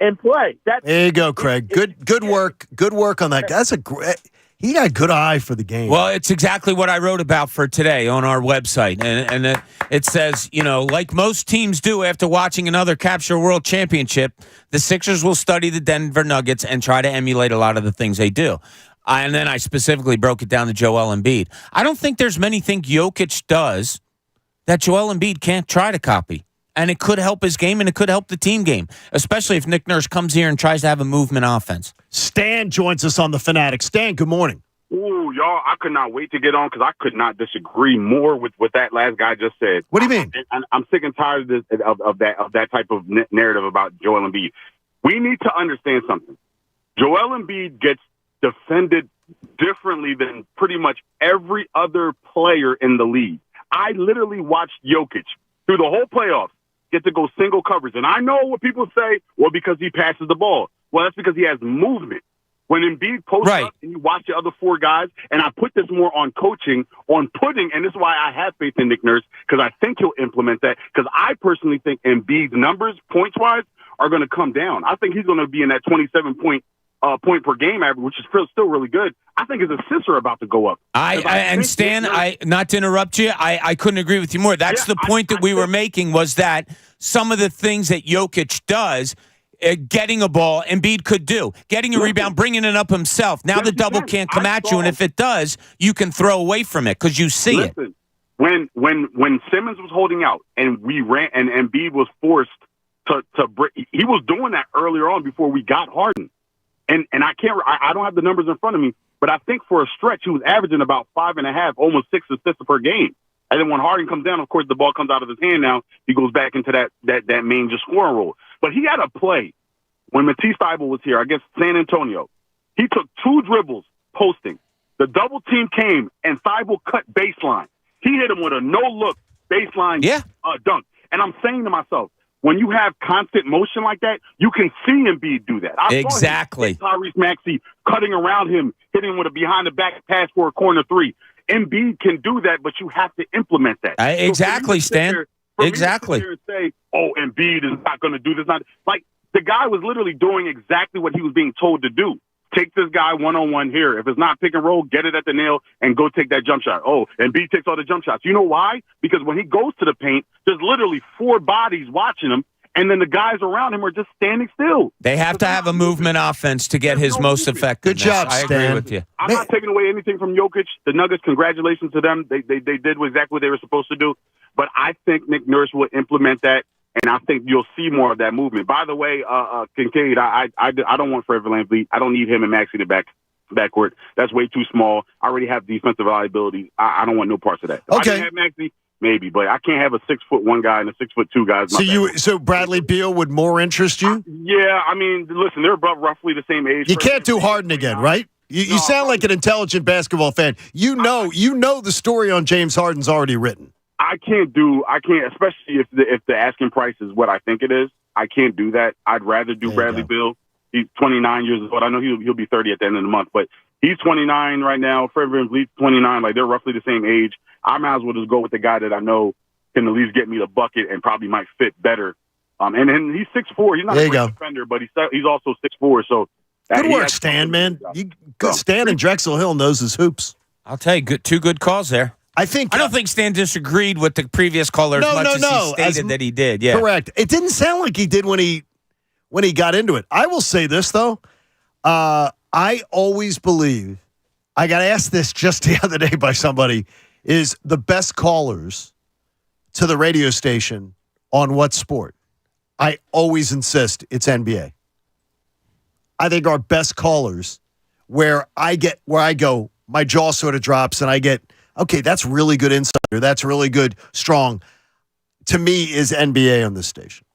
and play. There you go, Craig. Good work. Good work on that. That's a great. He got a good eye for the game. Well, it's exactly what I wrote about for today on our website. And it says, like most teams do after watching another capture a world championship, the Sixers will study the Denver Nuggets and try to emulate a lot of the things they do. And then I specifically broke it down to Joel Embiid. I don't think there's many things Jokic does that Joel Embiid can't try to copy. And it could help his game, and it could help the team game, especially if Nick Nurse comes here and tries to have a movement offense. Stan joins us on The Fanatic. Stan, good morning. Ooh, y'all, I could not wait to get on because I could not disagree more with what that last guy just said. What do you mean? I'm sick and tired of this, of that type of narrative about Joel Embiid. We need to understand something. Joel Embiid gets defended differently than pretty much every other player in the league. I literally watched Jokic through the whole playoffs get to go single coverage. And I know what people say, well, because he passes the ball. Well, that's because he has movement. When Embiid posts up and you watch the other 4 guys, and I put this more on coaching, on putting, and this is why I have faith in Nick Nurse, because I think he'll implement that, because I personally think Embiid's numbers, points-wise, are going to come down. I think he's going to be in that 27-point point per game average, which is still really good. I think his assists are about to go up. Stan, not to interrupt you, I couldn't agree with you more. That's the point that we were making, was that some of the things that Jokic does, getting a ball, Embiid could do. Getting a rebound, bringing it up himself. Now the double can't come at you, and if it does, you can throw away from it because you see it. When Simmons was holding out and we ran, and Embiid was forced to break, he was doing that earlier on before we got Harden. And I don't have the numbers in front of me, but I think for a stretch he was averaging about 5.5, almost 6 assists per game. And then when Harden comes down, of course, the ball comes out of his hand now. He goes back into that main just scoring role. But he had a play when Matisse Thybulle was here against San Antonio. He took 2 dribbles posting. The double team came, and Thybulle cut baseline. He hit him with a no-look baseline dunk. And I'm saying to myself, when you have constant motion like that, you can see Embiid do that. Exactly. Saw him Tyrese Maxey cutting around him, hitting him with a behind-the-back pass for a corner 3. Embiid can do that, but you have to implement that. Exactly, Stan. Exactly. And say, oh, Embiid is not going to do this. Like, the guy was literally doing exactly what he was being told to do. Take this guy one-on-one here. If it's not pick and roll, get it at the nail and go take that jump shot. Oh, Embiid takes all the jump shots. You know why? Because when he goes to the paint, there's literally 4 bodies watching him, and then the guys around him are just standing still. They have to have a movement offense to get his most effective. Good job, I Stan. agree with you. I'm not taking away anything from Jokic. The Nuggets, congratulations to them. They did exactly what they were supposed to do. But I think Nick Nurse will implement that, and I think you'll see more of that movement. By the way, Kincaid, I don't want Fred VanVleet. I don't need him and Maxey in the backcourt. That's way too small. I already have defensive liability. I don't want no parts of that. If I didn't have Maxey, maybe, but I can't have a 6'1" guy and a 6'2" guy. So Bradley Beal would more interest you? Yeah, I mean, listen, they're about roughly the same age. You can't do Harden again, right? You sound like an intelligent basketball fan. You know the story on James Harden's already written. I can't, especially if the asking price is what I think it is. I can't do that. I'd rather do Bradley Beal. He's 29 years old. I know he'll be 30 at the end of the month, but he's 29 right now. Fred VanVleet's 29. Like, they're roughly the same age. I might as well just go with the guy that I know can at least get me the bucket and probably might fit better And he's 6'4". He's not There a you great go. defender, but he's also 6'4". So Good he work, has- Stan, man. Stan in Drexel Hill knows his hoops. I'll tell you, two good calls there. I don't think Stan disagreed with the previous caller as much as he stated that he did. Yeah, correct. It didn't sound like he did when he got into it. I will say this though, I always believe. I got asked this just the other day by somebody: is the best callers to the radio station on what sport? I always insist it's NBA. I think our best callers, where I go, my jaw sort of drops, and I get, okay, that's really good insight, or that's really good, strong. To me, is NBA on this station.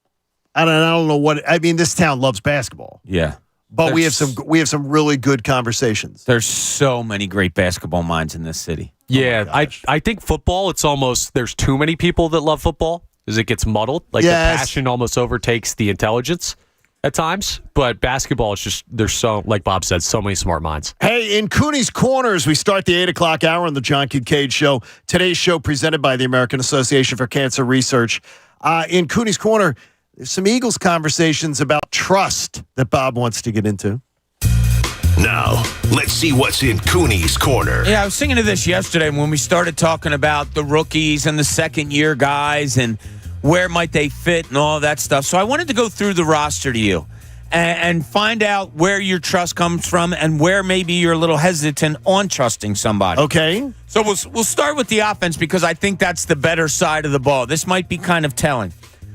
I don't know what. I mean, this town loves basketball. Yeah, but we have some really good conversations. There's so many great basketball minds in this city. Yeah, I think football, it's almost, there's too many people that love football because it gets muddled. Like the passion almost overtakes the intelligence at times. But basketball is just, there's so, like Bob said, so many smart minds. Hey, in Cooney's Corners, we start the 8 o'clock hour on the John Kincaid Show. Today's show presented by the American Association for Cancer Research. In Cooney's Corner, there's some Eagles conversations about trust that Bob wants to get into. Now, let's see what's in Cooney's Corner. Yeah, I was thinking of this yesterday when we started talking about the rookies and the second-year guys and where might they fit and all that stuff. So I wanted to go through the roster to you and find out where your trust comes from and where maybe you're a little hesitant on trusting somebody. Okay. So we'll start with the offense because I think that's the better side of the ball. This might be kind of telling.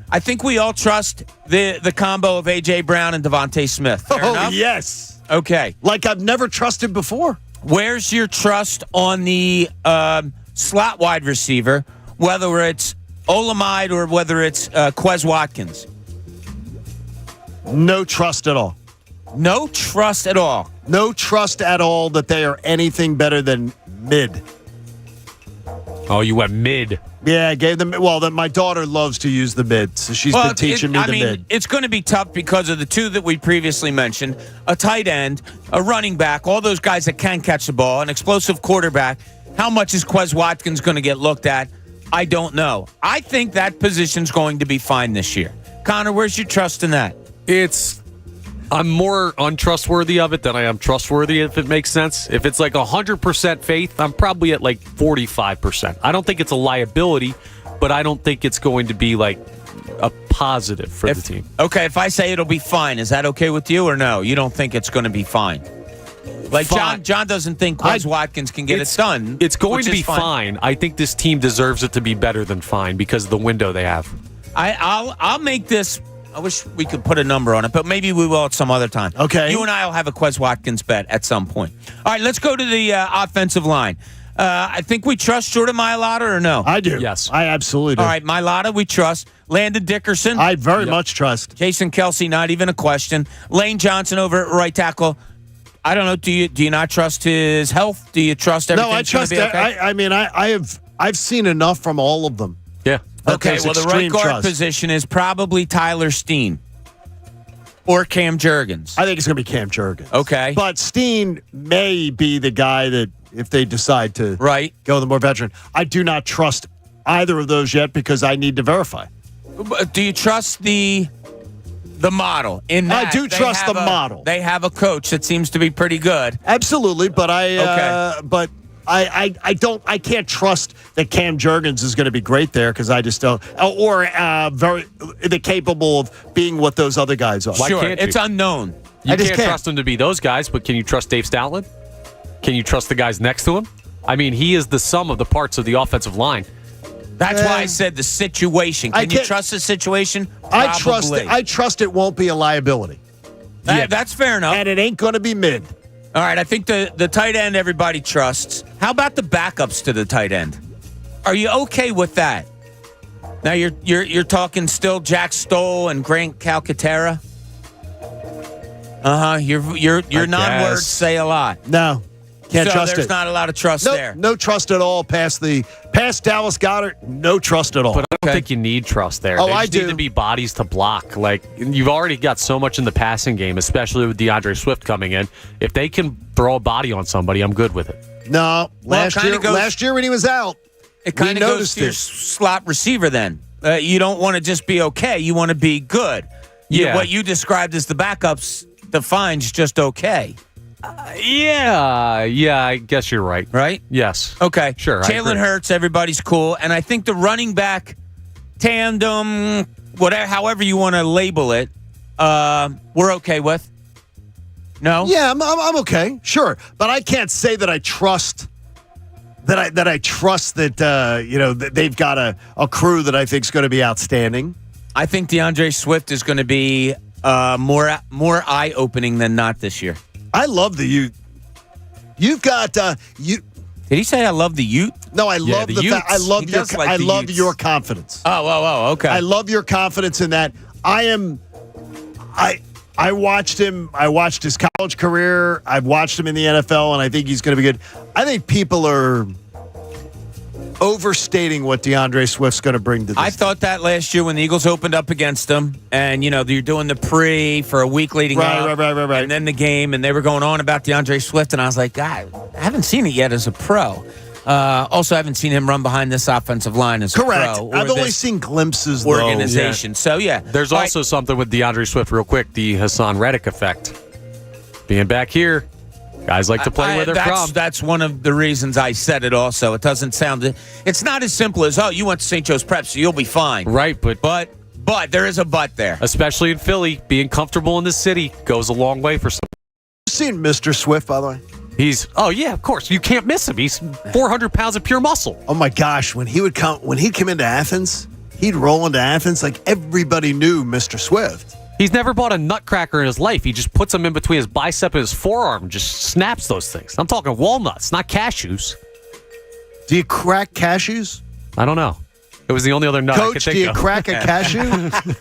I think we all trust the combo of A.J. Brown and Devontae Smith. Fair enough? Yes. Okay. Like I've never trusted before. Where's your trust on the slot wide receiver, whether it's Olamide or whether it's Quez Watkins? No trust at all. No trust at all. No trust at all that they are anything better than mid. Oh, you went mid. Yeah, I gave them. Well, my daughter loves to use the mid, so she's been teaching me the mid. It's going to be tough because of the two that we previously mentioned: a tight end, a running back, all those guys that can catch the ball, an explosive quarterback. How much is Quez Watkins going to get looked at? I don't know. I think that position's going to be fine this year. Connor, where's your trust in that? I'm more untrustworthy of it than I am trustworthy, if it makes sense. If it's like 100% faith, I'm probably at like 45%. I don't think it's a liability, but I don't think it's going to be like a positive for the team. Okay, if I say it'll be fine, is that okay with you or no? You don't think it's going to be fine? Like John doesn't think Quez Watkins can get it done. It's going to be fine. I think this team deserves it to be better than fine because of the window they have. I'll make this. I wish we could put a number on it, but maybe we will at some other time. Okay. You and I will have a Quez Watkins bet at some point. All right, let's go to the offensive line. I think we trust Jordan Mailata or no? I do. Yes. I absolutely do. All right, Mailata, we trust. Landon Dickerson. I very much trust. Jason Kelsey, not even a question. Lane Johnson over at right tackle. I don't know. Do you not trust his health? Do you trust everything? No, I trust that. Okay? I mean, I've seen enough from all of them. Yeah. Okay, well, the right guard position is probably Tyler Steen or Cam Jurgens. I think it's going to be Cam Jurgens. Okay. But Steen may be the guy that, if they decide to go the more veteran, I do not trust either of those yet because I need to verify. Do you trust the model? In that I do trust the model. They have a coach that seems to be pretty good. Absolutely, but I can't trust that Cam Jurgens is going to be great there because I just don't, or very capable of being what those other guys are. Why can't you? It's unknown. You can't trust them to be those guys, but can you trust Dave Stoutland? Can you trust the guys next to him? I mean, he is the sum of the parts of the offensive line. That's why I said the situation. Can you trust the situation? Probably. I trust it won't be a liability. That's fair enough. And it ain't going to be mid. All right, I think the tight end everybody trusts. How about the backups to the tight end? Are you okay with that? Now you're talking still Jack Stoll and Grant Calcaterra. Your non-words say a lot. No, can't trust it. There's not a lot of trust there. No trust at all past Dallas Goedert. No trust at all. But I don't think you need trust there. Oh, they I just do. need to be bodies to block. Like, you've already got so much in the passing game, especially with DeAndre Swift coming in. If they can throw a body on somebody, I'm good with it. No, last year when he was out, it kind of goes to your slot receiver then. You don't want to just be okay. You want to be good. What you described as the backups defines just okay. Yeah, I guess you're right. Right? Yes. Okay. Sure. Jalen Hurts, everybody's cool. And I think the running back tandem, whatever, however you want to label it, we're okay with. No? Yeah, I'm okay. Sure. But I can't say that I trust that they've got a crew that I think is going to be outstanding. I think DeAndre Swift is going to be more eye-opening than not this year. I love the youth. You've got you. Did he say I love the youth? No, I love the fact. I love your. I love your confidence. Oh, okay. I love your confidence in that. I watched him. I watched his college career. I've watched him in the NFL, and I think he's going to be good. I think people are overstating what DeAndre Swift's going to bring to this. I thought that last year when the Eagles opened up against them, and you're doing the pre for a week leading up, right, and then the game, and they were going on about DeAndre Swift, and I was like, God, I haven't seen it yet as a pro. Also, I haven't seen him run behind this offensive line as correct. a pro. I've only seen glimpses. Organization. Though. So yeah, there's also something with DeAndre Swift, real quick. The Hassan Reddick effect. Being back here, guys like to play where they're from. That's one of the reasons I said it. Also, it doesn't sound. It's not as simple as you went to St. Joe's Prep, so you'll be fine. Right, but there is a but there. Especially in Philly, being comfortable in the city goes a long way for some. You seen Mr. Swift, by the way? Yeah, of course. You can't miss him. He's 400 pounds of pure muscle. Oh my gosh, when he'd come into Athens, he'd roll into Athens like everybody knew Mr. Swift. He's never bought a nutcracker in his life. He just puts them in between his bicep and his forearm and just snaps those things. I'm talking walnuts, not cashews. Do you crack cashews? I don't know. It was the only other nut I could Coach, think do you of. crack a cashew?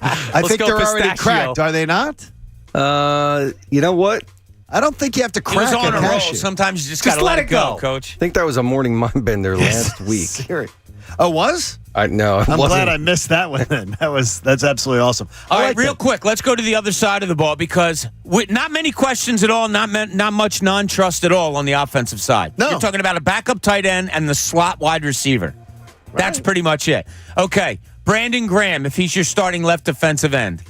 I think they're already cracked. Are they not? You know what? I don't think you have to crack He was on a a roll. cashew. Sometimes you just got to let it go, Coach. I think that was a morning mind bender last week. Oh, was? No, I'm glad I missed that one then. That's absolutely awesome. All right, real quick, let's go to the other side of the ball because not many questions at all, not much non-trust at all on the offensive side. No. You're talking about a backup tight end and the slot wide receiver. Right. That's pretty much it. Okay, Brandon Graham, if he's your starting left defensive end.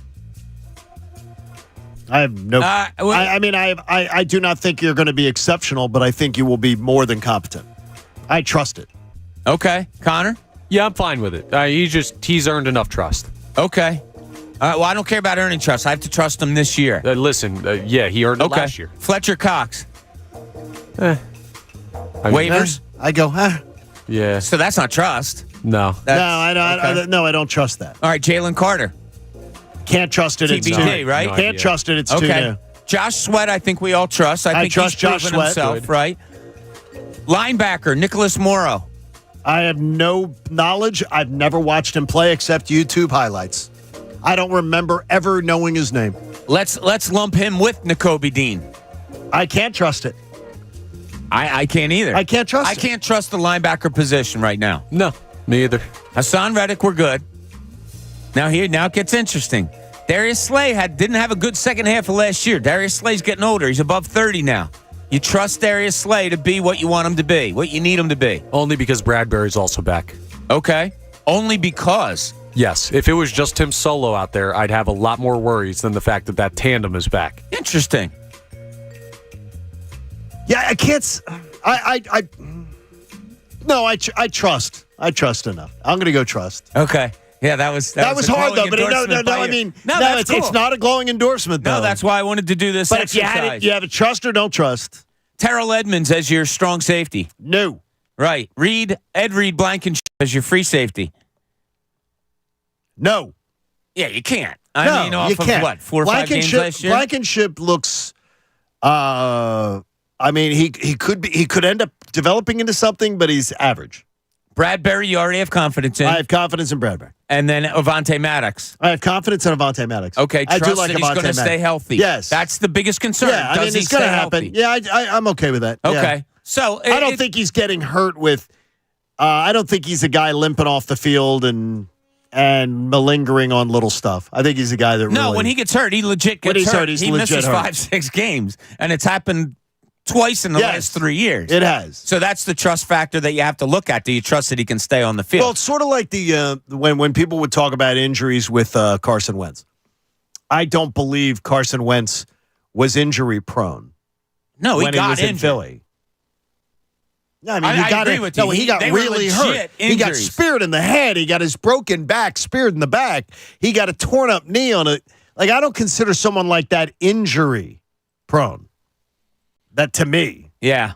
I have no. I do not think you're going to be exceptional, but I think you will be more than competent. I trust it. Okay, Connor. Yeah, I'm fine with it. He's earned enough trust. Okay. Well, I don't care about earning trust. I have to trust him this year. He earned it last year. Fletcher Cox. Waivers. I go. Yeah. So that's not trust. No. I don't trust that. All right, Jalen Carter. Can't trust it. It's TBD, right? Can't trust it. It's too new. Josh Sweat, I think we all trust. I think trust he's proven Josh Sweat. himself, Good. right? Linebacker, Nicholas Morrow. I have no knowledge. I've never watched him play except YouTube highlights. I don't remember ever knowing his name. Let's lump him with Nakobe Dean. I can't trust it. I can't either. I can't trust it. I can't trust the linebacker position right now. No, me either. Hassan Reddick, we're good. Now it gets interesting. Darius Slay didn't have a good second half of last year. Darius Slay's getting older. He's above 30 now. You trust Darius Slay to be what you want him to be, what you need him to be. Only because Bradbury's also back. Okay. Only because. Yes. If it was just him solo out there, I'd have a lot more worries than the fact that tandem is back. Interesting. Yeah, I can't. I trust. I trust enough. I'm going to go trust. Okay. Yeah, that was hard though. But it's not a glowing endorsement though. No, that's why I wanted to do this. But exercise. if you have a trust or don't trust. Terrell Edmonds as your strong safety. No. Right. Ed Reed Blankenship as your free safety. No. Yeah, you can't. You of can't. What, 4 or 5 games last year? Blankenship looks. He could end up developing into something, but he's average. Bradbury, you already have confidence in. I have confidence in Bradbury. And then Avonte Maddox. I have confidence in Avonte Maddox. Okay, I do like that he's going to stay healthy. Yes. That's the biggest concern. Yeah, Does it's going to happen. Healthy? Yeah, I'm okay with that. Okay. Yeah. So I don't think he's getting hurt with. I don't think he's a guy limping off the field and malingering on little stuff. I think he's a guy that when he gets hurt, he legit gets hurt. He misses 5-6 games, and it's happened twice in the Yes, last 3 years. It has. So that's the trust factor that you have to look at. Do you trust that he can stay on the field? Well, it's sort of like the when people would talk about injuries with Carson Wentz. I don't believe Carson Wentz was injury prone. No, he when got was injured. in Philly. No, I mean, I agree with you. No, he got they were really legit hurt. He got injuries. speared in the head. He got his broken back speared in the back. He got a torn up knee on it. Like, I don't consider someone like that injury prone. That to me. Yeah.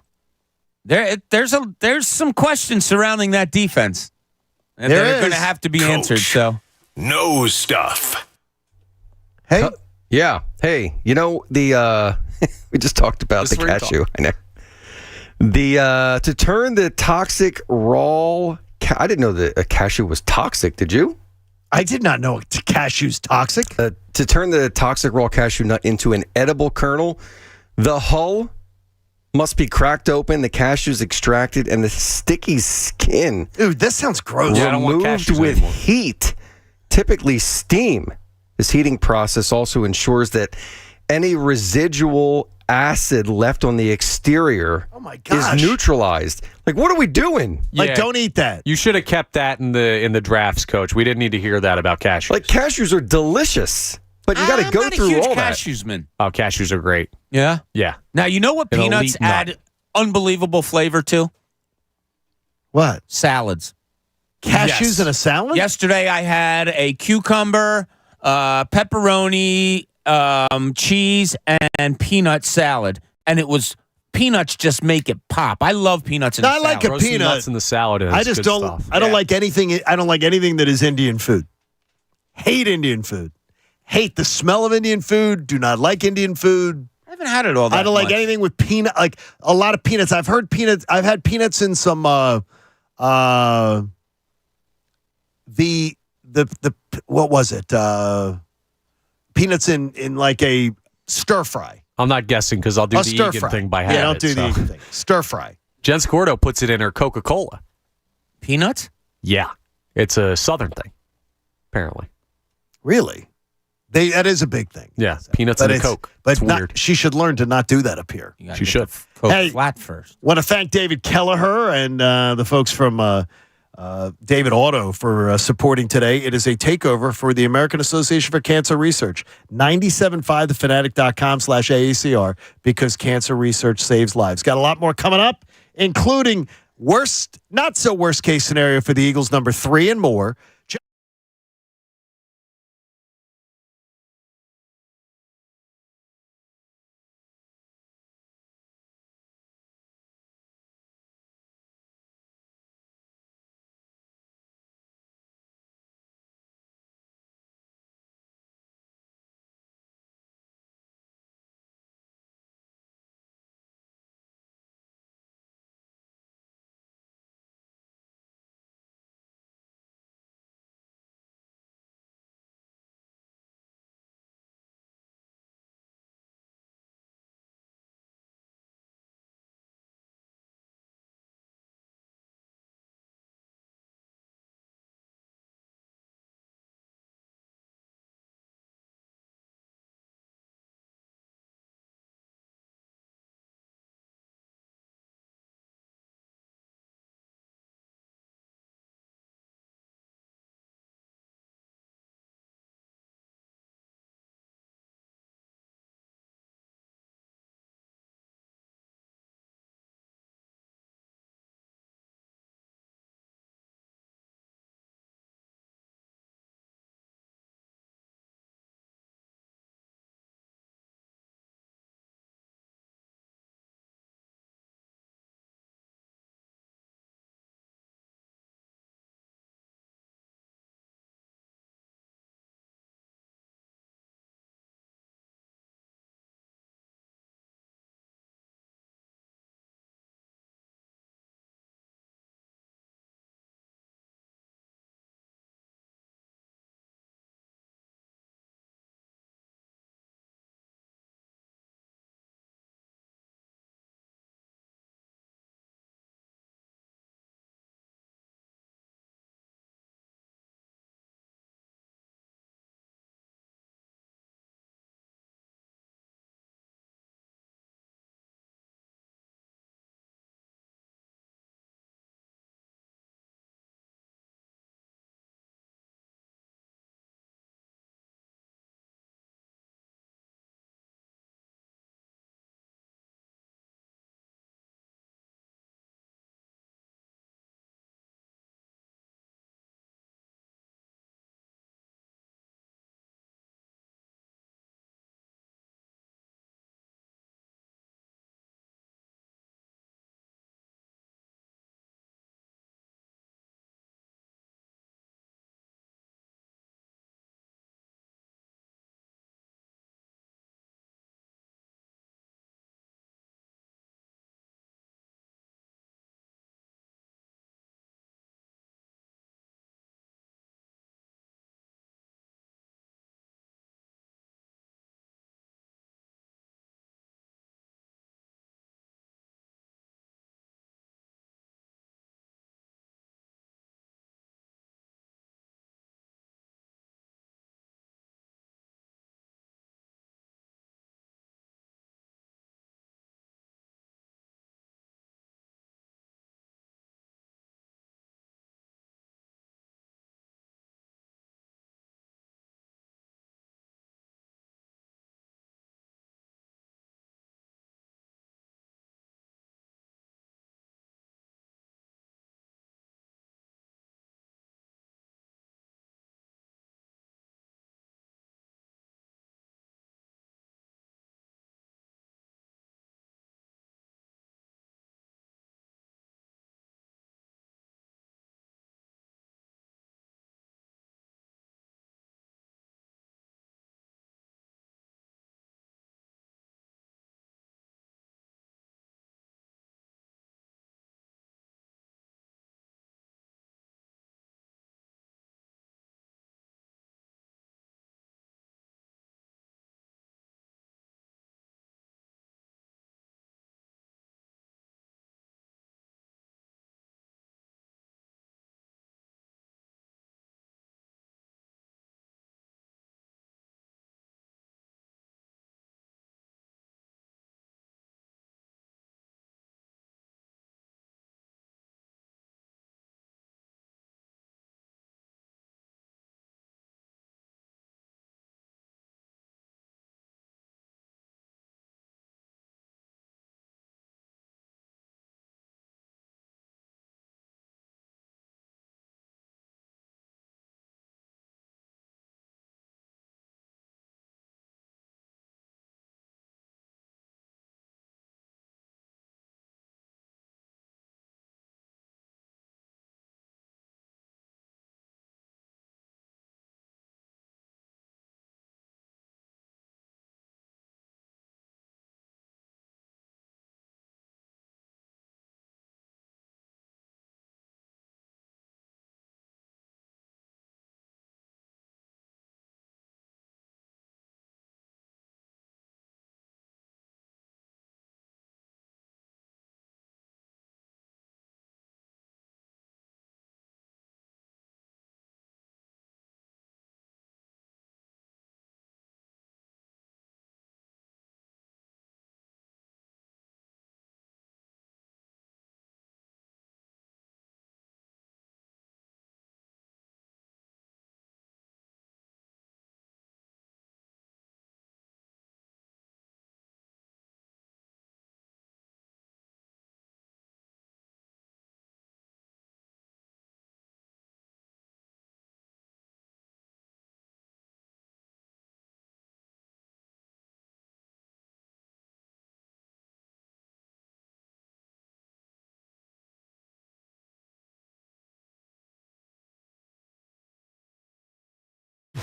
There's some questions surrounding that defense. And There they're going to is. have to be Coach. answered. So Knows stuff. Hey, Yeah. Hey, you know, the we just talked about This the is where you cashew. I know. The to turn the toxic raw I didn't know that a cashew was toxic, did you? I did not know cashew's toxic. To turn the toxic raw cashew nut into an edible kernel, the hull must be cracked open, the cashews extracted, and the sticky skin Dude, this sounds gross. Yeah, I don't want removed cashews with anymore. heat, typically steam. This heating process also ensures that any residual acid left on the exterior gosh. is neutralized. Like, what are we doing? Like, Yeah. don't eat that. You should have kept that in the drafts, Coach. We didn't need to hear that about cashews. Like, cashews are delicious, but you got to I'm go not through a huge all that. cashews-man. Oh, cashews are great. Yeah. Yeah. Now, you know what An peanuts elite nut. add unbelievable flavor to? What? Salads. Cashews Yes. in a salad? Yesterday, I had a cucumber, pepperoni, cheese, and peanut salad. And it was peanuts just make it pop. I love peanuts in No, a I like salad. a Throw some peanut. nuts in the salad. And I it's just good don't. stuff. I don't Yeah. like anything. I don't like anything that is Indian food. Hate Indian food. Hate the smell of Indian food. Do not like Indian food. I haven't had it all that I don't like much. anything with peanut. Like a lot of peanuts. I've heard peanuts. I've had peanuts in some. The what was it? Peanuts in like a stir fry. I'm not guessing because I'll do A the stir Egan fry. thing by Yeah, habit. don't do the Egan thing. Stir fry. Jen Scordo puts it in her Coca-Cola. Peanuts? Yeah. It's a Southern thing, apparently. Really? That is a big thing. Yeah. Peanuts But and a it's- Coke. But It's not, weird. she should learn to not do that up here. You gotta She get should. the Coke Hey. flat first. Want to thank David Kelleher and the folks from David Auto for supporting today. It is a takeover for the American Association for Cancer Research. 97.5thefanatic.com/AACR because cancer research saves lives. Got a lot more coming up, including not so worst case scenario for the Eagles, number 3 and more.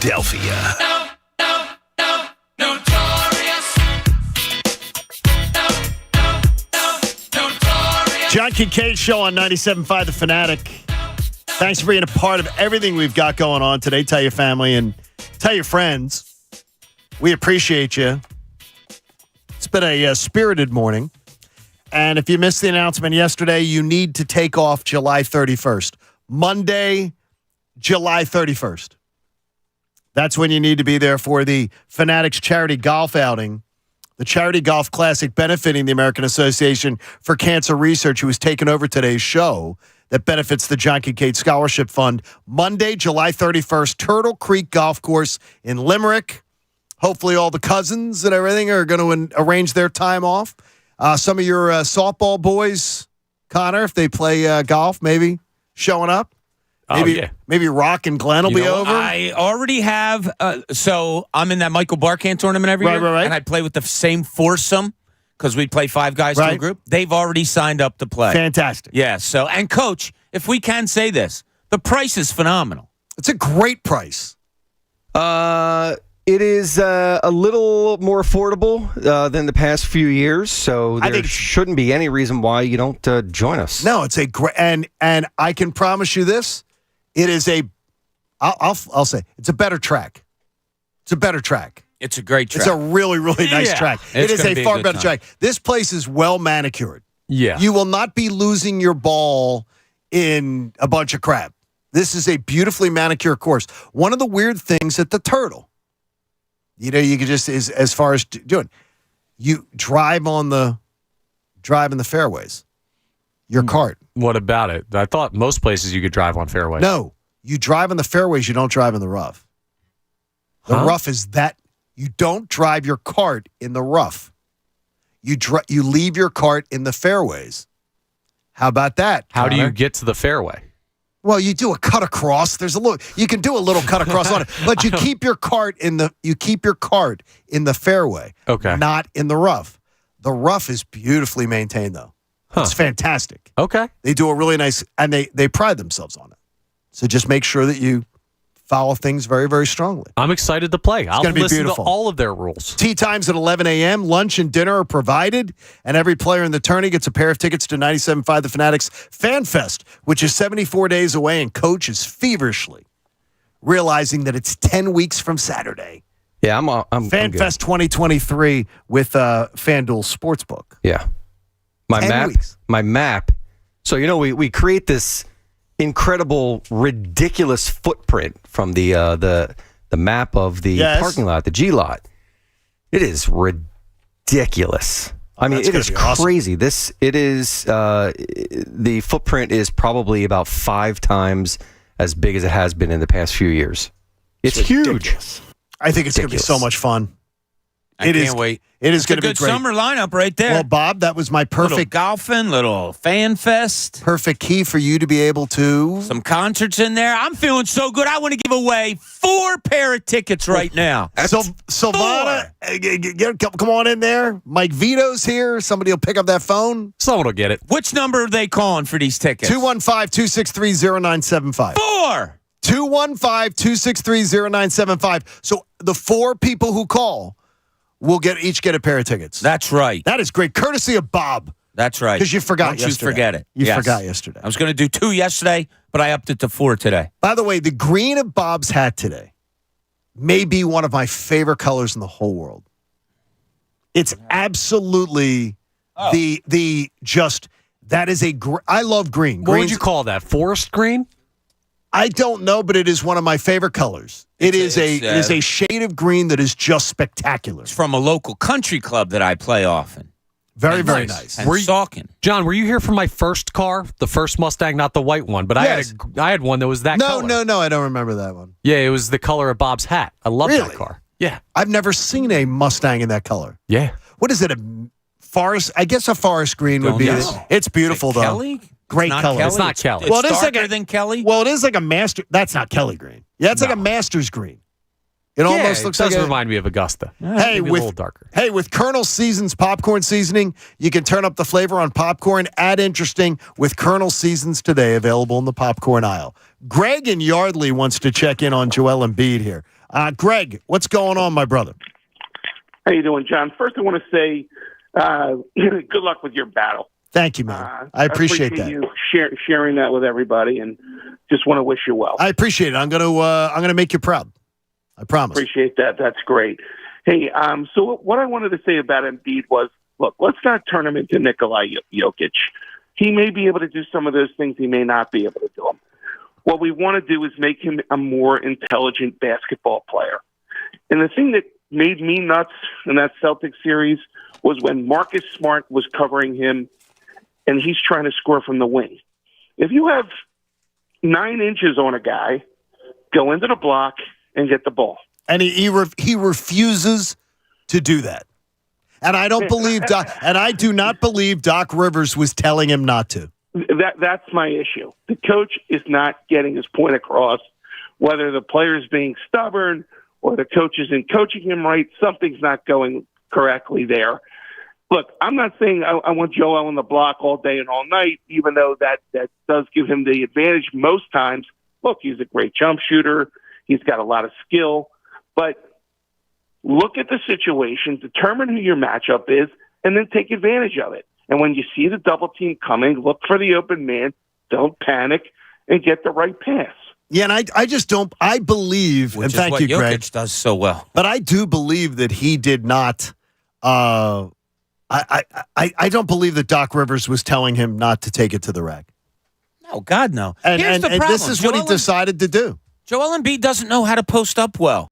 Philadelphia. John Kincaid Show on 97.5 The Fanatic. Thanks for being a part of everything we've got going on today. Tell your family and tell your friends. We appreciate you. It's been a spirited morning. And if you missed the announcement yesterday, you need to take off July 31st. Monday, July 31st. That's when you need to be there for the Fanatics charity golf outing. The Charity Golf Classic benefiting the American Association for Cancer Research, who has taken over today's show that benefits the John Kincaid Scholarship Fund. Monday, July 31st, Turtle Creek Golf Course in Limerick. Hopefully all the cousins and everything are going to arrange their time off. Some of your softball boys, Connor, if they play golf, maybe showing up. Maybe Rock and Glenn will be over. I already have. So I'm in that Michael Barkan tournament every year. Right. And I play with the same foursome because we play 5 guys to a group. They've already signed up to play. Fantastic. Yeah. So, and Coach, if we can say this, the price is phenomenal. It's a great price. It is a little more affordable than the past few years, so there shouldn't be any reason why you don't join us. No, it's a great, and I can promise you this. It is I'll say, it's a better track. It's a better track. It's a great track. It's a really, really nice track. It is a far better track. This place is well manicured. Yeah. You will not be losing your ball in a bunch of crap. This is a beautifully manicured course. One of the weird things at the Turtle, you can just, as far as doing, you drive in the fairways. Your cart. What about it? I thought most places you could drive on fairways. No, you drive in the fairways. You don't drive in the rough. The rough is that you don't drive your cart in the rough. You leave your cart in the fairways. How about that? How do you get to the fairway? Well, you do a cut across. You can do a little cut across on it, but you keep your cart in the fairway. Okay. Not in the rough. The rough is beautifully maintained though. It's fantastic. Okay. They do a really nice, and they pride themselves on it. So just make sure that you follow things very, very strongly. I'm excited to play. I'll listen to all of their rules. Tee times at 11 a.m. Lunch and dinner are provided, and every player in the tourney gets a pair of tickets to 97.5 The Fanatic's Fan Fest, which is 74 days away, and Coach is feverishly realizing that it's 10 weeks from Saturday. Yeah, I'm Fan Fest 2023 with FanDuel Sportsbook. Yeah. My map. So, we create this incredible, ridiculous footprint from the map of the parking lot, the G lot. It is ridiculous. I mean, it is crazy. Awesome. The footprint is probably about 5 times as big as it has been in the past few years. It's huge. I think it's going to be so much fun. I can't wait. It is going to be good great. Summer lineup right there. Well, Bob, that was my perfect little golfing, little fan fest. Perfect key for you to be able to some concerts in there. I'm feeling so good. I want to give away 4 pair of tickets right now. So Silvana, come on in there. Mike Vito's here. Somebody will pick up that phone. Someone will get it. Which number are they calling for these tickets? 215-263-0975. 4. 215-263-0975. So the 4 people who call will each get a pair of tickets. That's right. That is great. Courtesy of Bob. That's right. Because you forgot Don't yesterday. You forget it. You forgot yesterday. I was going to do 2 yesterday, but I upped it to 4 today. By the way, the green of Bob's hat today may be one of my favorite colors in the whole world. It's absolutely that is I love green. What would you call that? Forest green? I don't know, but it is one of my favorite colors. It is a shade of green that is just spectacular. It's from a local country club that I play often. Very, very nice. And Saucon. John, were you here for my first car? The first Mustang, not the white one, but yes. I had one that was that color. No, I don't remember that one. Yeah, it was the color of Bob's hat. I love that car. Yeah. I've never seen a Mustang in that color. Yeah. What is it, a forest? I guess a forest green would be. It's beautiful, though. Kelly? Great color. It's not Kelly. Well, it is darker than Kelly? Well, it is like a master. That's not Kelly green. Yeah, it's like a Masters green. It almost looks like. It does remind me of Augusta. Hey, a little darker. Hey, with Colonel Seasons popcorn seasoning, you can turn up the flavor on popcorn. Add interesting with Colonel Seasons today, available in the popcorn aisle. Greg in Yardley wants to check in on Joel Embiid here. Greg, what's going on, my brother? How you doing, John? First, I want to say good luck with your battle. Thank you, man. I appreciate that. You sharing that with everybody, and just want to wish you well. I appreciate it. I'm gonna make you proud. I promise. Appreciate that. That's great. Hey, so what I wanted to say about Embiid was, look, let's not turn him into Nikolai Jokic. He may be able to do some of those things. He may not be able to do them. What we want to do is make him a more intelligent basketball player. And the thing that made me nuts in that Celtics series was when Marcus Smart was covering him and he's trying to score from the wing. If you have 9 inches on a guy, go into the block and get the ball. And he refuses to do that. And I don't believe I do not believe Doc Rivers was telling him not to. That's my issue. The coach is not getting his point across. Whether the player's being stubborn or the coach isn't coaching him right, something's not going correctly there. Look, I'm not saying I want Joel on the block all day and all night, even though that does give him the advantage most times. Look, he's a great jump shooter. He's got a lot of skill. But look at the situation, determine who your matchup is, and then take advantage of it. And when you see the double team coming, look for the open man, don't panic, and get the right pass. Yeah, and I just don't. I believe, Which and is thank what you, Jokic Greg, does so well. but I do believe that he did not. I don't believe that Doc Rivers was telling him not to take it to the rack. No, God, no. And, Here's and, the and problem. this is what he decided to do. Joel Embiid doesn't know how to post up well.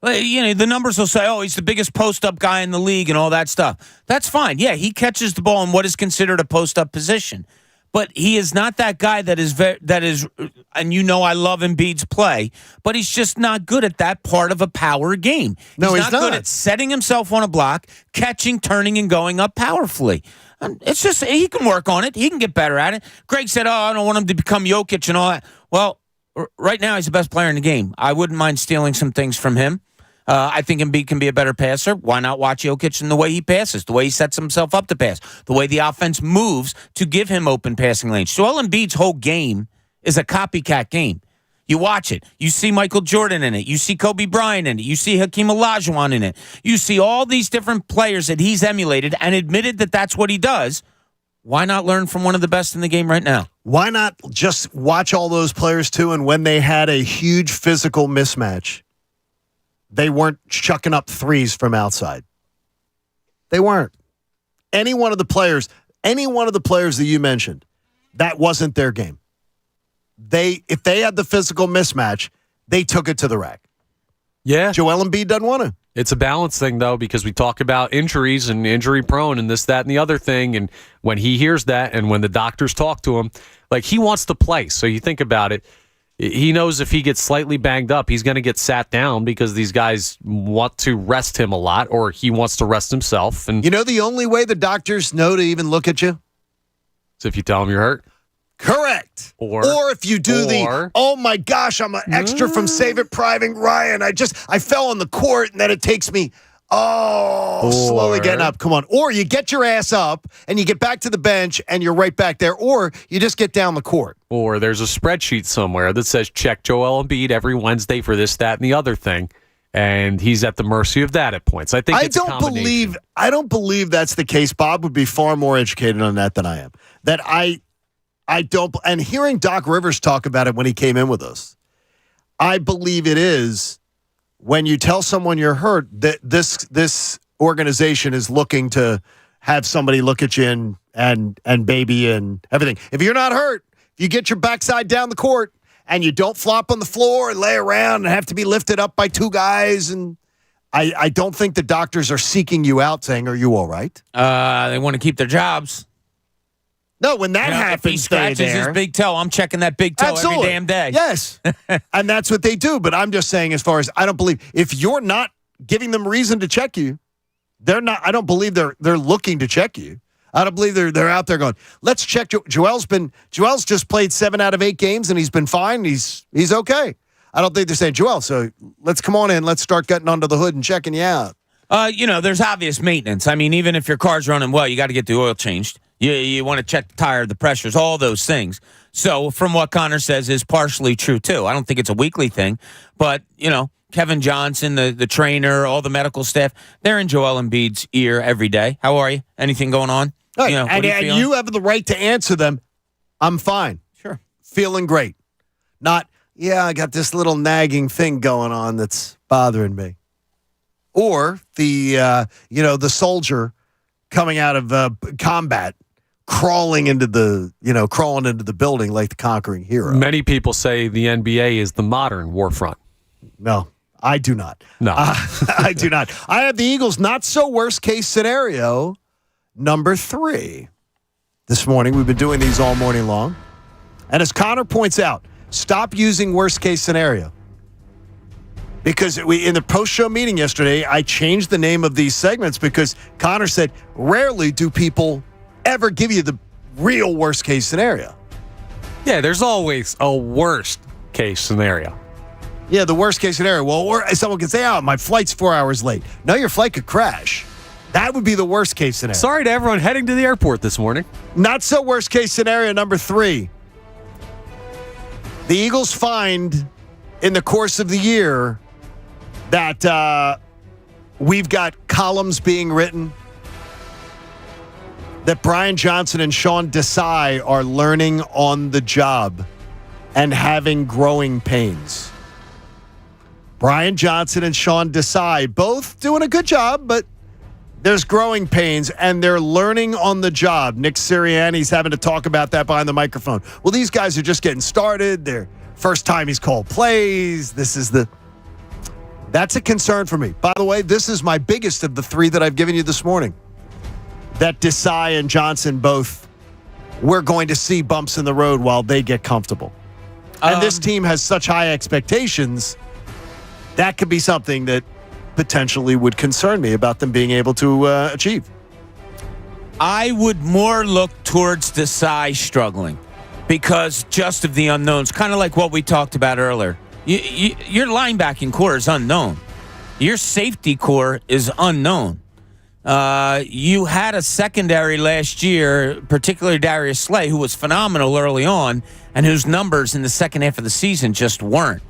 You know, the numbers will say, oh, he's the biggest post-up guy in the league and all that stuff. That's fine. Yeah, he catches the ball in what is considered a post-up position. But he is not that guy that is, and you know I love Embiid's play, but he's just not good at that part of a power game. No, he's not good at setting himself on a block, catching, turning, and going up powerfully. It's just, he can work on it. He can get better at it. Greg said, oh, I don't want him to become Jokic and all that. Well, right now he's the best player in the game. I wouldn't mind stealing some things from him. I think Embiid can be a better passer. Why not watch Jokic in the way he passes, the way he sets himself up to pass, the way the offense moves to give him open passing lanes. Joel Embiid's whole game is a copycat game. You watch it. You see Michael Jordan in it. You see Kobe Bryant in it. You see Hakeem Olajuwon in it. You see all these different players that he's emulated and admitted that that's what he does. Why not learn from one of the best in the game right now? Why not just watch all those players too? And when they had a huge physical mismatch, they weren't chucking up threes from outside. They weren't. Any one of the players that you mentioned, that wasn't their game. If they had the physical mismatch, they took it to the rack. Yeah. Joel Embiid doesn't want to. It's a balance thing, though, because we talk about injuries and injury prone and this, that, and the other thing. And when he hears that and when the doctors talk to him, like, he wants to play. So you think about it. He knows if he gets slightly banged up, he's going to get sat down because these guys want to rest him a lot, or he wants to rest himself. And you know the only way the doctors know to even look at you? is if you tell them you're hurt. Correct. Or if you do oh my gosh, I'm an extra from Save It Private Ryan. I fell on the court and then it takes me, slowly getting up. Come on. Or you get your ass up and you get back to the bench and you're right back there. Or you just get down the court. Or there's a spreadsheet somewhere that says check Joel Embiid every Wednesday for this, that, and the other thing. And he's at the mercy of that at points. I think it's a combination. I don't believe that's the case. Bob would be far more educated on that than I am. That I don't, and hearing Doc Rivers talk about it when he came in with us, I believe it is when you tell someone you're hurt that this organization is looking to have somebody look at you and baby and everything. If you're not hurt, if you get your backside down the court and you don't flop on the floor and lay around and have to be lifted up by 2 guys, and I don't think the doctors are seeking you out saying, "Are you all right?" They want to keep their jobs. No, when that happens, if he scratches his big toe, I'm checking that big toe every damn day. Yes, and that's what they do. But I'm just saying, as far as I don't believe, if you're not giving them reason to check you, they're not. I don't believe they're looking to check you. I don't believe they're out there going, let's check. Joel's just played 7 out of 8 games and he's been fine. He's okay. I don't think they're saying, Joel, so let's come on in. Let's start getting under the hood and checking you out. There's obvious maintenance. I mean, even if your car's running well, you got to get the oil changed. You want to check the tire, the pressures, all those things. So from what Connor says is partially true, too. I don't think it's a weekly thing. But, Kevin Johnson, the trainer, all the medical staff, they're in Joel Embiid's ear every day. How are you? Anything going on? All right. You know, and you have the right to answer them. I'm fine. Sure. Feeling great. Not, I got this little nagging thing going on that's bothering me. Or the soldier coming out of combat, crawling into the building like the conquering hero. Many people say the NBA is the modern war front. No, I do not. No. I do not. I have the Eagles' not so worst case scenario, number 3. This morning, we've been doing these all morning long. And as Connor points out, stop using worst case scenario. Because in the post-show meeting yesterday, I changed the name of these segments because Connor said, rarely do people ever give you the real worst case scenario. Yeah, there's always a worst case scenario. Yeah, the worst case scenario. Well, someone could say, my flight's 4 hours late. No, your flight could crash. That would be the worst case scenario. Sorry to everyone heading to the airport this morning. Not so worst case scenario number 3. The Eagles find in the course of the year that we've got columns being written, that Brian Johnson and Sean Desai are learning on the job and having growing pains. Brian Johnson and Sean Desai both doing a good job, but there's growing pains, and they're learning on the job. Nick Sirianni's having to talk about that behind the microphone. Well, these guys are just getting started. Their first time he's called plays. That's a concern for me. By the way, this is my biggest of the 3 that I've given you this morning. That Desai and Johnson both, we're going to see bumps in the road while they get comfortable. And this team has such high expectations, that could be something that potentially would concern me about them being able to achieve. I would more look towards Desai struggling because just of the unknowns, kind of like what we talked about earlier. Your linebacking core is unknown. Your safety core is unknown. You had a secondary last year, particularly Darius Slay, who was phenomenal early on and whose numbers in the second half of the season just weren't.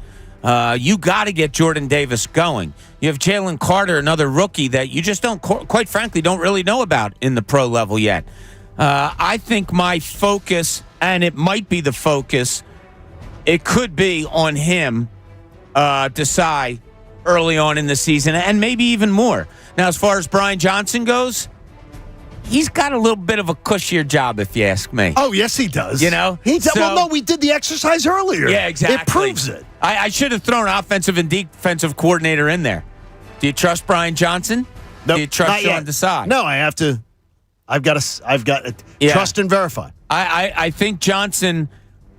You got to get Jordan Davis going. You have Jalen Carter, another rookie that you just quite frankly, don't really know about in the pro level yet. I think my focus, and it might be the focus, it could be on him, Desai, early on in the season, and maybe even more. Now, as far as Brian Johnson goes, he's got a little bit of a cushier job, if you ask me. Oh, yes, he does. You know? We did the exercise earlier. Yeah, exactly. It proves it. I should have thrown offensive and defensive coordinator in there. Do you trust Brian Johnson? Nope, Do you trust Sean Desai? No, I have to. I've got to trust and verify. I think Johnson,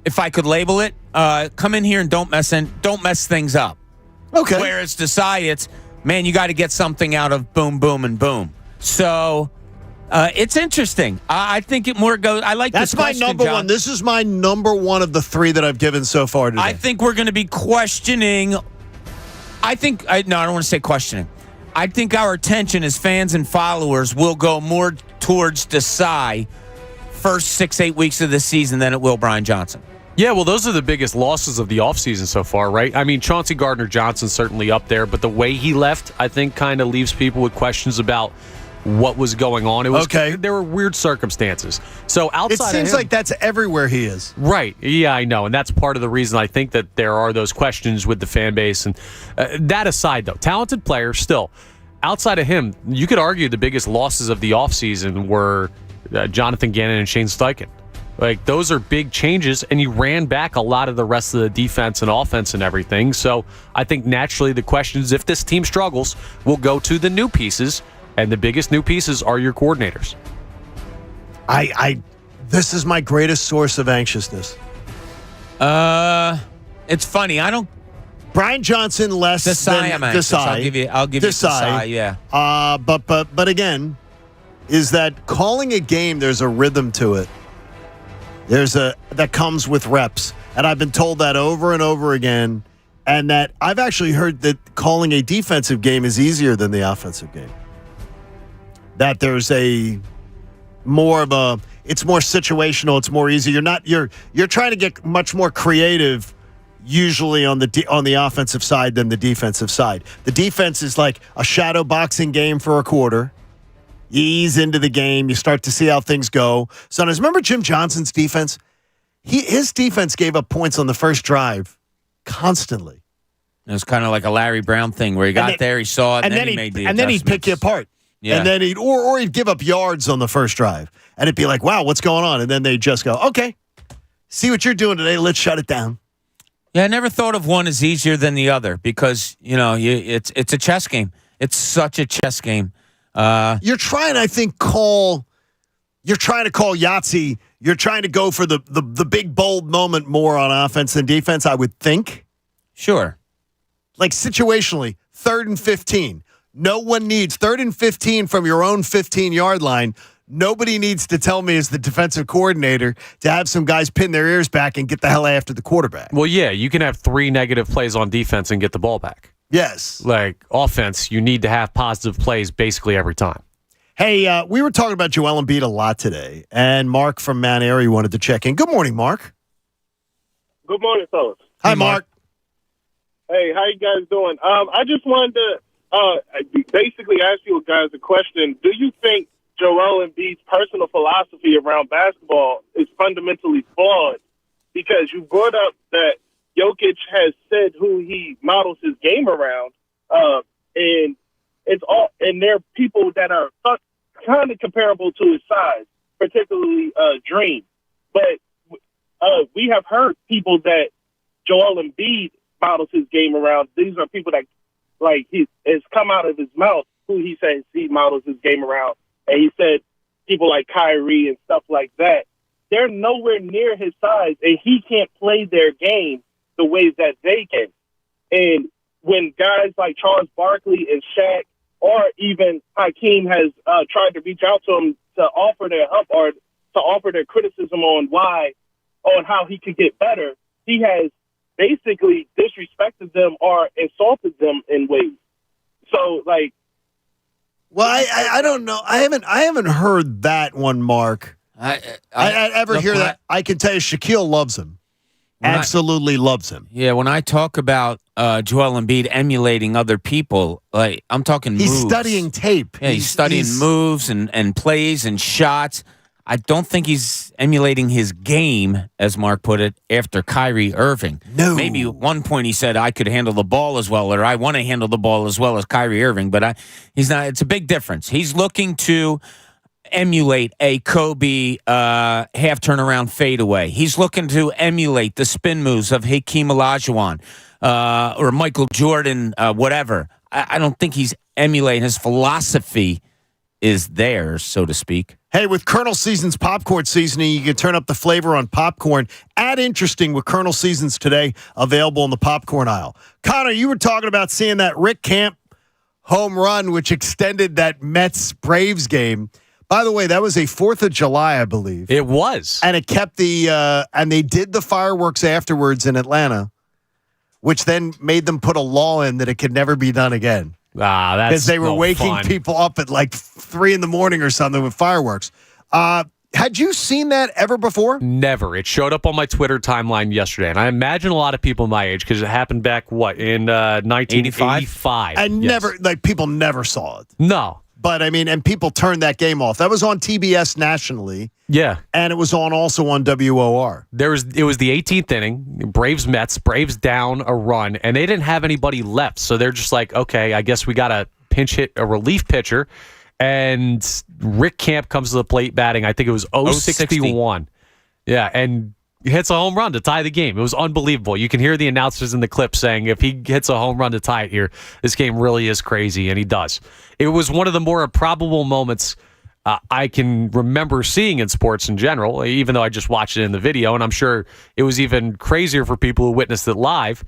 if I could label it, come in here and don't mess things up. Okay. Whereas Desai, it's, man, you got to get something out of boom, boom, and boom. So it's interesting. I think it more goes. I like That's this my question, number John. one. This is my number one of the 3 that I've given so far today. I think we're going to be questioning. I don't want to say questioning. I think our attention as fans and followers will go more towards Desai first 6-8 weeks of the season than it will Brian Johnson. Yeah, well, those are the biggest losses of the offseason so far, right? I mean, Chauncey Gardner-Johnson's certainly up there, but the way he left, I think, kind of leaves people with questions about what was going on. It was okay. There were weird circumstances. So outside it seems of him, like that's everywhere he is. Right. Yeah, I know. And that's part of the reason I think that there are those questions with the fan base. And that aside, though, talented player still. Outside of him, you could argue the biggest losses of the offseason were Jonathan Gannon and Shane Steichen. Like, those are big changes, and you ran back a lot of the rest of the defense and offense and everything. So I think naturally the questions, if this team struggles, will go to the new pieces, and the biggest new pieces are your coordinators. This is my greatest source of anxiousness. It's funny. I don't. Brian Johnson less Desai, than I'm anxious. Desai. I'll give you Desai. Yeah. But again, is that calling a game? There's a rhythm to it. That comes with reps, and I've been told that over and over again. And that I've actually heard that calling a defensive game is easier than the offensive game. That there's it's more situational. It's more easy. You're trying to get much more creative. usually on the offensive side than the defensive side. The defense is like a shadow boxing game for a quarter. You ease into the game. You start to see how things go. Sometimes, remember Jim Johnson's defense? His defense gave up points on the first drive constantly. It was kind of like a Larry Brown thing where he got there, he saw it, and then he made the and then he'd pick you apart. Yeah. And then he'd give up yards on the first drive. And it'd be like, wow, what's going on? And then they'd just go, okay, see what you're doing today. Let's shut it down. Yeah, I never thought of one as easier than the other because, it's a chess game. It's such a chess game. You're trying, I think, call Yahtzee. You're trying to go for the big, bold moment more on offense than defense, I would think. Sure. Like situationally, 3rd and 15. No one needs 3rd and 15 from your own 15-yard line. Nobody needs to tell me as the defensive coordinator to have some guys pin their ears back and get the hell after the quarterback. Well, yeah, you can have 3 negative plays on defense and get the ball back. Yes. Like offense, you need to have positive plays basically every time. Hey, we were talking about Joel Embiid a lot today, and Mark from Mount Airy wanted to check in. Good morning, Mark. Good morning, fellas. Hi, Mark. Hey, how you guys doing? I just wanted to basically ask you guys a question. Do you think Joel Embiid's personal philosophy around basketball is fundamentally flawed? Because you brought up that Jokic has said who he models his game around, and there are people that are kind of comparable to his size, particularly Dream. But we have heard people that Joel Embiid models his game around. These are people that, like, he has come out of his mouth who he says he models his game around. And he said people like Kyrie and stuff like that, they're nowhere near his size, and he can't play their game the ways that they can. And when guys like Charles Barkley and Shaq or even Hakeem has tried to reach out to him to offer their help or to offer their criticism on how he could get better, he has basically disrespected them or insulted them in ways. So, like, well, I don't know. I haven't heard that one, Mark. I ever hear that. I can tell you, Shaquille loves him. Absolutely loves him. Yeah, when I talk about Joel Embiid emulating other people, like I'm talking moves. He's studying tape. Yeah, he's studying moves and plays and shots. I don't think he's emulating his game, as Mark put it, after Kyrie Irving. No. Maybe at one point he said, I could handle the ball as well, or I want to handle the ball as well as Kyrie Irving, but he's not. It's a big difference. He's looking to emulate a Kobe half turnaround fadeaway. He's looking to emulate the spin moves of Hakeem Olajuwon or Michael Jordan, whatever. I don't think he's emulating. His philosophy is theirs, so to speak. Hey, with Colonel Seasons popcorn seasoning, you can turn up the flavor on popcorn. Add interesting with Colonel Seasons today, available in the popcorn aisle. Connor, you were talking about seeing that Rick Camp home run, which extended that Mets-Braves game. By the way, that was a 4th of July, I believe. It was. And it kept and they did the fireworks afterwards in Atlanta, which then made them put a law in that it could never be done again. That's because they were waking fun. people up at like 3 a.m. or something with fireworks. Had you seen that ever before? Never. It showed up on my Twitter timeline yesterday, and I imagine a lot of people my age because it happened back in 1985. And people never saw it. No. But I mean, and people turned that game off. That was on TBS nationally. Yeah. And it was also on WOR. It was the 18th inning, Braves down a run, and they didn't have anybody left. So they're just like, okay, I guess we got to pinch hit a relief pitcher. And Rick Camp comes to the plate batting. I think it was 061. Yeah, and hits a home run to tie the game. It was unbelievable. You can hear the announcers in the clip saying if he hits a home run to tie it here, this game really is crazy, and he does. It was one of the more improbable moments I can remember seeing in sports in general, even though I just watched it in the video, and I'm sure it was even crazier for people who witnessed it live.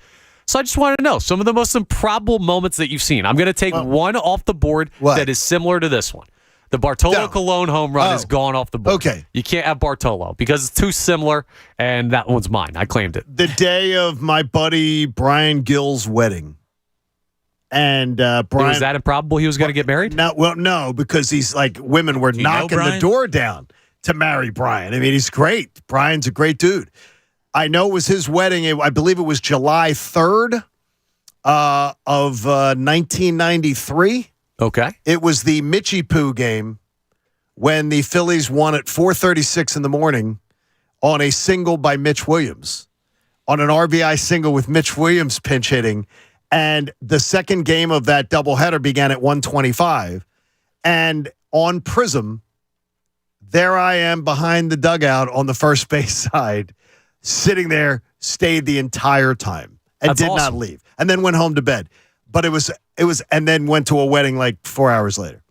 So I just wanted to know some of the most improbable moments that you've seen. I'm going to take one off the board that is similar to this one. The Bartolo Colon home run is gone off the board. Okay. You can't have Bartolo because it's too similar, and that one's mine. I claimed it. The day of my buddy Brian Gill's wedding. And Brian. Was that improbable he was going to get married? No, because he's like, women were knocking the door down to marry Brian. I mean, he's great. Brian's a great dude. I know it was his wedding. I believe it was July 3rd of 1993. Okay. It was the Mitchie Poo game when the Phillies won at 4:36 in the morning on a single by Mitch Williams, on an RBI single with Mitch Williams pinch hitting. And the second game of that doubleheader began at 1:25. And on Prism, there I am behind the dugout on the first base side, sitting there, stayed the entire time and That's did not awesome. leave. And then went home to bed. But it was, and then went to a wedding like 4 hours later.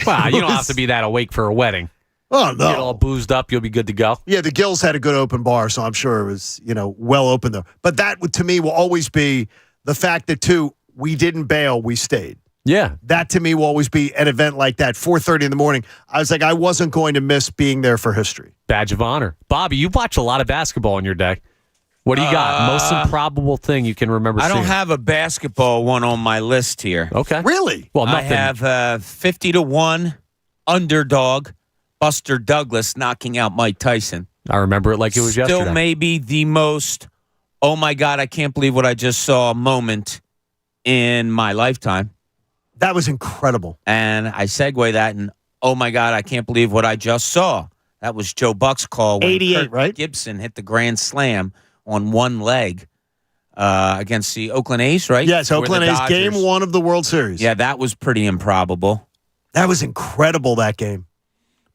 Wow, you don't have to be that awake for a wedding. Oh, no. Get all boozed up, you'll be good to go. Yeah, the Gills had a good open bar, so I'm sure it was, well open there. But that, to me, will always be the fact that, too, we didn't bail, we stayed. Yeah. That, to me, will always be an event like that, 4:30 in the morning. I was like, I wasn't going to miss being there for history. Badge of honor. Bobby, you watch a lot of basketball in your day. What do you got? Most improbable thing you can remember I seeing? don't have a basketball one on my list here. Okay. Really? Well, I nothing. have 50-1 underdog Buster Douglas knocking out Mike Tyson. I remember it like it was Still yesterday. maybe the most, oh my God, I can't believe what I just saw moment in my lifetime. That was incredible. And I segue that and, oh my God, I can't believe what I just saw. That was Joe Buck's call when 88, Kurt right? Gibson hit the grand slam on one leg against the Oakland A's, right? Yes, Or the Oakland A's, Dodgers. game 1 of the World Series. Yeah, that was pretty improbable. That was incredible, that game.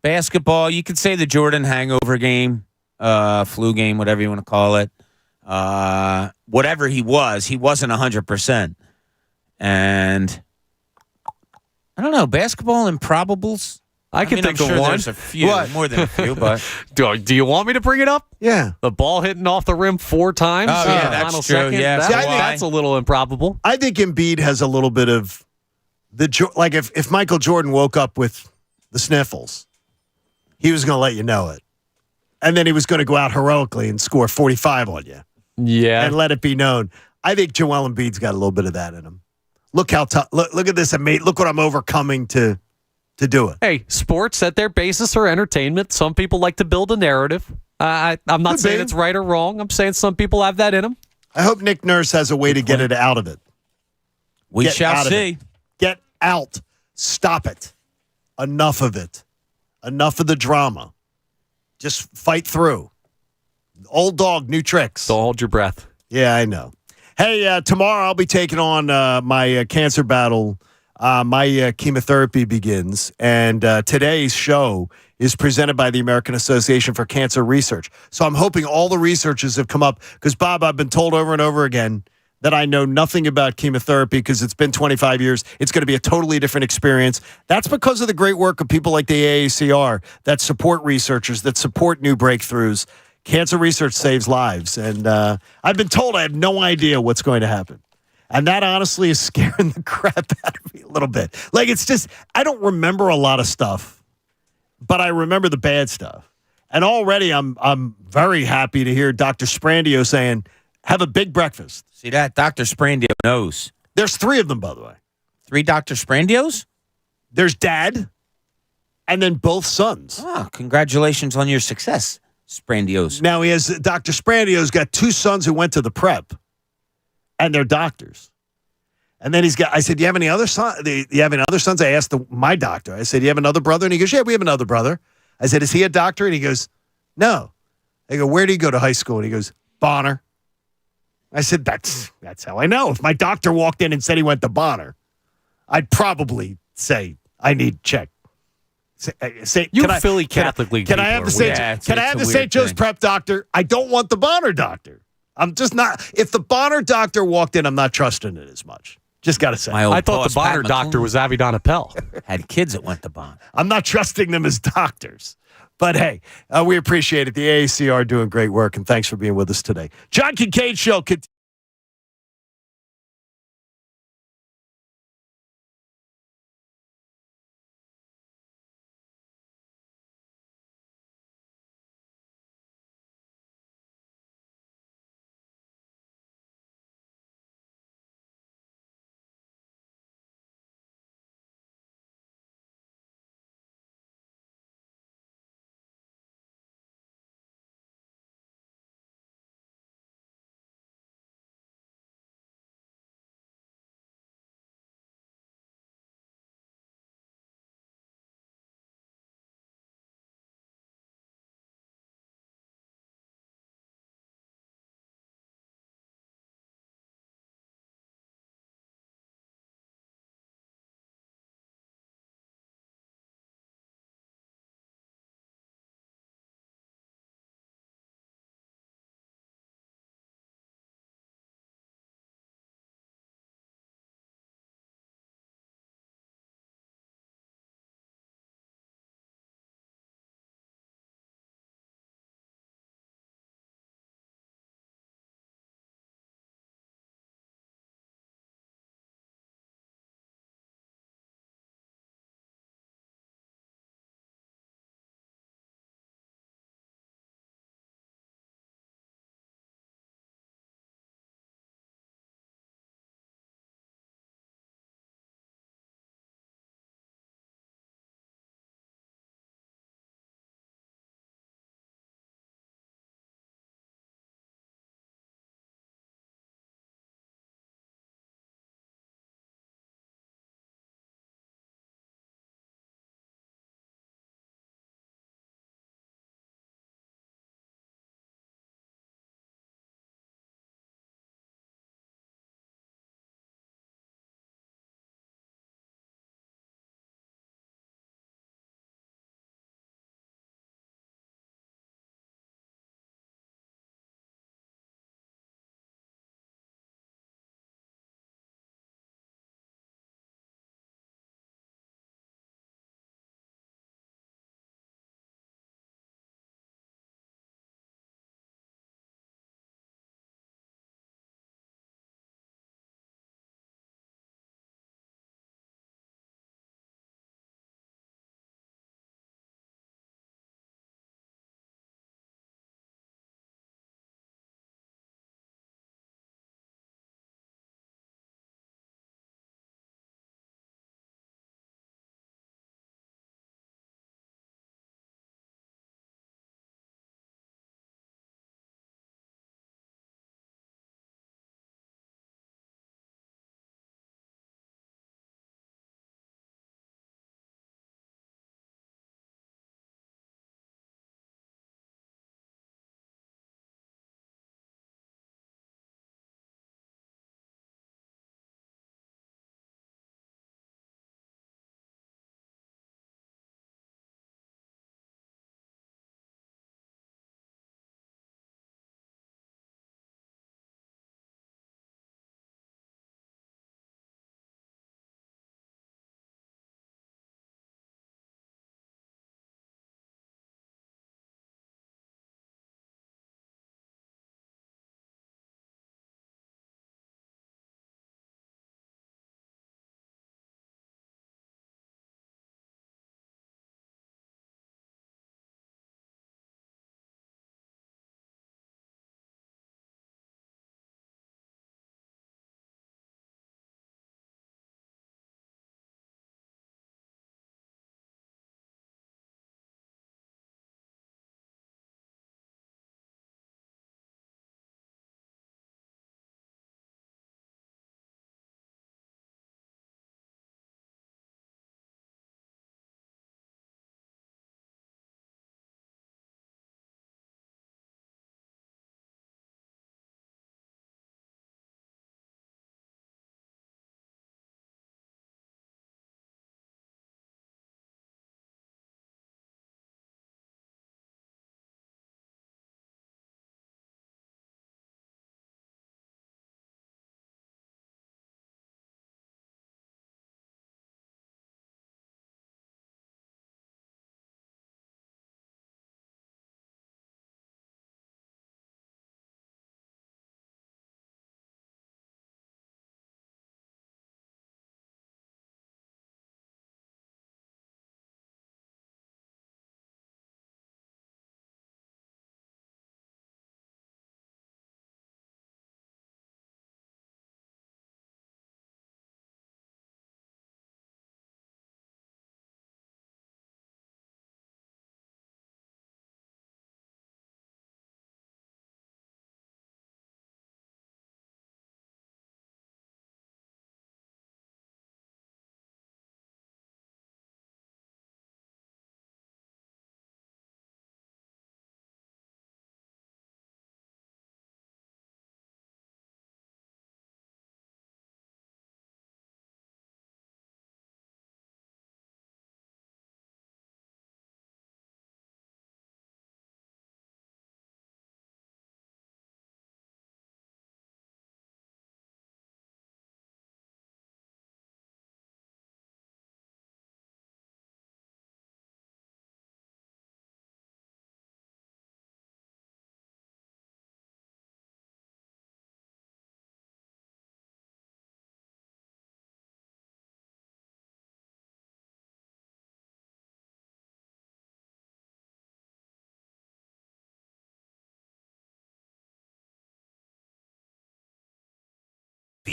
Basketball, you could say the Jordan hangover game, flu game, whatever you want to call it. Whatever he wasn't 100%. And I don't know, basketball improbables. I can think I'm of sure one. There's a few, What? more than a few, but Do you want me to bring it up? Yeah. The ball hitting off the rim 4 times. Oh, yeah, in the that's final true. second? Yeah, That- so why? that's a little improbable. I think Embiid has a little bit of like if Michael Jordan woke up with the sniffles, he was going to let you know it. And then he was going to go out heroically and score 45 on you Yeah. and let it be known. I think Joel Embiid's got a little bit of that in him. Look how tough. Look at this. Look what I'm overcoming to do it. Hey, sports at their basis are entertainment. Some people like to build a narrative. I'm not Could saying be. it's right or wrong. I'm saying some people have that in them. I hope Nick Nurse has a way to get it out of it. we Get shall out of see. it. Get out. Stop it. Enough of it. Enough of the drama. Just fight through. Old dog, new tricks. Don't hold your breath. Yeah, I know. Hey, tomorrow I'll be taking on my cancer battle. My chemotherapy begins, and today's show is presented by the American Association for Cancer Research. So I'm hoping all the researchers have come up, because, Bob, I've been told over and over again that I know nothing about chemotherapy because it's been 25 years. It's going to be a totally different experience. That's because of the great work of people like the AACR that support researchers, that support new breakthroughs. Cancer research saves lives, and I've been told I have no idea what's going to happen. And that honestly is scaring the crap out of me a little bit. Like, it's just, I don't remember a lot of stuff, but I remember the bad stuff. And already I'm very happy to hear Dr. Sprandio saying, have a big breakfast. See that? Dr. Sprandio knows. There's 3 of them, by the way. 3 Dr. Sprandios? There's dad, and then both sons. Oh, congratulations on your success, Sprandios. Now he has, Dr. Sprandio's got 2 sons who went to the prep, and they're doctors. And then I said, do you have any other sons? You have any other sons? I asked my doctor. I said, do you have another brother? And he goes, yeah, we have another brother. I said, is he a doctor? And he goes, no. I go, where did he go to high school? And he goes, Bonner. I said, that's how I know. If my doctor walked in and said he went to Bonner, I'd probably say, I need check. Say, You can I- Philly Catholic League Can I people have are the St. weird. Yeah, it's- Can I it's have a the weird St. Joe's thing. prep doctor? I don't want the Bonner doctor. I'm just not. If the Bonner doctor walked in, I'm not trusting it as much. Just got to say. My old I thought boss, the Bonner Pat doctor McClung, was Avidon Appel. had kids that went to Bonner. I'm not trusting them as doctors. But hey, we appreciate it. The AACR doing great work, and thanks for being with us today. John Kincaid Show continues.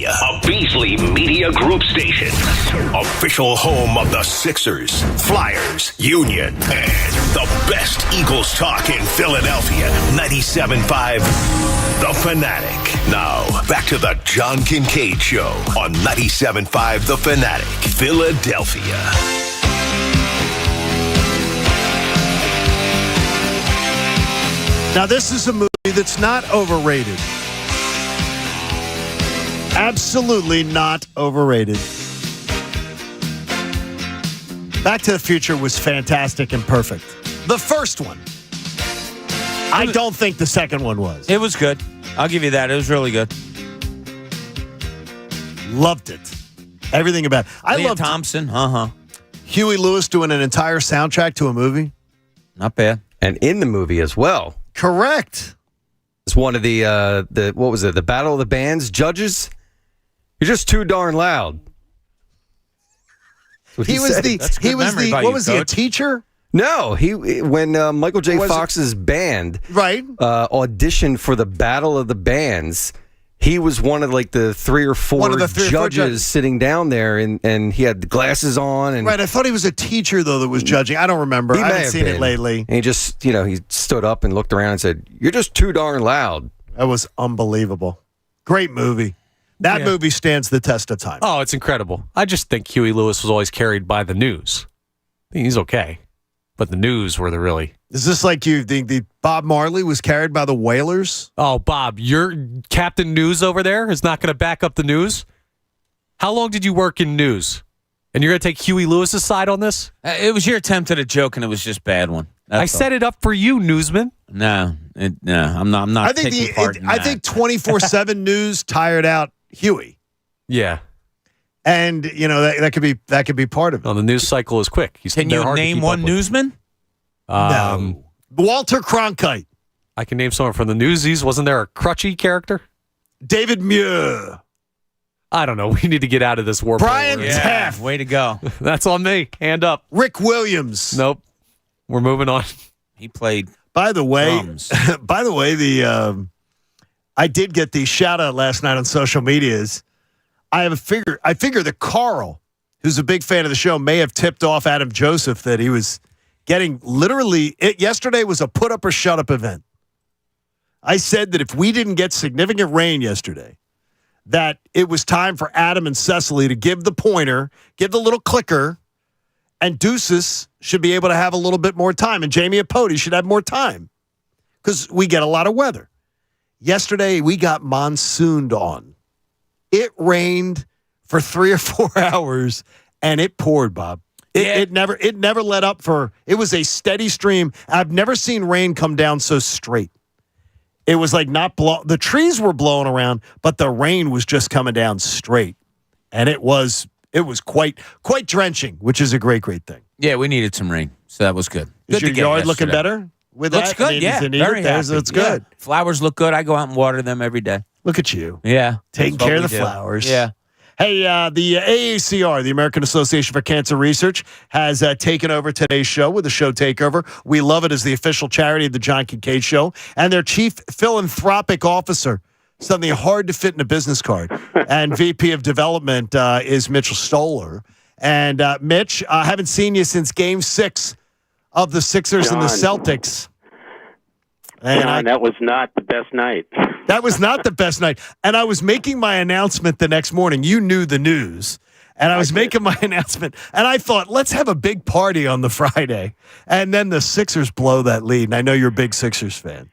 A Beasley Media Group station. Official home of the Sixers, Flyers, Union, and the best Eagles talk in Philadelphia. 97.5 The Fanatic. Now, back to the John Kincaid Show on 97.5 The Fanatic, Philadelphia. Now, this is a movie that's not overrated. Absolutely not overrated. Back to the Future was fantastic and perfect. The first one. I don't think the second one was. It was good. I'll give you that. It was really good. Loved it. Everything about it. I Leah loved Thompson. Huey Lewis doing an entire soundtrack to a movie. Not bad. And in the movie as well. Correct. It's one of the what was it? The Battle of the Bands judges. You're just too darn loud. He was a teacher? No, when Michael J. Fox's band auditioned for the Battle of the Bands, he was one of like the three or four judges sitting down there, and he had the glasses on. And right, I thought he was a teacher though that was judging. I don't remember. I haven't seen it lately. And he just, he stood up and looked around and said, "You're just too darn loud." That was unbelievable. Great movie. That movie stands the test of time. Oh, it's incredible. I just think Huey Lewis was always carried by the news. He's okay. But the news were the really... Is this like you think Bob Marley was carried by the Whalers? Oh, Bob, your Captain News over there is not going to back up the news? How long did you work in news? And you're going to take Huey Lewis's side on this? It was your attempt at a joke, and it was just a bad one. I set it up for you, newsman. No, I'm not. I think taking part in I think 24/7 news tired out Huey. Yeah. And that could be part of it. Well, the news cycle is quick. Can you name one newsman? No. Walter Cronkite. I can name someone from the Newsies. Wasn't there a crutchy character? David Muir. I don't know. We need to get out of this war. Brian Taft. Way to go. That's on me. Hand up. Rick Williams. Nope. We're moving on. He played. By the way, drums. I did get the shout out last night on social medias. I figure that Carl, who's a big fan of the show, may have tipped off Adam Joseph that he was getting yesterday was a put up or shut up event. I said that if we didn't get significant rain yesterday, that it was time for Adam and Cecily to give the pointer, give the little clicker, and Deuces should be able to have a little bit more time, and Jamie Apodi should have more time because we get a lot of weather. Yesterday, we got monsooned on. It rained for 3 or 4 hours, and it poured, Bob. It never let up it was a steady stream. I've never seen rain come down so straight. It was like the trees were blowing around, but the rain was just coming down straight. And it was quite drenching, which is a great thing. Yeah, we needed some rain, so that was good. Is your yard looking better with Looks that? good, very happy. It's good. Yeah. Flowers look good. I go out and water them every day. Look at you. Yeah. Taking care of the flowers. Yeah. Hey, the AACR, the American Association for Cancer Research, has taken over today's show with the show takeover. We love it as the official charity of the John Kincaid Show. And their chief philanthropic officer, something hard to fit in a business card, and VP of Development is Mitchell Stoller. And Mitch, I haven't seen you since Game 6 of the Sixers and the Celtics. And that was not the best night. That was not the best night. And I was making my announcement the next morning. You knew the news. And I was making my announcement. And I thought, let's have a big party on the Friday. And then the Sixers blow that lead. And I know you're a big Sixers fan.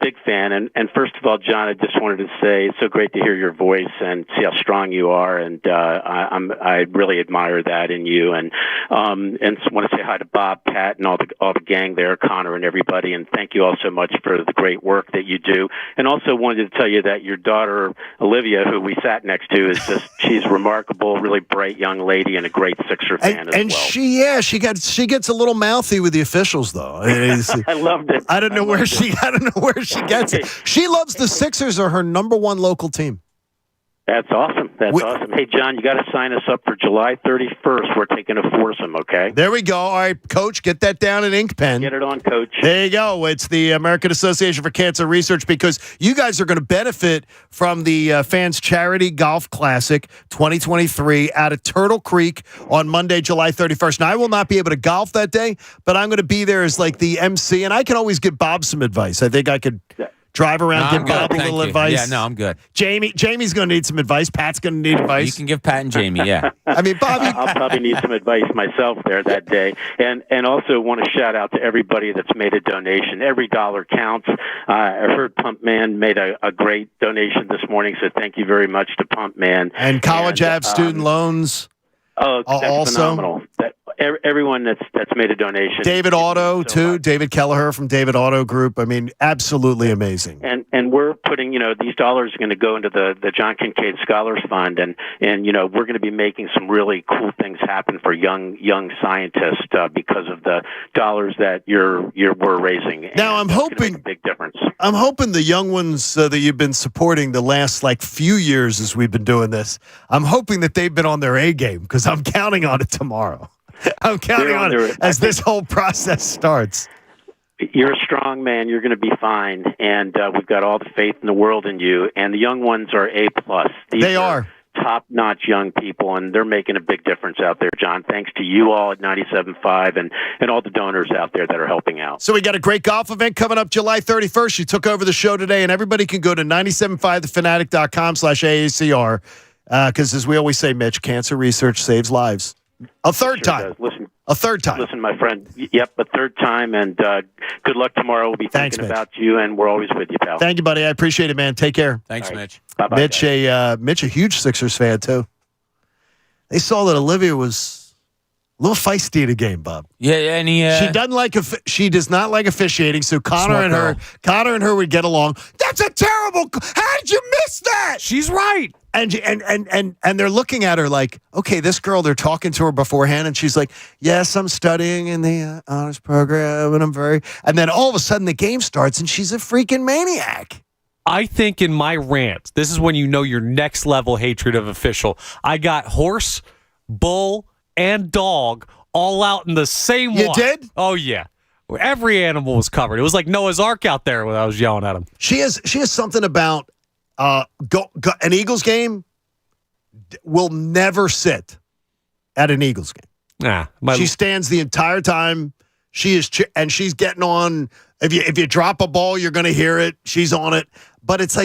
Big fan. And first of all, John, I just wanted to say it's so great to hear your voice and see how strong you are. And I really admire that in you. And want to say hi to Bob, Pat, and all the gang there, Connor and everybody. And thank you all so much for the great work that you do. And also wanted to tell you that your daughter, Olivia, who we sat next to, she's remarkable, really bright young lady and a great Sixer fan as well. She gets a little mouthy with the officials, though. I loved it. I don't know where she gets it. She loves the Sixers are her number one local team. That's awesome. That's awesome. Hey, John, you got to sign us up for July 31st. We're taking a foursome, okay? There we go. All right, Coach, get that down in ink pen. Get it on, Coach. There you go. It's the American Association for Cancer Research, because you guys are going to benefit from the Fans Charity Golf Classic 2023 out of Turtle Creek on Monday, July 31st. Now, I will not be able to golf that day, but I'm going to be there as like the MC, and I can always give Bob some advice. I think I could drive around, give Bob a little advice. Yeah, no, I'm good. Jamie's going to need some advice. Pat's going to need advice. You can give Pat and Jamie, yeah. I mean, Bobby. I'll probably need some advice myself there that day. And also want to shout out to everybody that's made a donation. Every dollar counts. I heard Pump Man made a great donation this morning, so thank you very much to Pump Man. And College Ave student loans. Oh, that's also phenomenal. Everyone that's made a donation. David Auto, too. David Kelleher from David Auto Group. I mean, absolutely amazing. And we're putting, these dollars are going to go into the John Kincaid Scholars Fund, and we're going to be making some really cool things happen for young scientists because of the dollars that we're raising. Now, I'm hoping make a big difference. I'm hoping the young ones that you've been supporting the last few years as we've been doing this, I'm hoping that they've been on their A game, because I'm counting on it tomorrow. I'm counting on it as this whole process starts. You're a strong man. You're going to be fine, and we've got all the faith in the world in you. And the young ones are A+. They are top-notch young people, and they're making a big difference out there, John. Thanks to you all at 97.5 and all the donors out there that are helping out. So we got a great golf event coming up July 31st. You took over the show today, and everybody can go to 97.5thefanatic.com/AACR because, as we always say, Mitch, cancer research saves lives. A third time. A third time. Listen, my friend. Yep, a third time, and good luck tomorrow. We'll be thinking about you, and we're always with you, pal. Thank you, buddy. I appreciate it, man. Take care. Thanks, Mitch. Bye-bye, Mitch, Mitch, a huge Sixers fan, too. They saw that Olivia was a little feisty in a game, Bob. Yeah, and she does not like officiating, so Connor and her would get along. That's a terrible. How did you miss that? She's right. And they're looking at her like, okay, this girl, they're talking to her beforehand, and she's like, yes, I'm studying in the honors program, and and then all of a sudden the game starts, and she's a freaking maniac. I think in my rant, this is when you know your next level hatred of official. I got horse, bull, and dog all out in the same one. You did? Oh, yeah. Every animal was covered. It was like Noah's Ark out there when I was yelling at him. She has something about an Eagles game will never sit at an Eagles game. She stands the entire time. She's getting on. If you drop a ball, you're going to hear it. She's on it. But it's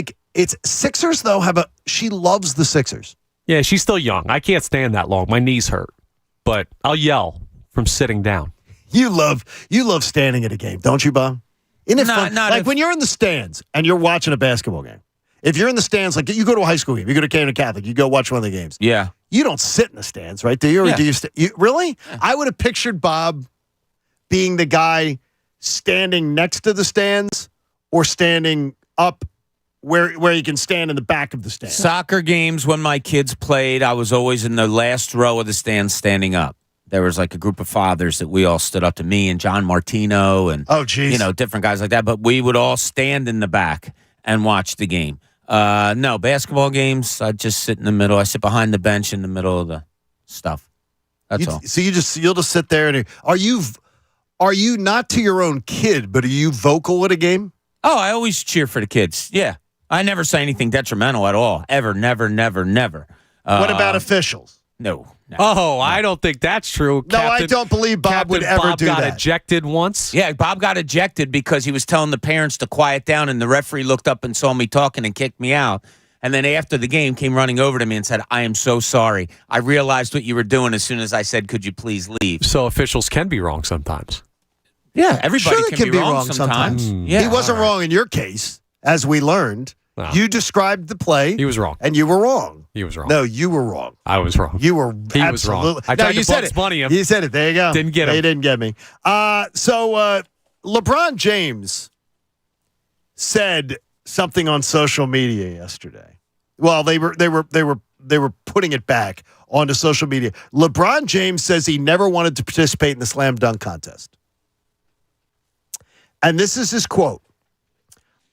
Sixers though she loves the Sixers. Yeah, she's still young. I can't stand that long. My knees hurt. But I'll yell from sitting down. You love standing at a game, don't you, Bob? Isn't it fun? When you're in the stands and you're watching a basketball game. If you're in the stands, like you go to a high school game, you go to Canada Catholic, you go watch one of the games. Yeah. You don't sit in the stands, right? Do you? Or do you? Really? Yeah. I would have pictured Bob being the guy standing next to the stands or standing up where you can stand in the back of the stands. Soccer games, when my kids played, I was always in the last row of the stands standing up. There was like a group of fathers that we all stood up to, me and John Martino and different guys like that. But we would all stand in the back and watch the game. No, basketball games, I just sit in the middle. I sit behind the bench in the middle of the stuff. That's all. So you'll just sit there and are you not to your own kid, but are you vocal at a game? Oh, I always cheer for the kids. Yeah. I never say anything detrimental at all. Ever, never, never, never. What about officials? No. Oh, I don't think that's true. No, I don't believe Bob would ever do that. Bob got ejected once. Yeah, Bob got ejected because he was telling the parents to quiet down, and the referee looked up and saw me talking and kicked me out. And then after the game, came running over to me and said, I am so sorry. I realized what you were doing as soon as I said, could you please leave? So officials can be wrong sometimes. Yeah, everybody can be wrong sometimes. Yeah, he wasn't wrong in your case, as we learned. No. You described the play. He was wrong. And you were wrong. He was wrong. No, you were wrong. I was wrong. You were He absolutely was wrong. I tried to Bugs Bunny him. You said it. There you go. Didn't get him. They didn't get me. So LeBron James said something on social media yesterday. Well, they were putting it back onto social media. LeBron James says he never wanted to participate in the slam dunk contest. And this is his quote.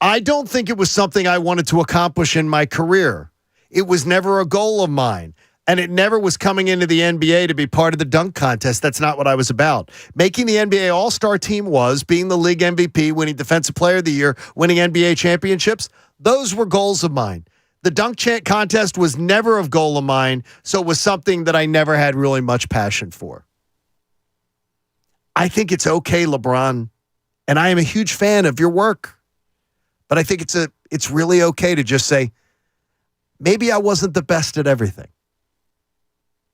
I don't think it was something I wanted to accomplish in my career. It was never a goal of mine. And it never was coming into the NBA to be part of the dunk contest. That's not what I was about. Making the NBA All-Star team was, being the league MVP, winning Defensive Player of the Year, winning NBA championships. Those were goals of mine. The dunk contest was never a goal of mine, so it was something that I never had really much passion for. I think it's okay, LeBron, and I am a huge fan of your work, but I think it's really okay to just say, maybe I wasn't the best at everything.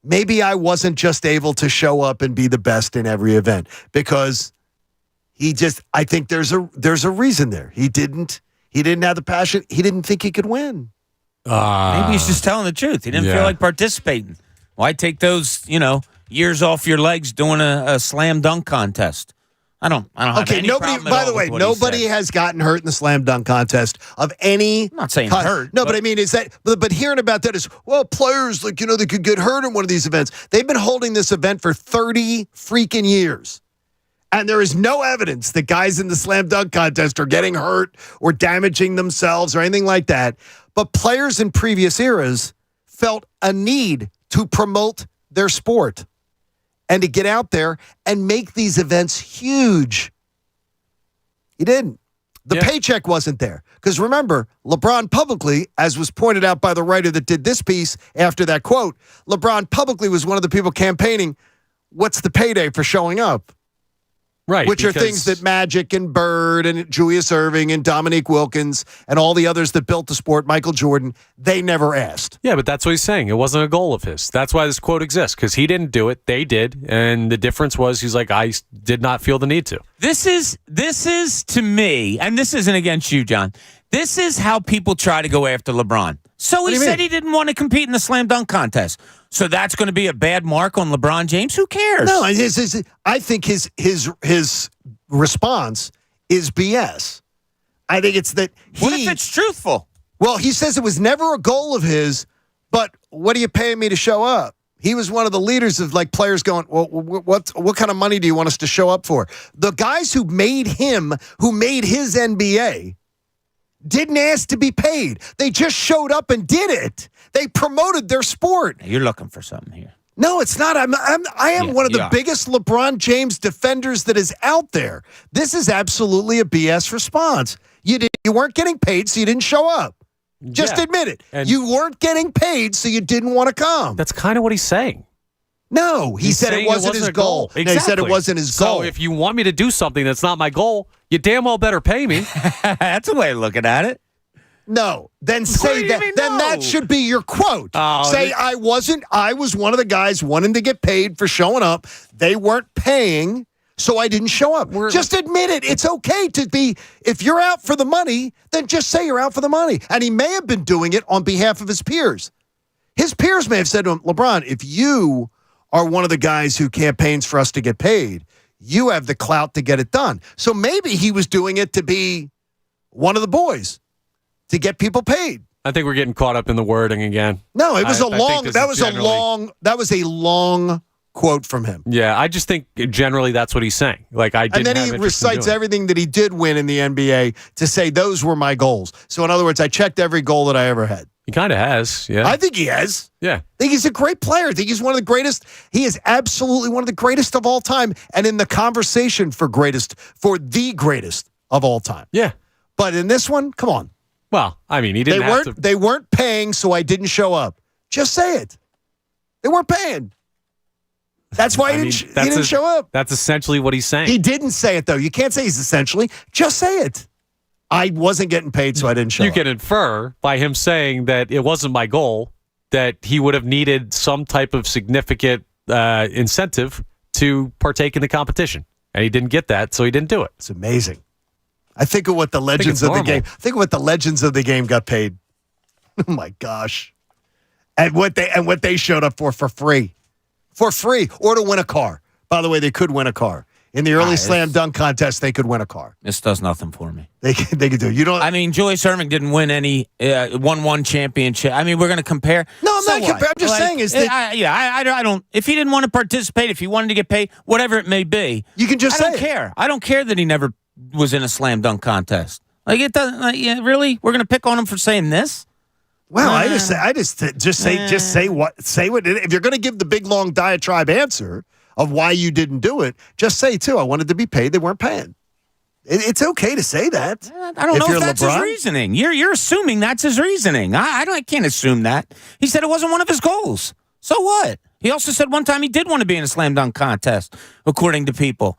Maybe I wasn't just able to show up and be the best in every event, because I think there's a reason there. He didn't have the passion. He didn't think he could win. Maybe he's just telling the truth. He didn't feel like participating. Why take those, years off your legs doing a slam dunk contest? I don't have any problem at by all the way, with what he nobody said. has gotten hurt in the slam dunk contest of any. I'm not saying hurt. No, but I mean, is that? But hearing about that is, well, players they could get hurt in one of these events. They've been holding this event for 30 freaking years, and there is no evidence that guys in the slam dunk contest are getting hurt or damaging themselves or anything like that. But players in previous eras felt a need to promote their sport and to get out there and make these events huge. He didn't. The paycheck wasn't there. Because remember, LeBron publicly, as was pointed out by the writer that did this piece after that quote, LeBron publicly was one of the people campaigning, what's the payday for showing up? Right. Which are things that Magic and Bird and Julius Erving and Dominique Wilkins and all the others that built the sport, Michael Jordan, they never asked. Yeah, but that's what he's saying. It wasn't a goal of his. That's why this quote exists, because he didn't do it. They did. And the difference was he's like, I did not feel the need to. This is to me, and this isn't against you, John. This is how people try to go after LeBron. So he said he didn't want to compete in the slam dunk contest. So that's going to be a bad mark on LeBron James? Who cares? No, I think his response is BS. I think it's that what if it's truthful? Well, he says it was never a goal of his, but what are you paying me to show up? He was one of the leaders of players going, well, what kind of money do you want us to show up for? The guys who made his NBA, didn't ask to be paid. They just showed up and did it. They promoted their sport. You're looking for something here. No, it's not. I am one of the biggest LeBron James defenders that is out there. This is absolutely a BS response. You weren't getting paid, so you didn't show up. Just admit it. And you weren't getting paid, so you didn't want to come. That's kind of what he's saying. No, he said it wasn't his goal. Exactly. No, he said it wasn't his goal. So if you want me to do something that's not my goal, you damn well better pay me. That's a way of looking at it. No, then say that. Then that should be your quote. Say I was one of the guys wanting to get paid for showing up. They weren't paying, so I didn't show up. Just admit it. It's okay to be. If you're out for the money, then just say you're out for the money. And he may have been doing it on behalf of his peers. His peers may have said to him, LeBron, if you are one of the guys who campaigns for us to get paid, you have the clout to get it done. So maybe he was doing it to be one of the boys, to get people paid. I think we're getting caught up in the wording again. No, it was that was a long quote from him. Yeah, I just think generally that's what he's saying. And then he recites everything that he did win in the NBA to say those were my goals. So in other words, I checked every goal that I ever had. He kind of has, yeah. I think he has. Yeah. I think he's a great player. I think he's one of the greatest. He is absolutely one of the greatest of all time, and in the conversation for the greatest of all time. Yeah. But in this one, come on. Well, I mean, he didn't They weren't paying, so I didn't show up. Just say it. They weren't paying. That's why he didn't show up. That's essentially what he's saying. He didn't say it, though. You can't say he's essentially. Just say it. I wasn't getting paid, so I didn't show up. You can infer by him saying that it wasn't my goal that he would have needed some type of significant incentive to partake in the competition. And he didn't get that, so he didn't do it. It's amazing. I think of what the legends of the game. Think of what the legends of the game got paid. Oh my gosh. And what they showed up for free. For free. Or to win a car. By the way, they could win a car. In the early slam dunk contest, they could win a car. This does nothing for me. They could do. You don't. I mean, Julius Erving didn't win any won one championship. I mean, we're going to compare. No, I'm not comparing. I'm just saying is that I don't. If he didn't want to participate, if he wanted to get paid, whatever it may be, you can just say. I don't care. I don't care that he never was in a slam dunk contest. Like it doesn't. Really, we're going to pick on him for saying this. Well, I just say what if you're going to give the big long diatribe answer of why you didn't do it, just say too. I wanted to be paid. They weren't paying. It's okay to say that. I don't know if that's his reasoning. You're assuming that's his reasoning. I can't assume that. He said it wasn't one of his goals. So what? He also said one time he did want to be in a slam dunk contest, according to people.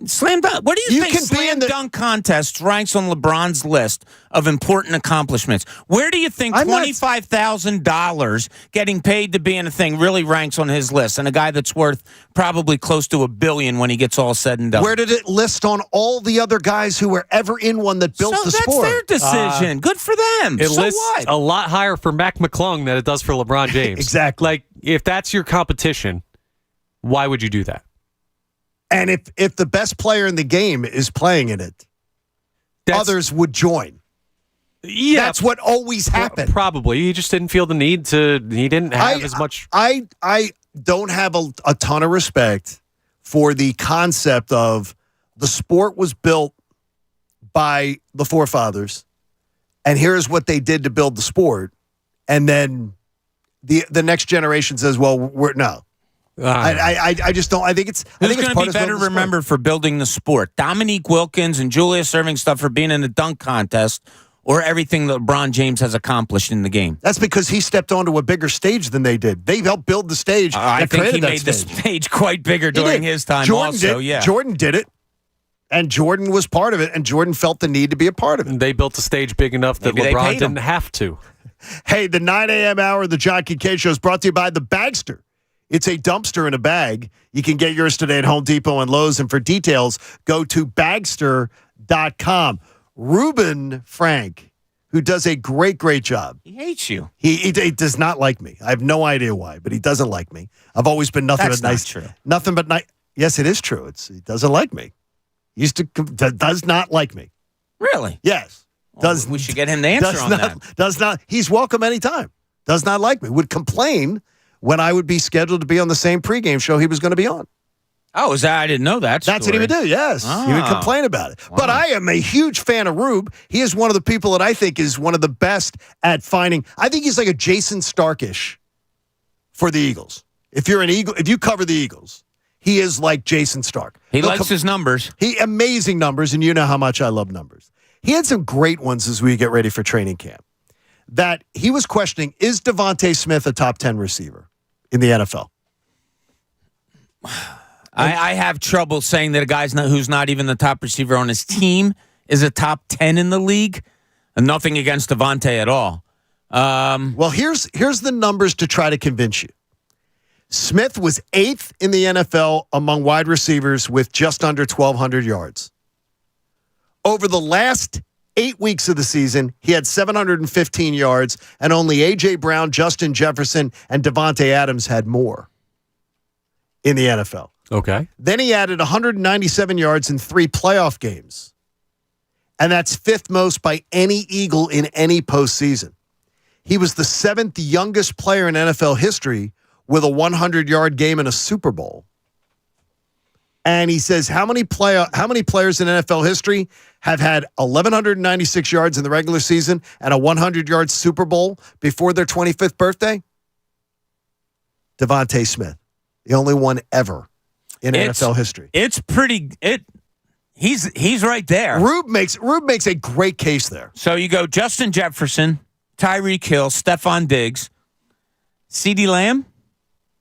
Slam dunk. What do you think slam dunk contest ranks on LeBron's list of important accomplishments? Where do you think $25,000 getting paid to be in a thing really ranks on his list? And a guy that's worth probably close to $1 billion when he gets all said and done. Where did it list on all the other guys who were ever in one that built the sport? That's their decision. Good for them. It lists a lot higher for Mac McClung than it does for LeBron James. Exactly. Like, if that's your competition, why would you do that? And if the best player in the game is playing in it, others would join. Yeah, that's what always happened. Probably he just didn't feel the need to. He didn't have as much. I don't have a ton of respect for the concept of the sport was built by the forefathers, and here's what they did to build the sport, and then the next generation says, "Well, we're no." I just don't. I think it's. Who's going to be better remembered for building the sport? Dominique Wilkins and Julius Erving stuff for being in the dunk contest, or everything that LeBron James has accomplished in the game? That's because he stepped onto a bigger stage than they did. They helped build the stage. I think he made the stage quite bigger during his time. Jordan did it. And Jordan was part of it, and Jordan felt the need to be a part of it. They built a stage big enough that LeBron didn't have to. Hey, the 9 a.m. hour of the John Kincaid Show is brought to you by the Bagster. It's a dumpster in a bag. You can get yours today at Home Depot and Lowe's. And for details, go to Bagster.com. Ruben Frank, who does a great job. He hates you. He does not like me. I have no idea why, but he doesn't like me. I've always been nothing but nice. That's not true. Nothing but nice. Yes, it is true. He doesn't like me. Does not like me. Really? Yes. We should get him the answer on that. Does not. He's welcome anytime. Does not like me. Would complain when I would be scheduled to be on the same pregame show he was going to be on. Oh, is that? I didn't know that. That's what he would do, yes. He would complain about it. Wow. But I am a huge fan of Rube. He is one of the people that I think is one of the best at finding. I think he's like a Jason Starkish for the Eagles. If you're an Eagle, if you cover the Eagles, he is like Jason Stark. He likes his numbers. Amazing numbers, and you know how much I love numbers. He had some great ones as we get ready for training camp. That he was questioning, is Devontae Smith a top 10 receiver in the NFL? I have trouble saying that a guy who's not even the top receiver on his team is a top 10 in the league. And nothing against Devontae at all. Well, here's the numbers to try to convince you. Smith was 8th in the NFL among wide receivers with just under 1,200 yards. Over the last 8 weeks of the season, he had 715 yards, and only A.J. Brown, Justin Jefferson, and Devontae Adams had more in the NFL. Okay. Then he added 197 yards in 3 playoff games, and that's 5th most by any Eagle in any postseason. He was the 7th youngest player in NFL history with a 100-yard game in a Super Bowl. And he says, how many players in NFL history have had 1,196 yards in the regular season and a 100-yard Super Bowl before their 25th birthday? Devontae Smith, the only one ever in NFL history. It's pretty. He's right there. Rube makes a great case there. So you go Justin Jefferson, Tyreek Hill, Stephon Diggs, CeeDee Lamb.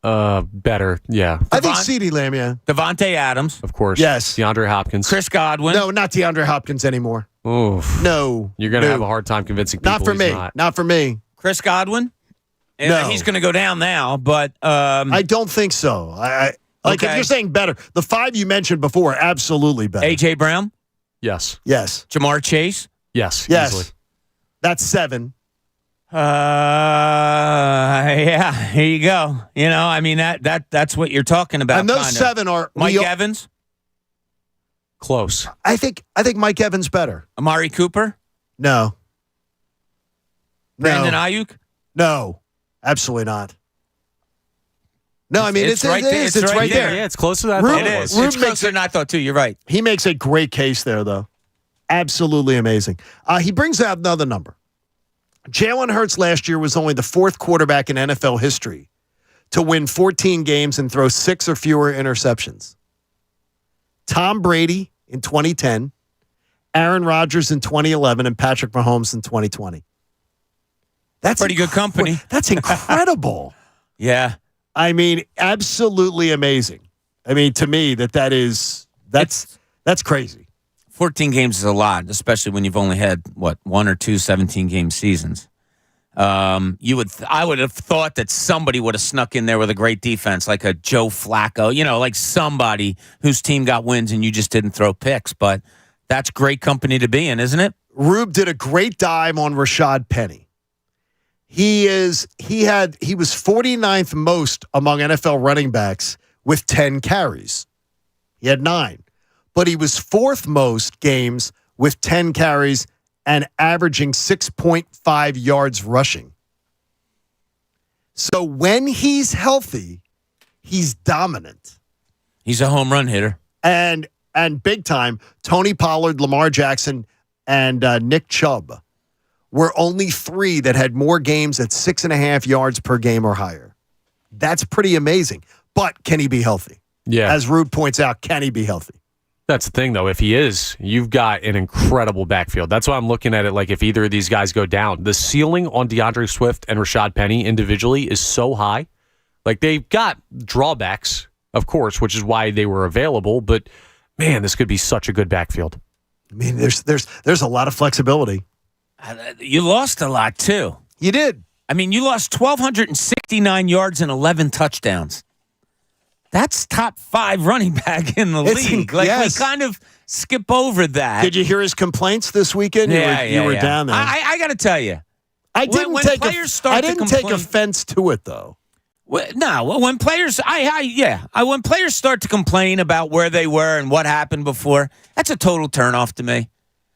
Better, yeah. I think CeeDee Lamb, yeah. Devontae Adams. Of course. Yes. DeAndre Hopkins. Chris Godwin. No, not DeAndre Hopkins anymore. Oof. No. You're going to have a hard time convincing people. Not for me. Not for me. Chris Godwin? No. He's going to go down now, but... I don't think so. If you're saying better, the 5 you mentioned before, absolutely better. A.J. Brown? Yes. Yes. Jamar Chase? Yes. Yes. Easily. That's 7. Yeah, here you go. You know, I mean that's what you're talking about. And those 7 are Mike Evans. Close. I think Mike Evans better. Amari Cooper. No. Brandon Ayuk. No, absolutely not. No, I mean it's right there. It's right there. Yeah, it's close to that. It is. It's closer than I thought too. You're right. He makes a great case there, though. Absolutely amazing. He brings out another number. Jalen Hurts last year was only the fourth quarterback in NFL history to win 14 games and throw 6 or fewer interceptions. Tom Brady in 2010, Aaron Rodgers in 2011, and Patrick Mahomes in 2020. That's pretty good company. That's incredible. Yeah. I mean, absolutely amazing. I mean, to me, that's crazy. 14 games is a lot, especially when you've only had, 1 or 2 17-game seasons. I would have thought that somebody would have snuck in there with a great defense, like a Joe Flacco, like somebody whose team got wins and you just didn't throw picks. But that's great company to be in, isn't it? Rube did a great dive on Rashad Penny. He was 49th most among NFL running backs with 10 carries. He had 9. But he was 4th most games with 10 carries and averaging 6.5 yards rushing. So when he's healthy, he's dominant. He's a home run hitter. And big time, Tony Pollard, Lamar Jackson, and Nick Chubb were only 3 that had more games at 6.5 yards per game or higher. That's pretty amazing. But can he be healthy? Yeah. As Rube points out, can he be healthy? That's the thing, though. If he is, you've got an incredible backfield. That's why I'm looking at it like if either of these guys go down. The ceiling on DeAndre Swift and Rashad Penny individually is so high. Like, they've got drawbacks, of course, which is why they were available. But, man, this could be such a good backfield. I mean, there's a lot of flexibility. You lost a lot, too. You did. I mean, you lost 1,269 yards and 11 touchdowns. That's top 5 running back in the league. Like, yes. we kind of skip over that. Did you hear his complaints this weekend? You were down there. I got to tell you. I didn't take offense to it, though. No, when players, when players start to complain about where they were and what happened before, that's a total turnoff to me.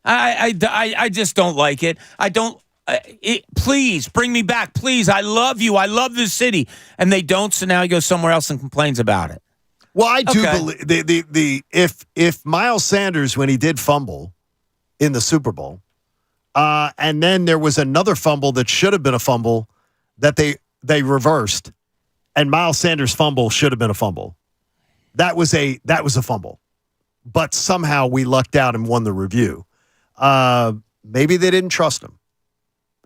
I just don't like it. I don't. Please bring me back, please. I love you. I love this city, and they don't. So now he goes somewhere else and complains about it. Well, I do believe if Miles Sanders, when he did fumble in the Super Bowl, and then there was another fumble that should have been a fumble that they reversed, and Miles Sanders' fumble should have been a fumble. That was a fumble, but somehow we lucked out and won the review. Maybe they didn't trust him.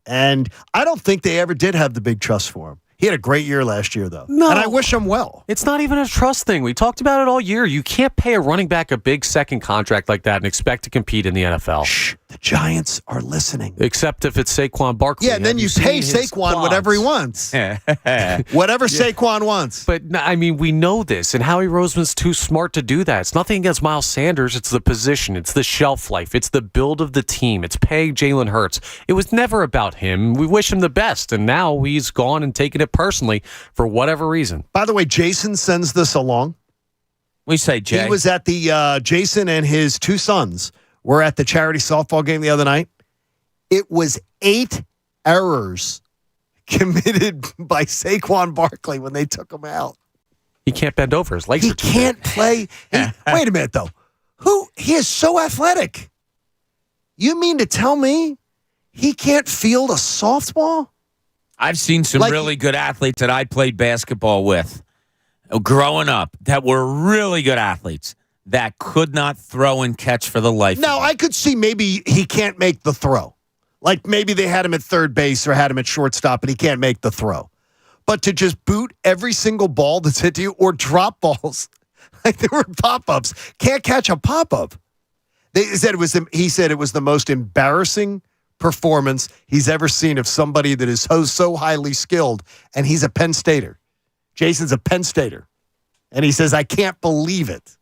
And I don't think they ever did have the big trust for him. He had a great year last year, though. No. And I wish him well. It's not even a trust thing. We talked about it all year. You can't pay a running back a big second contract like that and expect to compete in the NFL. Shh. The Giants are listening. Except if it's Saquon Barkley. Yeah, and then you pay Saquon whatever he wants. Whatever Saquon wants. But, I mean, we know this, and Howie Roseman's too smart to do that. It's nothing against Miles Sanders. It's the position. It's the shelf life. It's the build of the team. It's paying Jalen Hurts. It was never about him. We wish him the best, and now he's gone and taken it personally for whatever reason. By the way, Jason sends this along. We say Jay. He was at the Jason and his 2 sons were at the charity softball game the other night. It was 8 errors committed by Saquon Barkley when they took him out. He can't bend over. His legs He are too can't big. play. Wait a minute, though. He is so athletic. You mean to tell me he can't field a softball? I've seen some really good athletes that I played basketball with growing up that were really good athletes that could not throw and catch for the life of them. I could see maybe he can't make the throw. Like maybe they had him at third base or had him at shortstop and he can't make the throw. But to just boot every single ball that's hit to you or drop balls, like there were pop-ups, can't catch a pop-up. He said it was the most embarrassing performance he's ever seen of somebody that is so highly skilled, and he's a Penn Stater. Jason's a Penn Stater. And he says, I can't believe it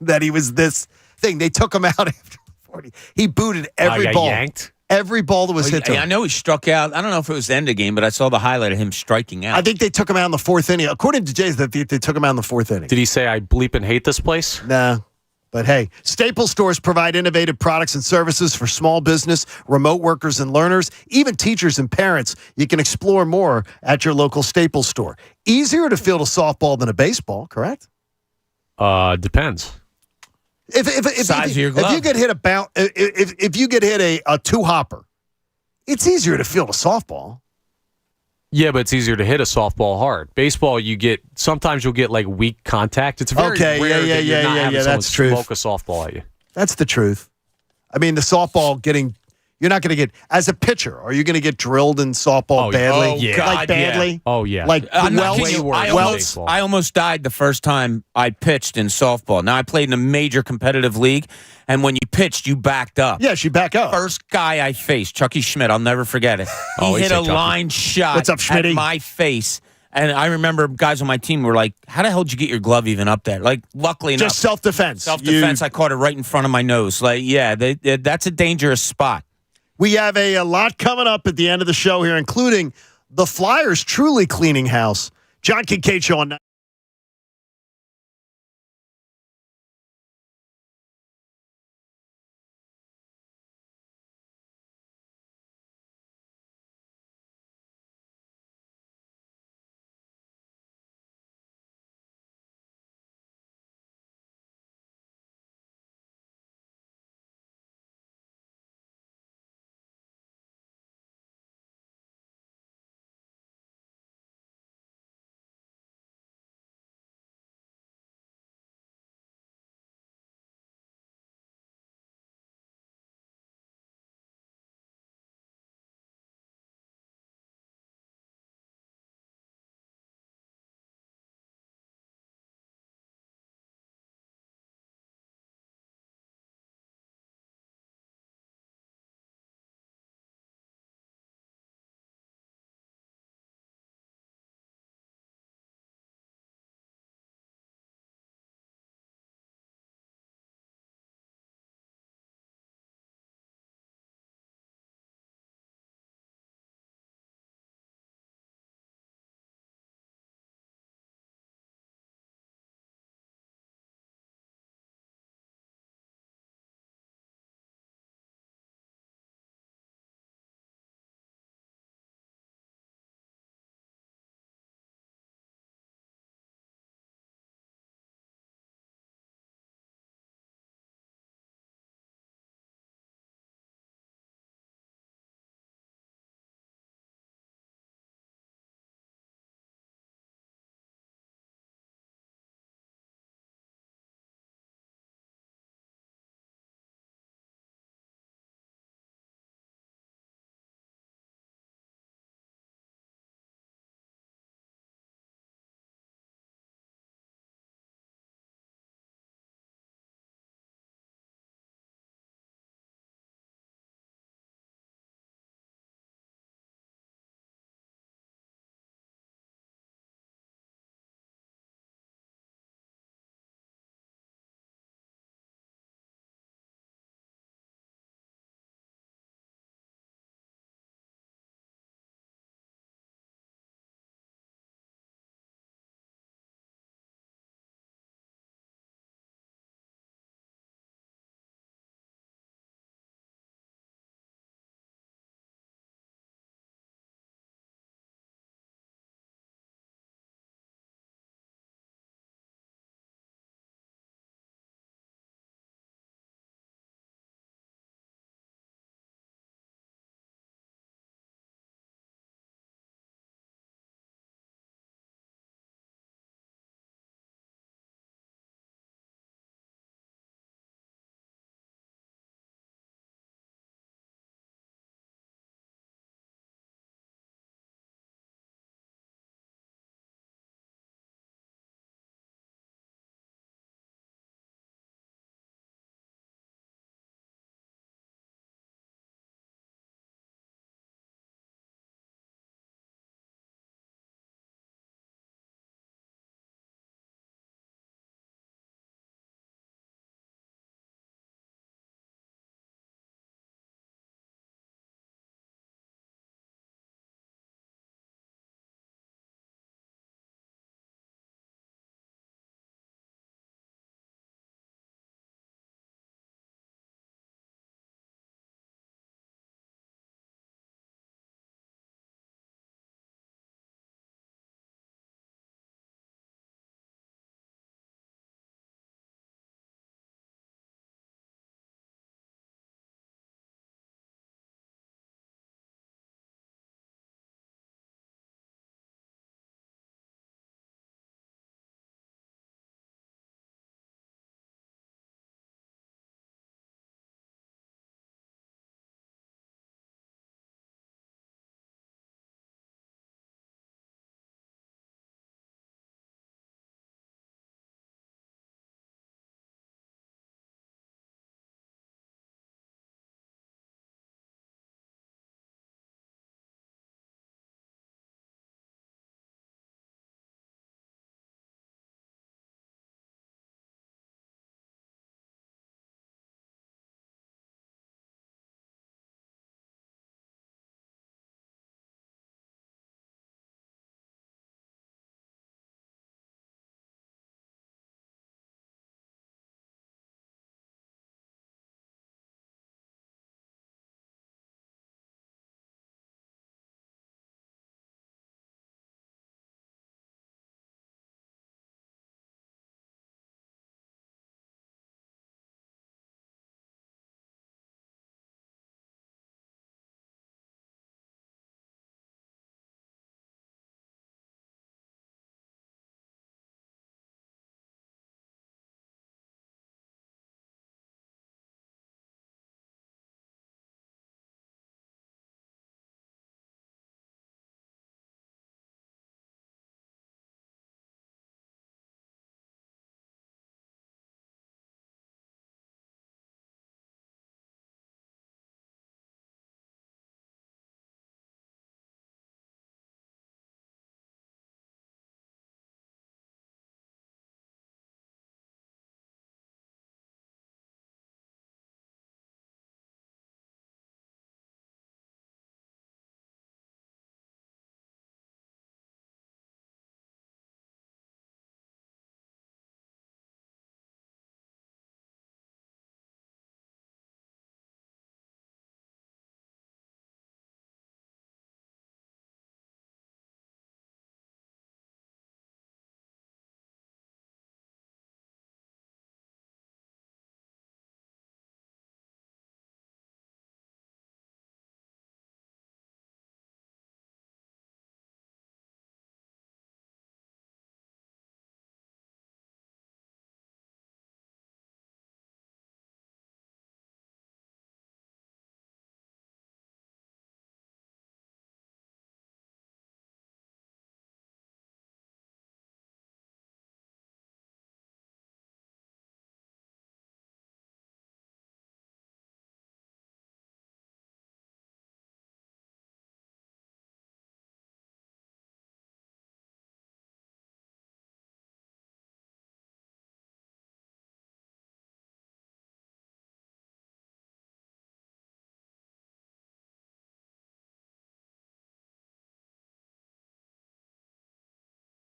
that he was this thing. They took him out after 40. He booted every ball. Yanked? Every ball that was hit to him. I know he struck out. I don't know if it was the end of the game, but I saw the highlight of him striking out. I think they took him out in the 4th inning. According to Jason, they took him out in the 4th inning. Did he say, I bleep and hate this place? Nah. But hey, Staples stores provide innovative products and services for small business, remote workers and learners, even teachers and parents. You can explore more at your local Staples store. Easier to field a softball than a baseball, correct? Depends. Size of your glove. If you get hit a 2-hopper, It's easier to field a softball. Yeah, but it's easier to hit a softball hard. Baseball, sometimes you'll get like weak contact. It's very rare that you're not having someone smoke a softball at you. That's the truth. I mean, the softball you're not going to get, as a pitcher, are you going to get drilled in softball badly? Oh, yeah. Like badly? Yeah. Oh, yeah. Like I'm not kidding you. I almost died the first time I pitched in softball. Now, I played in a major competitive league, and when you pitched, you backed up. Yes, you back up. First guy I faced, Chucky Schmidt, I'll never forget it. He hit a line shot What's up, at Schmitty? my face. And I remember guys on my team were like, how the hell did you get your glove even up there? Like, luckily enough. Just self-defense. Self-defense. I caught it right in front of my nose. Like, yeah, that's a dangerous spot. We have a lot coming up at the end of the show here, including the Flyers truly cleaning house. John Kincaid Show on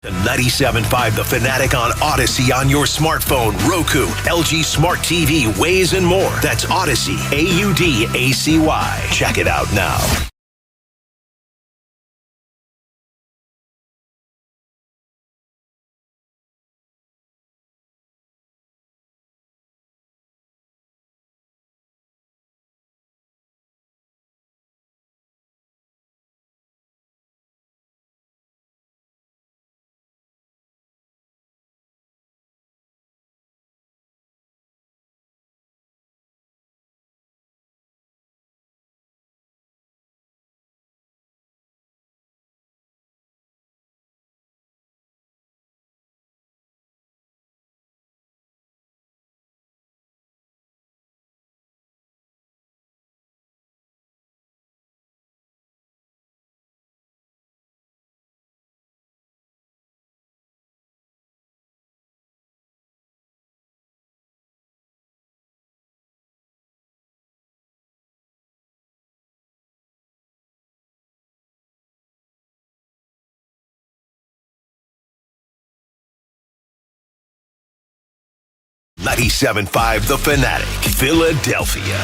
The 97.5 The Fanatic on Odyssey on your smartphone, Roku, LG Smart TV, Waze, and more. That's Odyssey, AUDACY. Check it out now. .97.5 The Fanatic, Philadelphia.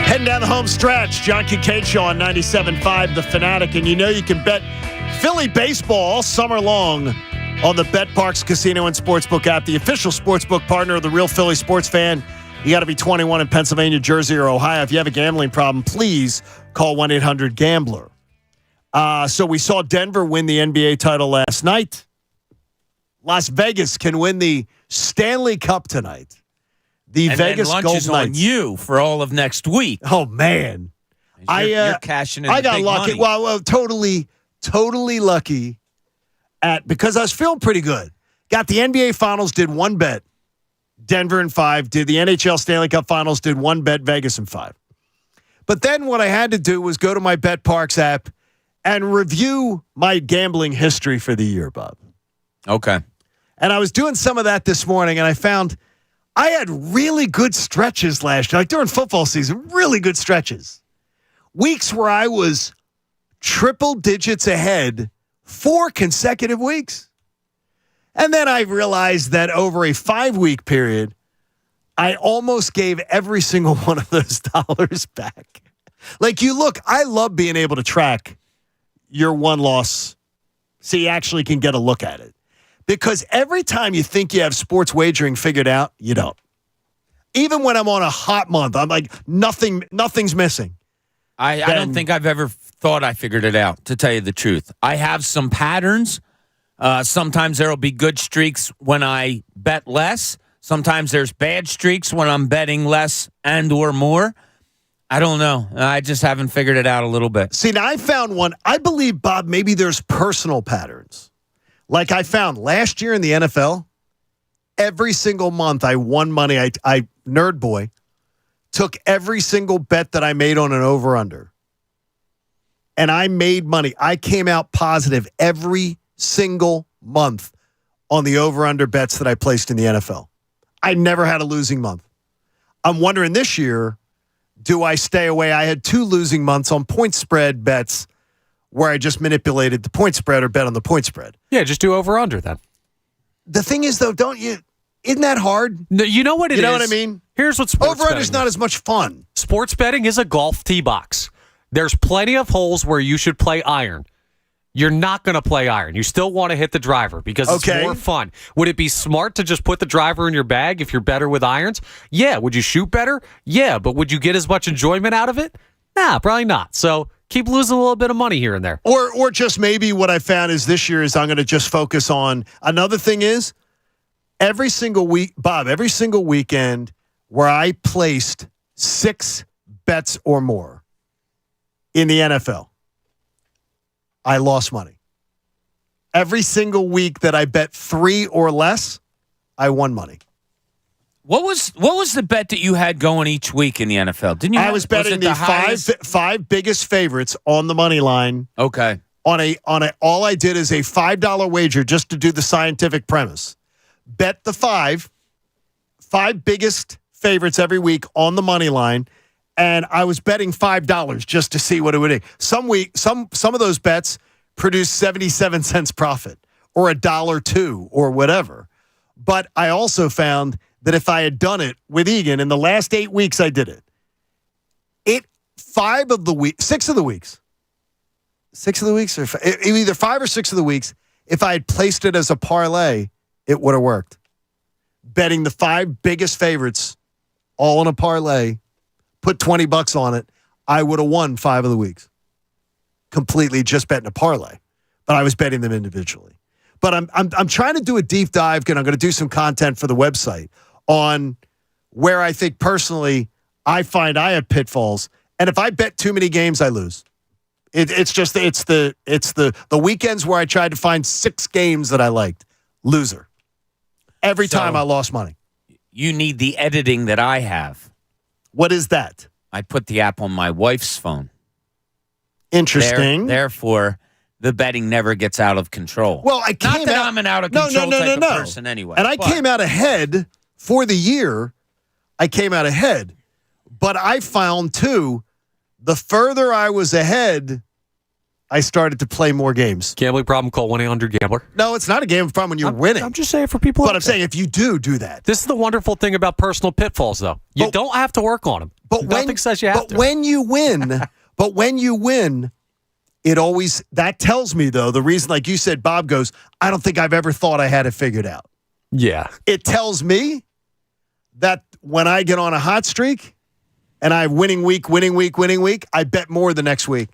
Heading down the home stretch, John Kincaid Show on 97.5 The Fanatic. And you know you can bet Philly baseball all summer long on the Bet Parks Casino and Sportsbook app, the official sportsbook partner of the Real Philly Sports Fan. You got to be 21 in Pennsylvania, Jersey, or Ohio. If you have a gambling problem, please call 1-800-GAMBLER. So we saw Denver win the NBA title last night. Las Vegas can win the Stanley Cup tonight. The and Vegas then lunch Golden is Knights. on you for all of next week. Oh, man. You're cashing in I the got big lucky. money. Well, totally lucky because I was feeling pretty good. Got the NBA Finals, did one bet. Denver in 5. Did the NHL Stanley Cup Finals, did one bet. Vegas in 5. But then what I had to do was go to my Bet Parks app and review my gambling history for the year, Bob. Okay. And I was doing some of that this morning, and I found I had really good stretches last year, like during football season, really good stretches. Weeks where I was triple digits ahead 4 consecutive weeks. And then I realized that over a 5-week period, I almost gave every single one of those dollars back. Like I love being able to track your one loss so you actually can get a look at it. Because every time you think you have sports wagering figured out, you don't. Even when I'm on a hot month, I'm like, nothing's missing. I don't think I've ever thought I figured it out, to tell you the truth. I have some patterns. Sometimes there will be good streaks when I bet less. Sometimes there's bad streaks when I'm betting less and or more. I don't know. I just haven't figured it out a little bit. See, now I found one. I believe, Bob, maybe there's personal patterns. Like I found last year in the NFL, every single month I won money. I nerd boy, took every single bet that I made on an over-under. And I made money. I came out positive every single month on the over-under bets that I placed in the NFL. I never had a losing month. I'm wondering this year, do I stay away? I had 2 losing months on point spread bets where I just manipulated the point spread or bet on the point spread. Yeah, just do over under then. The thing is, though, isn't that hard? No, you know what it is? You know what I mean? Here's what sports over under is betting not as much fun. Sports betting is a golf tee box. There's plenty of holes where you should play iron. You're not going to play iron. You still want to hit the driver because it's more fun. Would it be smart to just put the driver in your bag if you're better with irons? Yeah. Would you shoot better? Yeah. But would you get as much enjoyment out of it? Nah, probably not. So keep losing a little bit of money here and there. Or just maybe what I found is this year is I'm going to just focus on. Another thing is every single week, Bob, every single weekend where I placed 6 bets or more in the NFL, I lost money. Every single week that I bet 3 or less, I won money. What was the bet that you had going each week in the NFL? Didn't you? I was betting the five biggest favorites on the money line. Okay. On a all I did is a $5 wager just to do the scientific premise. Bet the five biggest favorites every week on the money line, and I was betting $5 just to see what it would be. Some of those bets produced 77 cents profit or $1.02 or whatever. But I also found that if I had done it with Egan in the last 8 weeks, I did it. 6 of the weeks, or either 5 or 6 of the weeks, if I had placed it as a parlay, it would have worked. Betting the 5 biggest favorites all in a parlay, put $20 on it, I would have won 5 of the weeks. Completely just betting a parlay, but I was betting them individually. But I'm trying to do a deep dive, and I'm going to do some content for the website on where I think personally I find I have pitfalls, and if I bet too many games, I lose. It's the weekends where I tried to find 6 games that I liked. Loser. Every time I lost money. You need the editing that I have. What is that? I put the app on my wife's phone. Interesting. Therefore, the betting never gets out of control. Well, Not that I'm an out of control type of person anyway. And I came out ahead for the year. I came out ahead. But I found, too, the further I was ahead, I started to play more games. Gambling problem, call 1-800-GAMBLER. No, it's not a gambling problem when you're winning. I'm just saying for people. But I'm saying if you do that. This is the wonderful thing about personal pitfalls, though. You don't have to work on them. But nothing says you have to. When you win, it always, that tells me, though, the reason, like you said, Bob goes, I don't think I've ever thought I had it figured out. Yeah. It tells me that when I get on a hot streak and I have winning week, I bet more the next week,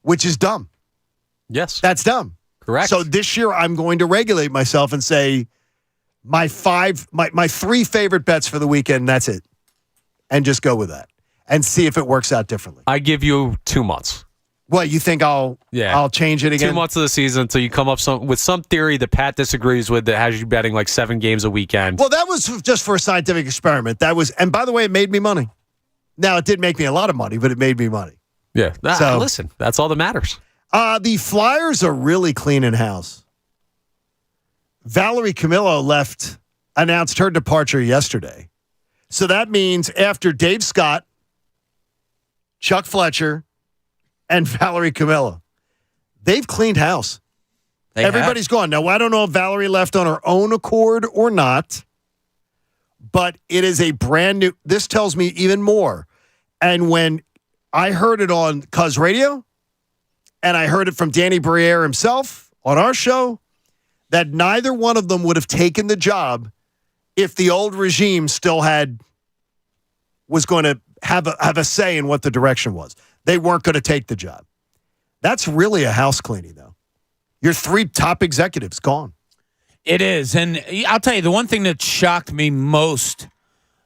which is dumb. Yes. That's dumb. Correct. So this year I'm going to regulate myself and say my 3 favorite bets for the weekend, that's it. And just go with that and see if it works out differently. I give you 2 months. What, you think I'll change it again? 2 months of the season until you come up with some theory that Pat disagrees with that has you betting like 7 games a weekend. Well, that was just for a scientific experiment. And by the way, it made me money. Now, it did make me a lot of money, but it made me money. Yeah. Listen, that's all that matters. The Flyers are really cleaning house. Valerie Camillo announced her departure yesterday. So that means after Dave Scott, Chuck Fletcher, and Valerie Camillo, they've cleaned house. Everybody's gone. Now, I don't know if Valerie left on her own accord or not, but it is a brand new, this tells me even more. And when I heard it on Cuz Radio, and I heard it from Danny Briere himself on our show, that neither one of them would have taken the job if the old regime still was going to have a say in what the direction was. They weren't going to take the job. That's really a house cleaning, though. Your 3 top executives gone. It is. And I'll tell you, the one thing that shocked me most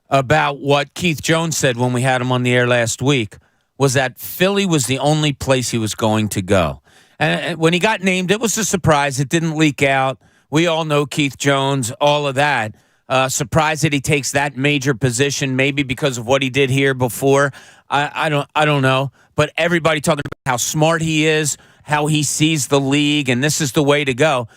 about what Keith Jones said when we had him on the air last week was that Philly was the only place he was going to go. And when he got named, it was a surprise. It didn't leak out. We all know Keith Jones, all of that. Surprised that he takes that major position, maybe because of what he did here before. I don't know. But everybody talking about how smart he is, how he sees the league, and this is the way to go.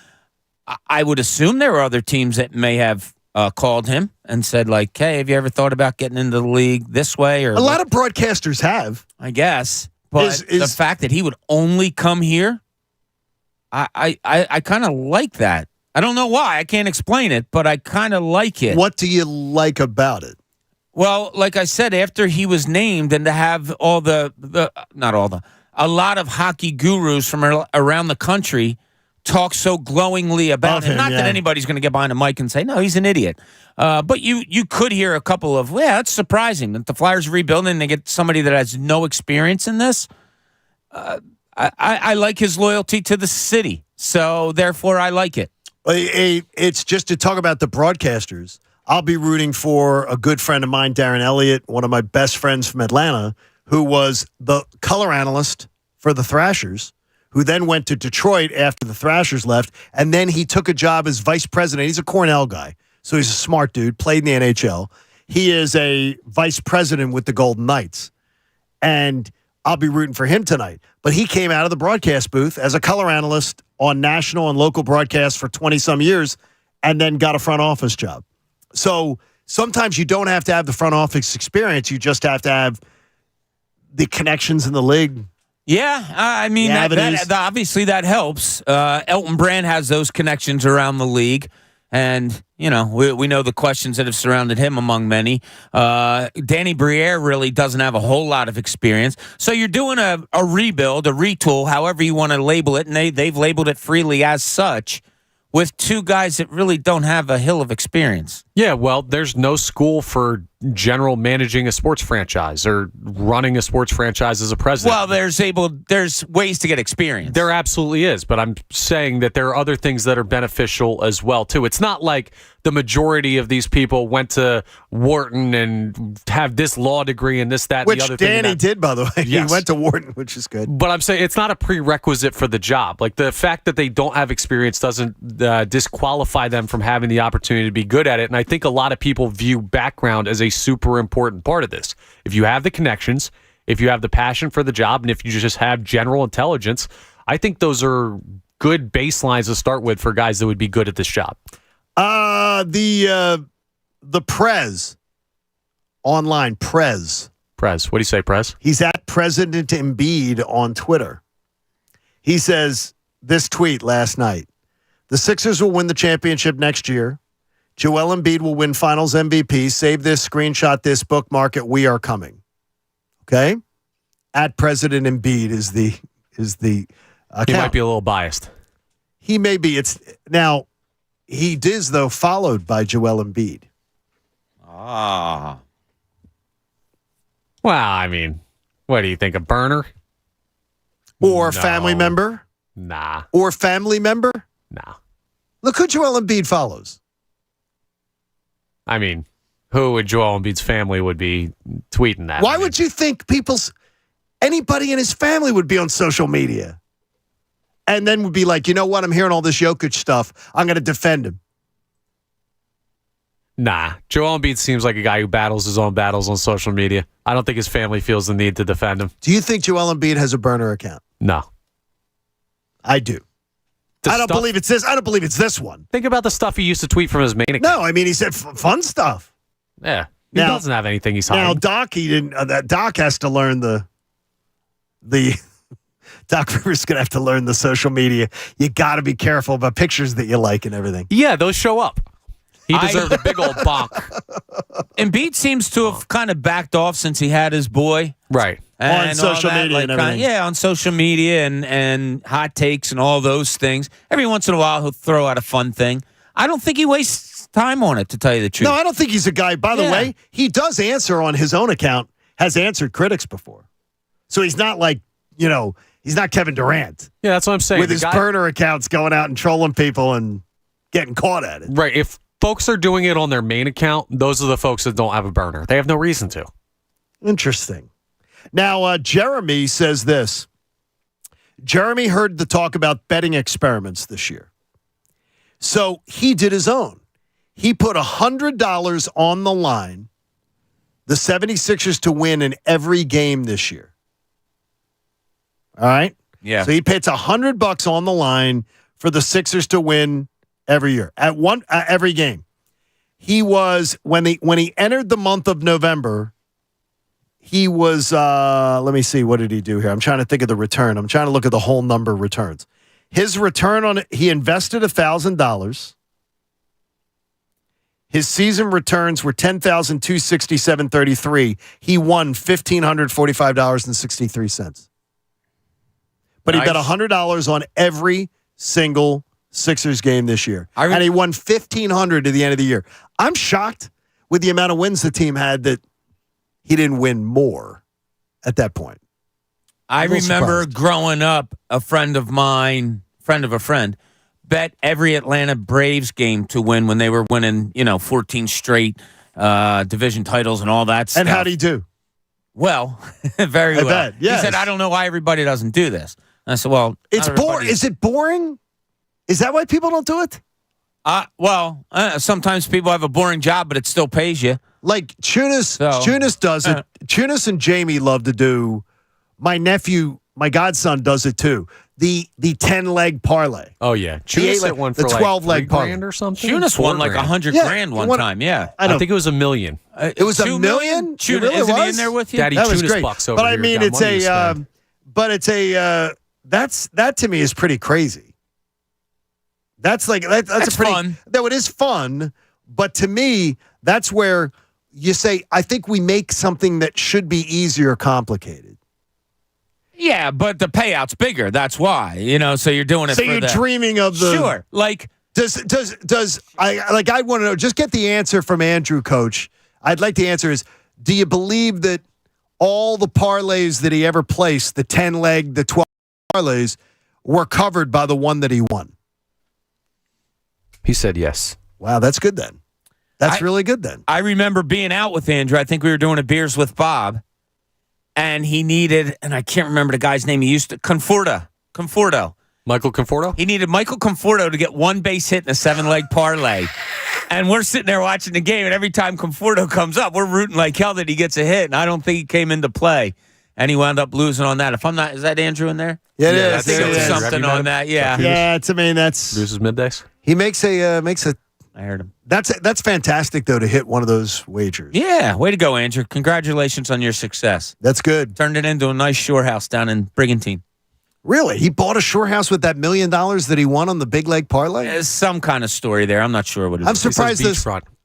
I would assume there were other teams that may have called him and said, like, hey, have you ever thought about getting into the league this way? Or a lot of broadcasters have. I guess. But the fact that he would only come here, I kind of like that. I don't know why. I can't explain it, but I kind of like it. What do you like about it? Well, like I said, after he was named and to have a lot of hockey gurus from around the country talk so glowingly about him. Not that anybody's going to get behind a mic and say, no, he's an idiot. But you could hear a couple of, that's surprising that the Flyers are rebuilding and they get somebody that has no experience in this. I like his loyalty to the city, so therefore I like it. It's just to talk about the broadcasters. I'll be rooting for a good friend of mine, Darren Elliott, one of my best friends from Atlanta, who was the color analyst for the Thrashers, who then went to Detroit after the Thrashers left, and then he took a job as vice president. He's a Cornell guy, so he's a smart dude, played in the NHL. He is a vice president with the Golden Knights, and I'll be rooting for him tonight. But he came out of the broadcast booth as a color analyst on national and local broadcasts for 20-some years and then got a front office job. So sometimes you don't have to have the front office experience. You just have to have the connections in the league. Yeah, I mean, obviously that helps. Elton Brand has those connections around the league. And, you know, we know the questions that have surrounded him among many. Danny Briere really doesn't have a whole lot of experience. So you're doing a rebuild, a retool, however you want to label it, and they've labeled it freely as such, with two guys that really don't have a hill of experience. Yeah, well, there's no school for general managing a sports franchise or running a sports franchise as a president. Well, there's ways to get experience. There absolutely is, but I'm saying that there are other things that are beneficial as well, too. It's not like the majority of these people went to Wharton and have this law degree and this, that, and the other thing. Which Danny did, by the way. Yes. He went to Wharton, which is good. But I'm saying it's not a prerequisite for the job. Like, the fact that they don't have experience doesn't disqualify them from having the opportunity to be good at it. And I think a lot of people view background as a super important part of this. If you have the connections, if you have the passion for the job, and if you just have general intelligence, I think those are good baselines to start with for guys that would be good at this job. The Prez online, Prez. What do you say, Prez? He's at President Embiid on Twitter. He says this tweet last night: the Sixers will win the championship next year. Joel Embiid will win Finals MVP. Save this, screenshot this, bookmark it. We are coming. Okay? At President Embiid is the account. He might be a little biased. He may be. Now, he is, though, followed by Joel Embiid. Ah. Well, I mean, what do you think, a burner? Or family member? Nah. Or family member? Nah. Look who Joel Embiid follows. I mean, who in Joel Embiid's family would be tweeting that? Why would you think anybody in his family would be on social media? And then would be like, you know what? I'm hearing all this Jokic stuff. I'm going to defend him. Nah. Joel Embiid seems like a guy who battles his own battles on social media. I don't think his family feels the need to defend him. Do you think Joel Embiid has a burner account? No. I do. I don't believe it's this. I don't believe it's this one. Think about the stuff he used to tweet from his main account. No, I mean, he said fun stuff. Yeah. He doesn't have anything he's hiding. Now, Doc, he didn't. Doc has to learn the Doc Rivers going to have to learn the social media. You got to be careful about pictures that you like and everything. Yeah, those show up. He deserved a big old bonk. Embiid seems to have kind of backed off since he had his boy. Right. On social media and everything. Yeah, on social media and hot takes and all those things. Every once in a while, he'll throw out a fun thing. I don't think he wastes time on it, to tell you the truth. No, I don't think he's a guy. By the way, he does answer on his own account, has answered critics before. So he's not like, he's not Kevin Durant. Yeah, that's what I'm saying. With his burner accounts going out and trolling people and getting caught at it. Right. If folks are doing it on their main account, those are the folks that don't have a burner. They have no reason to. Interesting. Now, Jeremy says this. Jeremy heard the talk about betting experiments this year. So he did his own. He put $100 on the line, the 76ers to win in every game this year. All right? Yeah. So he puts $100 on the line for the Sixers to win every year, every game. He was, when he entered the month of November, he was, let me see, what did he do here? I'm trying to think of the return. I'm trying to look at the whole number of returns. His return on it, he invested $1,000. His season returns were $10,267.33. He won $1,545.63. But he bet $100 on every single Sixers game this year. And he won $1,500 at the end of the year. I'm shocked with the amount of wins the team had that he didn't win more at that point. I remember growing up, a friend of mine, friend of a friend, bet every Atlanta Braves game to win when they were winning, 14 straight division titles and all that stuff. And how'd he do? Well, very well. Bet, yes. He said, I don't know why everybody doesn't do this. And I said, well, it's boring. Is it boring? Is that why people don't do it? Sometimes people have a boring job, but it still pays you. Like Chunas does it. Chunas and Jamie love to do. My nephew my godson does it too. The 10-leg parlay. Oh yeah, The Chunas hit one for the like 12-leg $3 parlay grand or something. Chunas won like $100 grand one time. Yeah, I think it was $1 million. It was $1 million. Chunas, It really isn't he was? in there with you? Daddy That was Chunas great. bucks over But I here mean, got it's money to spend. that to me is pretty crazy. That's a pretty fun. No, it is fun, but to me, that's where you say, I think we make something that should be easier complicated. Yeah, but the payout's bigger. That's why, so you're doing it So for you're the, dreaming of the Sure. Like, I want to know, just get the answer from Andrew, Coach. I'd like the answer is, do you believe that all the parlays that he ever placed, the 10-leg, the 12 parlays, were covered by the one that he won? He said yes. Wow, that's good then. That's really good then. I remember being out with Andrew. I think we were doing a Beers with Bob, and he needed, and I can't remember the guy's name. He used to, Conforto. Michael Conforto? He needed Michael Conforto to get one base hit in a 7-leg parlay. And we're sitting there watching the game, and every time Conforto comes up, we're rooting like hell that he gets a hit, and I don't think he came into play. And he wound up losing on that. If I'm not, is that Andrew in there? Yeah, it is. I think it was something on that. Yeah. Yeah, that's Bruce's middays. He makes a I heard him. That's fantastic though to hit one of those wagers. Yeah, way to go, Andrew. Congratulations on your success. That's good. Turned it into a nice shore house down in Brigantine. Really? He bought a shore house with that $1 million that he won on the big leg parlay? There's some kind of story there. I'm not sure what it is.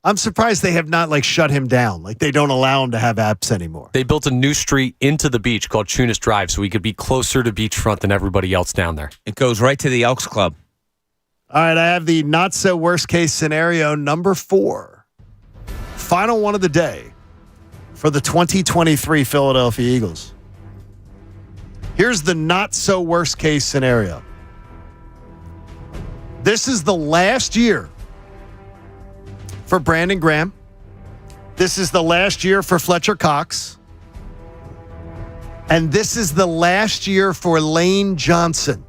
I'm surprised they have not shut him down. Like they don't allow him to have apps anymore. They built a new street into the beach called Chunas Drive so he could be closer to beachfront than everybody else down there. It goes right to the Elks Club. All right, I have the not so worst case scenario number 4. Final one of the day for the 2023 Philadelphia Eagles. Here's the not so worst case scenario. This is the last year for Brandon Graham. This is the last year for Fletcher Cox. And this is the last year for Lane Johnson.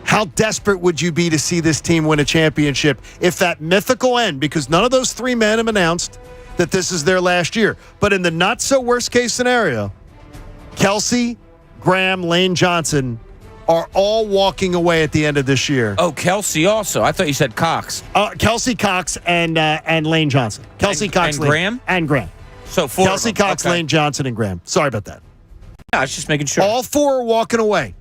How desperate would you be to see this team win a championship if that mythical end, because none of those 3 men have announced that this is their last year. But in the not so worst case scenario, Kelsey, Graham, Lane Johnson are all walking away at the end of this year. Oh, Kelsey also. I thought you said Cox. Kelsey, Cox, and Lane Johnson. Kelsey, Cox, and Lane, Graham? and Graham. So 4 Kelsey, of them. Cox, Okay. Lane Johnson, and Graham. Sorry about that. Yeah, I was just making sure. All 4 are walking away.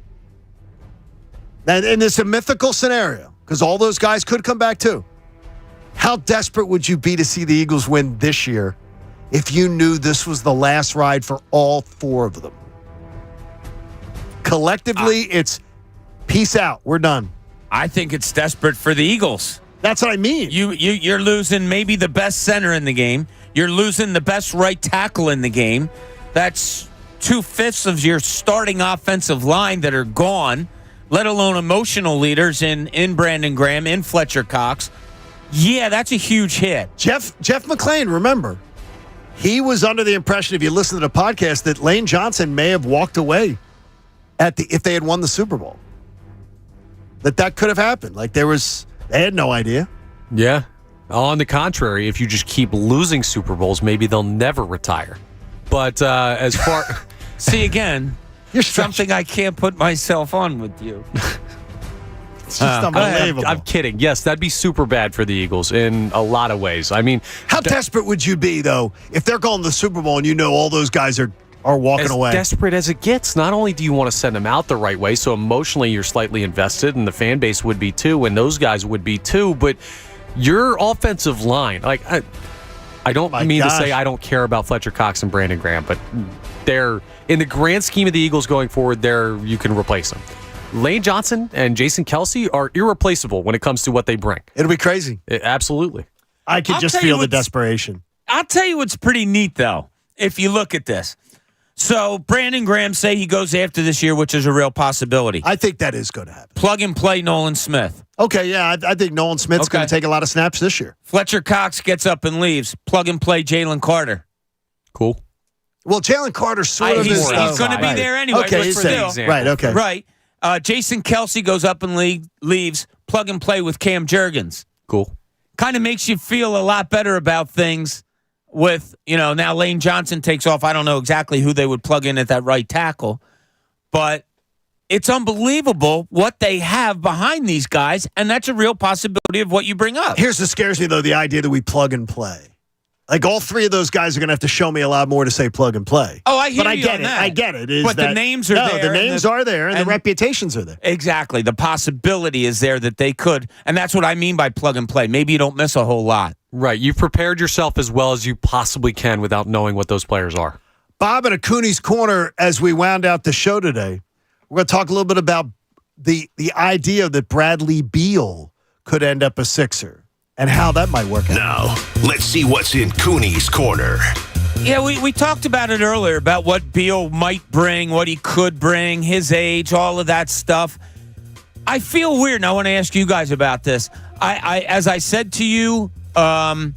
And it's a mythical scenario because all those guys could come back too. How desperate would you be to see the Eagles win this year if you knew this was the last ride for all 4 of them? Collectively, it's peace out. We're done. I think it's desperate for the Eagles. That's what I mean. You're losing maybe the best center in the game. You're losing the best right tackle in the game. That's 2/5 of your starting offensive line that are gone, let alone emotional leaders in Brandon Graham, in Fletcher Cox. Yeah, that's a huge hit. Jeff McClain, remember, he was under the impression, if you listen to the podcast, that Lane Johnson may have walked away if they had won the Super Bowl. That could have happened. They had no idea. Yeah. On the contrary, if you just keep losing Super Bowls, maybe they'll never retire. But as far... See, again, something I can't put myself on with you. It's just unbelievable. I'm kidding. Yes, that'd be super bad for the Eagles in a lot of ways. I mean... How desperate would you be, though, if they're going to the Super Bowl and you know all those guys are walking away? As desperate as it gets, not only do you want to send them out the right way, so emotionally you're slightly invested, and the fan base would be too, and those guys would be too, but your offensive line, I don't mean to say I don't care about Fletcher Cox and Brandon Graham, but they're, in the grand scheme of the Eagles going forward, you can replace them. Lane Johnson and Jason Kelsey are irreplaceable when it comes to what they bring. It'll be crazy. Absolutely. I could just feel the desperation. I'll tell you what's pretty neat, though, if you look at this. So Brandon Graham say he goes after this year, which is a real possibility. I think that is going to happen. Plug and play Nolan Smith. Okay, yeah, I think Nolan Smith's going to take a lot of snaps this year. Fletcher Cox gets up and leaves. Plug and play Jalen Carter. Cool. Well, Jalen Carter sort of he's is. He's going to be there anyway. Okay, but he's still. right. Okay, right. Jason Kelsey goes up and leaves. Plug and play with Cam Jurgens. Cool. Kind of makes you feel a lot better about things with, now Lane Johnson takes off. I don't know exactly who they would plug in at that right tackle, but it's unbelievable what they have behind these guys, and that's a real possibility of what you bring up. Here's what scares me, though, the idea that we plug and play. Like, all three of those guys are going to have to show me a lot more to say plug and play. Oh, I hear but you get on it. that. I get it. But the names are there. The names are there, and the reputations are there. Exactly. The possibility is there that they could, and that's what I mean by plug and play. Maybe you don't miss a whole lot. Right. You've prepared yourself as well as you possibly can without knowing what those players are. Bob and Cooney's Corner, as we wound out the show today, we're going to talk a little bit about the idea that Bradley Beal could end up a Sixer and how that might work out. Now, let's see what's in Cooney's Corner. Yeah, we talked about it earlier, about what Beal might bring, what he could bring, his age, all of that stuff. I feel weird, and I want to ask you guys about this. I as I said to you, I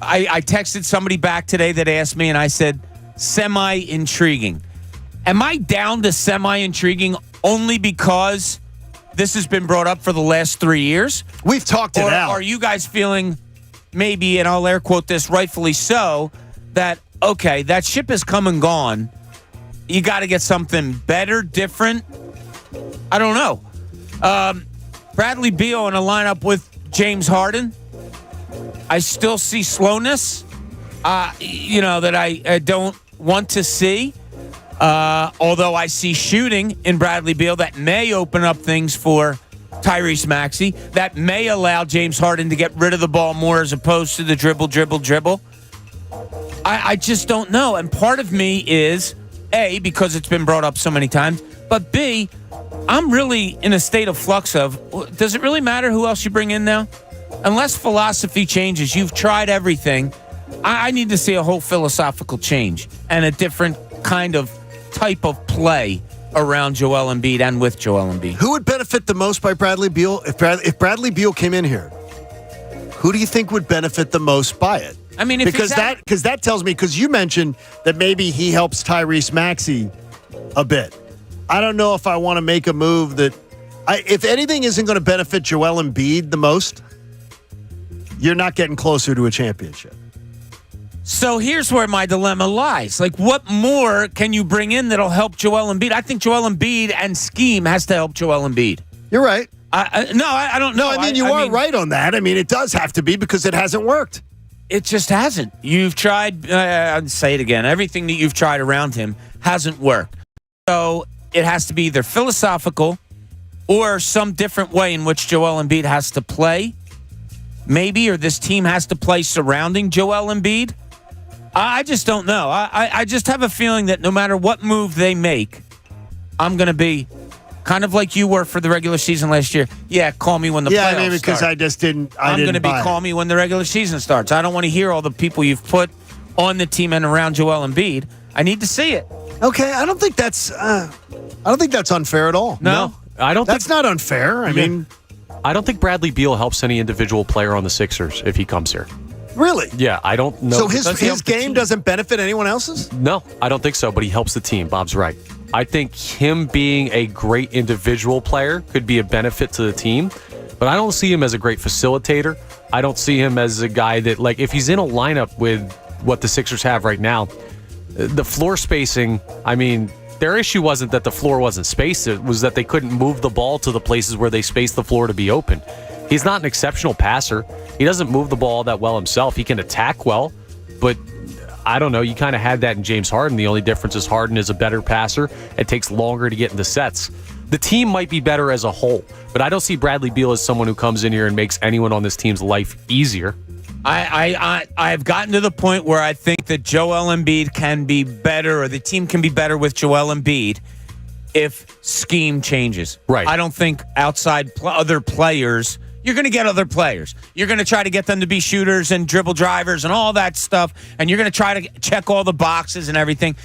texted somebody back today that asked me, and I said, semi-intriguing. Am I down to semi-intriguing only because this has been brought up for the last 3 years? We've talked it out. Are you guys feeling maybe, and I'll air quote this, rightfully so, that, okay, that ship has come and gone. You got to get something better, different? I don't know. Bradley Beal in a lineup with James Harden. I still see slowness, that I don't want to see. Although I see shooting in Bradley Beal that may open up things for Tyrese Maxey, that may allow James Harden to get rid of the ball more as opposed to the dribble. I just don't know. And part of me is, A, because it's been brought up so many times, but B, I'm really in a state of flux of, does it really matter who else you bring in now? Unless philosophy changes, you've tried everything. I need to see a whole philosophical change and a different kind of type of play around Joel Embiid and with Joel Embiid. Who would benefit the most by Bradley Beal? If Bradley Beal came in here, who do you think would benefit the most by it? I mean, because that tells me, because you mentioned that maybe he helps Tyrese Maxey a bit. I don't know if I want to make a move that, if anything isn't going to benefit Joel Embiid the most, you're not getting closer to a championship. So here's where my dilemma lies. Like, what more can you bring in that'll help Joel Embiid? I think Joel Embiid and scheme has to help Joel Embiid. You're right. I don't know. No, I mean, you are right on that. I mean, it does have to be because it hasn't worked. It just hasn't. You've tried, I'll say it again, everything that you've tried around him hasn't worked. So it has to be either philosophical or some different way in which Joel Embiid has to play. Maybe, or this team has to play surrounding Joel Embiid. I just don't know. I just have a feeling that no matter what move they make, I'm going to be kind of like you were for the regular season last year. Yeah, call me when the playoffs start. Yeah, I mean, because I just didn't. I'm going to be call me when the regular season starts. I don't want to hear all the people you've put on the team and around Joel Embiid. I need to see it. Okay, I don't think that's unfair at all. No, I don't. That's not unfair. I mean, I don't think Bradley Beal helps any individual player on the Sixers if he comes here. Really? Yeah, I don't know. So his game doesn't benefit anyone else's? No, I don't think so, but he helps the team. Bob's right. I think him being a great individual player could be a benefit to the team, but I don't see him as a great facilitator. I don't see him as a guy that, like, if he's in a lineup with what the Sixers have right now, the floor spacing, I mean, their issue wasn't that the floor wasn't spaced. It was that they couldn't move the ball to the places where they spaced the floor to be open. He's not an exceptional passer. He doesn't move the ball that well himself. He can attack well, but I don't know. You kind of had that in James Harden. The only difference is Harden is a better passer. It takes longer to get into sets. The team might be better as a whole, but I don't see Bradley Beal as someone who comes in here and makes anyone on this team's life easier. I've gotten to the point where I think that Joel Embiid can be better, or the team can be better with Joel Embiid if scheme changes. Right. I don't think outside other players. You're going to get other players. You're going to try to get them to be shooters and dribble drivers and all that stuff, and you're going to try to check all the boxes and everything.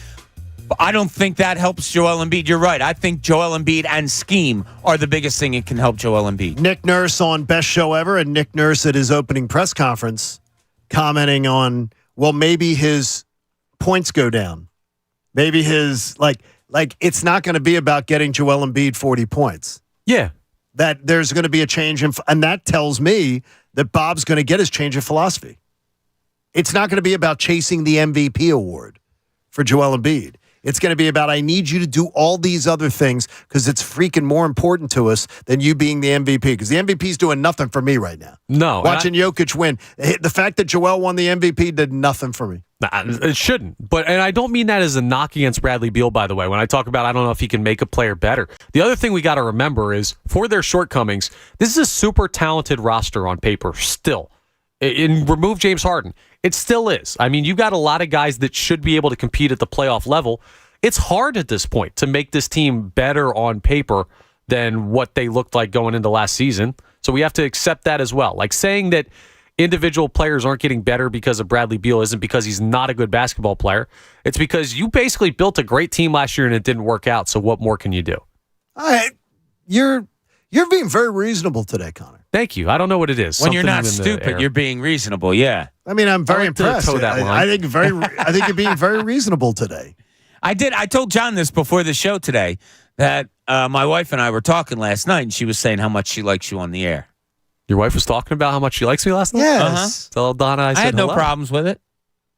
But I don't think that helps Joel Embiid. You're right. I think Joel Embiid and scheme are the biggest thing that can help Joel Embiid. Nick Nurse on Best Show Ever, and Nick Nurse at his opening press conference commenting on, well, maybe his points go down. Maybe his, like it's not going to be about getting Joel Embiid 40 points. Yeah. That there's going to be a change in, and that tells me that Bob's going to get his change of philosophy. It's not going to be about chasing the MVP award for Joel Embiid. It's going to be about, I need you to do all these other things because it's freaking more important to us than you being the MVP. Because the MVP's doing nothing for me right now. No. Watching Jokic win. The fact that Joel won the MVP did nothing for me. It shouldn't. And I don't mean that as a knock against Bradley Beal, by the way. When I talk about I don't know if he can make a player better. The other thing we got to remember is, for their shortcomings, this is a super talented roster on paper still. And remove James Harden. It still is. I mean, you got a lot of guys that should be able to compete at the playoff level. It's hard at this point to make this team better on paper than what they looked like going into last season. So we have to accept that as well. Like, saying that individual players aren't getting better because of Bradley Beal isn't because he's not a good basketball player. It's because you basically built a great team last year and it didn't work out. So what more can you do? All right. You're being very reasonable today, Connor. Thank you. I don't know what it is. When you're not Something in the stupid, air. you're being reasonable. Yeah. I mean, I'm very like to impressed. toe that line. I think you're being very reasonable today. I told John this before the show today, that my wife and I were talking last night, and she was saying how much she likes you on the air. Your wife was talking about how much she likes me last night? Yes. Tell Donna I said I had no hello. problems with it.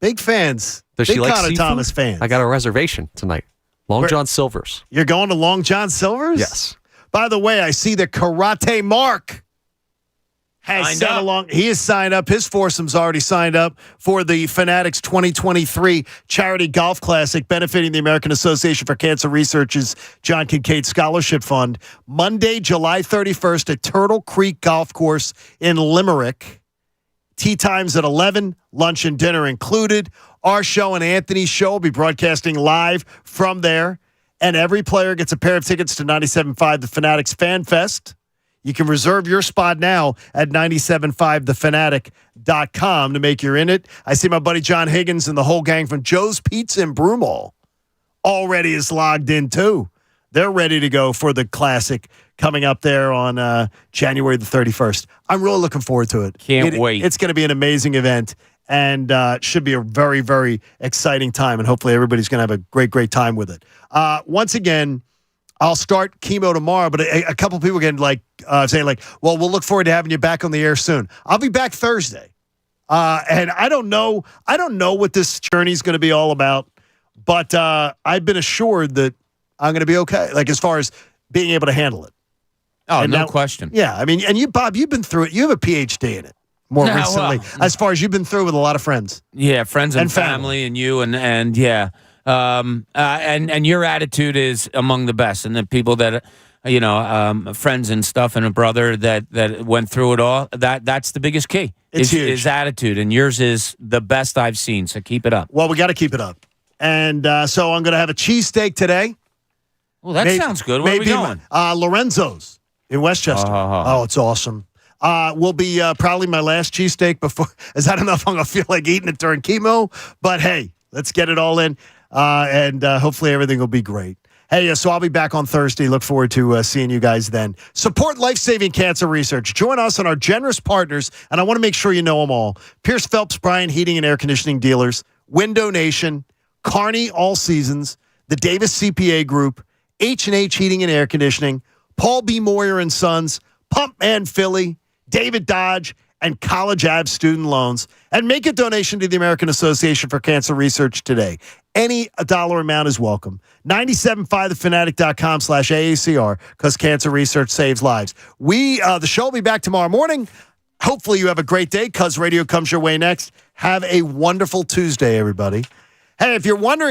Big fans. Does Big she like Connor seafood? Thomas fans. I got a reservation tonight. Long John Silver's. You're going to Long John Silver's? Yes. By the way, I see that Karate Mark has Signed sent up. along. He has signed up. His foursome's already signed up for the Fanatics 2023 Charity Golf Classic, benefiting the American Association for Cancer Research's John Kincaid Scholarship Fund. Monday, July 31st at Turtle Creek Golf Course in Limerick. Tea times at 11, lunch and dinner included. Our show and Anthony's show will be broadcasting live from there. And every player gets a pair of tickets to 97.5 The Fanatics Fan Fest. You can reserve your spot now at 97.5thefanatic.com to make your in it. I see my buddy John Higgins and the whole gang from Joe's Pizza in Broomall already is logged in too. They're ready to go for the Classic coming up there on January the 31st. I'm really looking forward to it. Can't wait. It's going to be an amazing event, and it should be a very, very exciting time, and hopefully everybody's going to have a great, great time with it. Once again, I'll start chemo tomorrow, but a couple people getting saying well, we'll look forward to having you back on the air soon. I'll be back Thursday. And I don't know what this journey is going to be all about, but I've been assured that I'm going to be okay, like as far as being able to handle it. Oh, and no question. Yeah, I mean, and you, Bob, you've been through it. You have a PhD in it more No, recently, as far as you've been through with a lot of friends. Yeah, friends and And family. family and you and yeah. And your attitude is among the best, and the people that friends and stuff, and a brother that went through it all. That's the biggest key. It's huge. Is attitude, and yours is the best I've seen. So keep it up. Well, we got to keep it up, and so I'm going to have a cheesesteak today. Well, that sounds good. Where are we going? Lorenzo's in Westchester. Oh, it's awesome. Will be probably my last cheesesteak before, as I don't know if I'm going to feel like eating it during chemo, but hey, let's get it all in, and hopefully everything will be great. Hey, so I'll be back on Thursday. Look forward to seeing you guys then. Support life-saving cancer research. Join us and our generous partners, and I want to make sure you know them all. Pierce Phelps Bryant Heating and Air Conditioning Dealers, Window Nation, Carney All Seasons, the Davis CPA Group, H&H Heating and Air Conditioning, Paul B. Moyer and Sons, Pump Man Philly, David Dodge, and College Ave Student Loans. And make a donation to the American Association for Cancer Research today. Any dollar amount is welcome. 97.5thefanatic.com/AACR, because cancer research saves lives. The show will be back tomorrow morning. Hopefully you have a great day, because radio comes your way next. Have a wonderful Tuesday, everybody. Hey, if you're wondering,